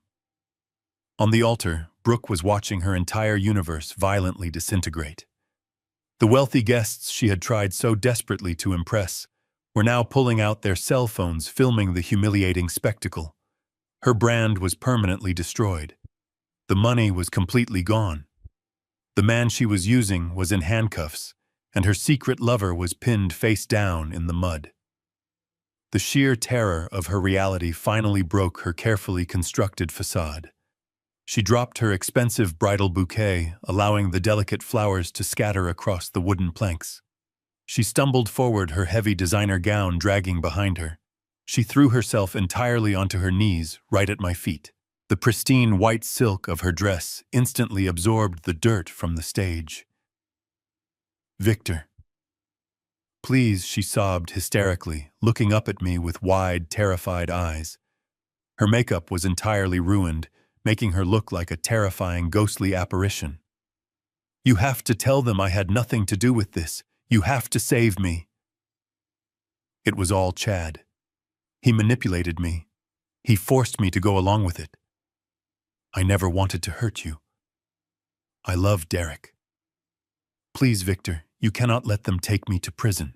On the altar, Brooke was watching her entire universe violently disintegrate. The wealthy guests she had tried so desperately to impress were now pulling out their cell phones, filming the humiliating spectacle. Her brand was permanently destroyed. The money was completely gone. The man she was using was in handcuffs, and her secret lover was pinned face down in the mud. The sheer terror of her reality finally broke her carefully constructed facade. She dropped her expensive bridal bouquet, allowing the delicate flowers to scatter across the wooden planks. She stumbled forward, her heavy designer gown dragging behind her. She threw herself entirely onto her knees, right at my feet. The pristine white silk of her dress instantly absorbed the dirt from the stage. "Victor. Please," she sobbed hysterically, looking up at me with wide, terrified eyes. Her makeup was entirely ruined, making her look like a terrifying, ghostly apparition. "You have to tell them I had nothing to do with this. You have to save me." It was all Chad. He manipulated me. He forced me to go along with it. I never wanted to hurt you. I love Derek. Please, Victor, you cannot let them take me to prison.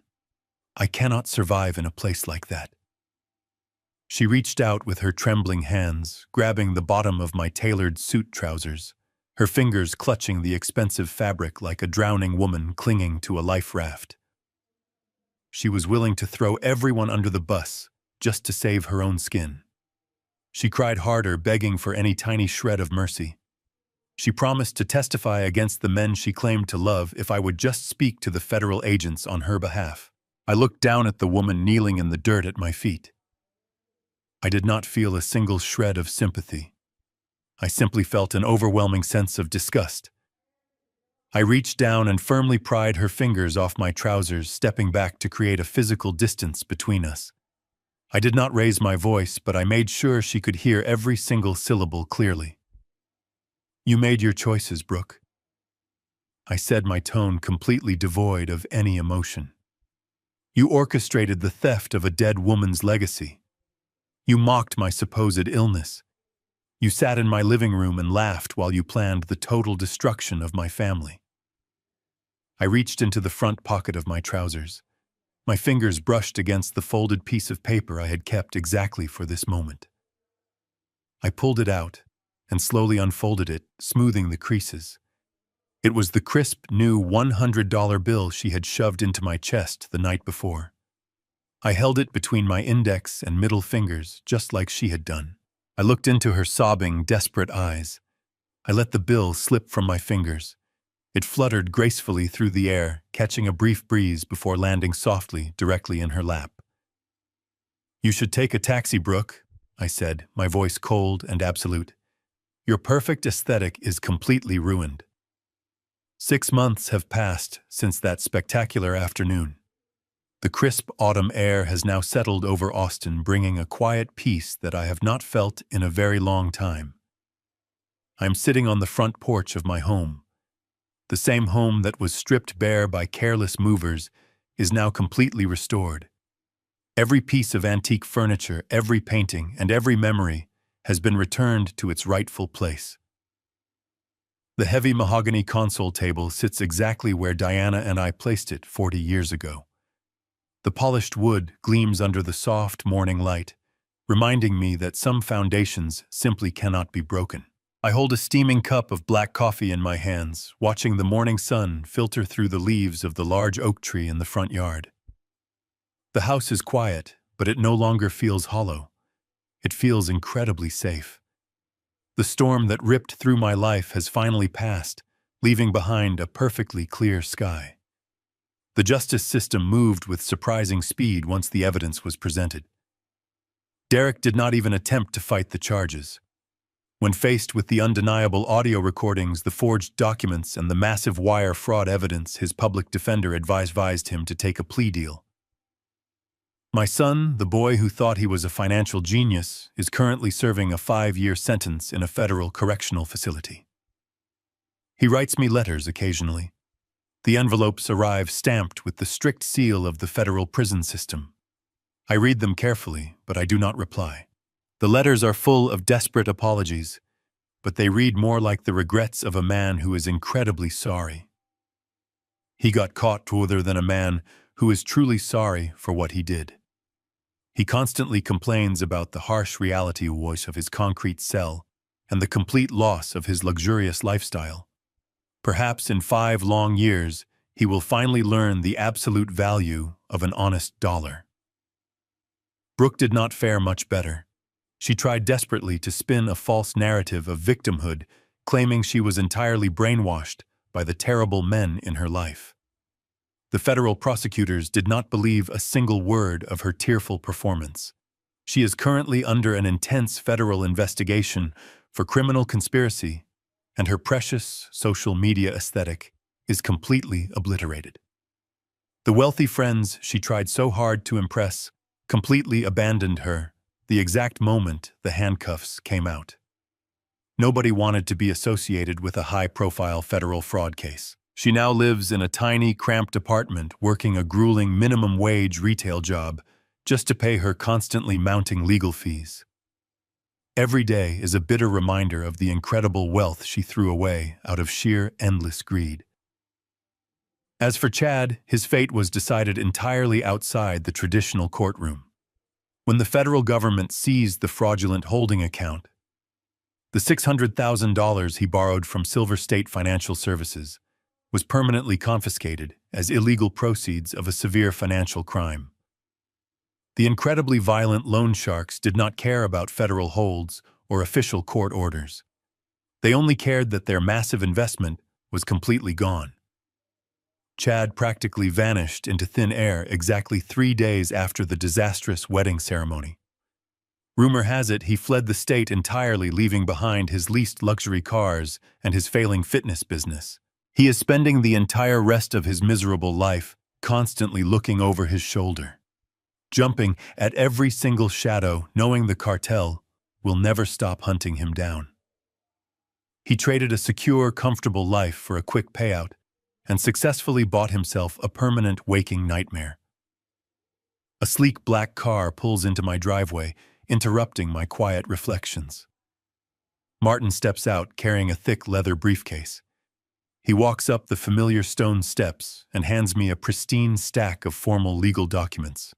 I cannot survive in a place like that. She reached out with her trembling hands, grabbing the bottom of my tailored suit trousers, her fingers clutching the expensive fabric like a drowning woman clinging to a life raft. She was willing to throw everyone under the bus just to save her own skin. She cried harder, begging for any tiny shred of mercy. She promised to testify against the men she claimed to love if I would just speak to the federal agents on her behalf. I looked down at the woman kneeling in the dirt at my feet. I did not feel a single shred of sympathy. I simply felt an overwhelming sense of disgust. I reached down and firmly pried her fingers off my trousers, stepping back to create a physical distance between us. I did not raise my voice, but I made sure she could hear every single syllable clearly. "You made your choices, Brooke," I said, my tone completely devoid of any emotion. "You orchestrated the theft of a dead woman's legacy. You mocked my supposed illness. You sat in my living room and laughed while you planned the total destruction of my family." I reached into the front pocket of my trousers. My fingers brushed against the folded piece of paper I had kept exactly for this moment. I pulled it out and slowly unfolded it, smoothing the creases. It was the crisp, new $100 bill she had shoved into my chest the night before. I held it between my index and middle fingers, just like she had done. I looked into her sobbing, desperate eyes. I let the bill slip from my fingers. It fluttered gracefully through the air, catching a brief breeze before landing softly directly in her lap. "You should take a taxi, Brooke," I said, my voice cold and absolute. Your perfect aesthetic is completely ruined. 6 months have passed since that spectacular afternoon. The crisp autumn air has now settled over Austin, bringing a quiet peace that I have not felt in a very long time. I am sitting on the front porch of my home. The same home that was stripped bare by careless movers is now completely restored. Every piece of antique furniture, every painting, and every memory has been returned to its rightful place. The heavy mahogany console table sits exactly where Diana and I placed it 40 years ago. The polished wood gleams under the soft morning light, reminding me that some foundations simply cannot be broken. I hold a steaming cup of black coffee in my hands, watching the morning sun filter through the leaves of the large oak tree in the front yard. The house is quiet, but it no longer feels hollow. It feels incredibly safe. The storm that ripped through my life has finally passed, leaving behind a perfectly clear sky. The justice system moved with surprising speed once the evidence was presented. Derek did not even attempt to fight the charges. When faced with the undeniable audio recordings, the forged documents, and the massive wire fraud evidence, his public defender advised him to take a plea deal. My son, the boy who thought he was a financial genius, is currently serving a 5-year sentence in a federal correctional facility. He writes me letters occasionally. The envelopes arrive stamped with the strict seal of the federal prison system. I read them carefully, but I do not reply. The letters are full of desperate apologies, but they read more like the regrets of a man who is incredibly sorry. He got caught rather than a man who is truly sorry for what he did. He constantly complains about the harsh reality voice of his concrete cell and the complete loss of his luxurious lifestyle. Perhaps in 5 long years, he will finally learn the absolute value of an honest dollar. Brooke did not fare much better. She tried desperately to spin a false narrative of victimhood, claiming she was entirely brainwashed by the terrible men in her life. The federal prosecutors did not believe a single word of her tearful performance. She is currently under an intense federal investigation for criminal conspiracy, and her precious social media aesthetic is completely obliterated. The wealthy friends she tried so hard to impress completely abandoned her the exact moment the handcuffs came out. Nobody wanted to be associated with a high-profile federal fraud case. She now lives in a tiny, cramped apartment, working a grueling minimum-wage retail job just to pay her constantly mounting legal fees. Every day is a bitter reminder of the incredible wealth she threw away out of sheer endless greed. As for Chad, his fate was decided entirely outside the traditional courtroom. When the federal government seized the fraudulent holding account, the $600,000 he borrowed from Silver State Financial Services was permanently confiscated as illegal proceeds of a severe financial crime. The incredibly violent loan sharks did not care about federal holds or official court orders. They only cared that their massive investment was completely gone. Chad practically vanished into thin air exactly 3 days after the disastrous wedding ceremony. Rumor has it he fled the state entirely, leaving behind his leased luxury cars and his failing fitness business. He is spending the entire rest of his miserable life constantly looking over his shoulder, jumping at every single shadow, knowing the cartel will never stop hunting him down. He traded a secure, comfortable life for a quick payout and successfully bought himself a permanent waking nightmare. A sleek black car pulls into my driveway, interrupting my quiet reflections. Martin steps out carrying a thick leather briefcase. He walks up the familiar stone steps and hands me a pristine stack of formal legal documents.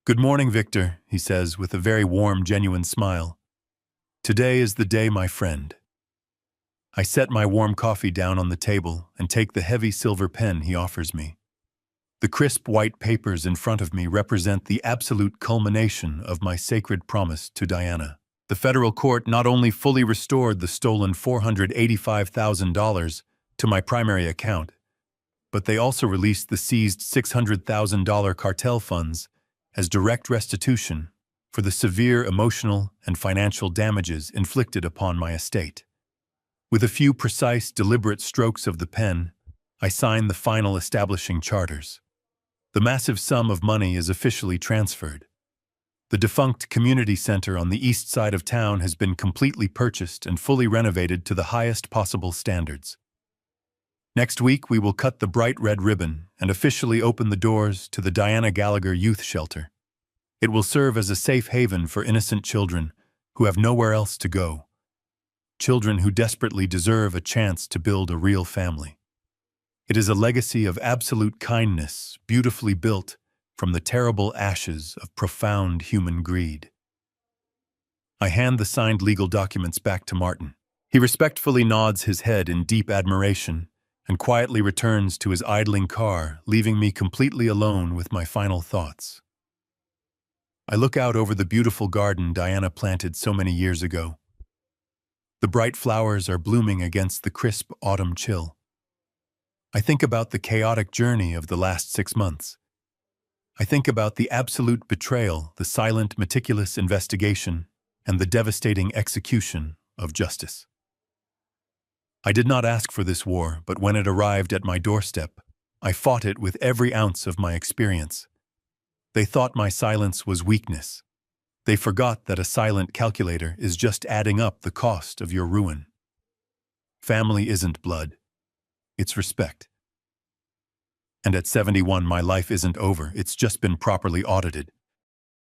"Good morning, Victor," he says with a very warm, genuine smile. "Today is the day, my friend." I set my warm coffee down on the table and take the heavy silver pen he offers me. The crisp white papers in front of me represent the absolute culmination of my sacred promise to Diana. The federal court not only fully restored the stolen $485,000 to my primary account, but they also released the seized $600,000 cartel funds as direct restitution for the severe emotional and financial damages inflicted upon my estate. With a few precise, deliberate strokes of the pen, I sign the final establishing charters. The massive sum of money is officially transferred. The defunct community center on the east side of town has been completely purchased and fully renovated to the highest possible standards. Next week, we will cut the bright red ribbon and officially open the doors to the Diana Gallagher Youth Shelter. It will serve as a safe haven for innocent children who have nowhere else to go. Children who desperately deserve a chance to build a real family. It is a legacy of absolute kindness, beautifully built from the terrible ashes of profound human greed. I hand the signed legal documents back to Martin. He respectfully nods his head in deep admiration and quietly returns to his idling car, leaving me completely alone with my final thoughts. I look out over the beautiful garden Diana planted so many years ago. The bright flowers are blooming against the crisp autumn chill. I think about the chaotic journey of the last 6 months. I think about the absolute betrayal, the silent, meticulous investigation, and the devastating execution of justice. I did not ask for this war, but when it arrived at my doorstep, I fought it with every ounce of my experience. They thought my silence was weakness. They forgot that a silent calculator is just adding up the cost of your ruin. Family isn't blood. It's respect. And at 71, my life isn't over. It's just been properly audited.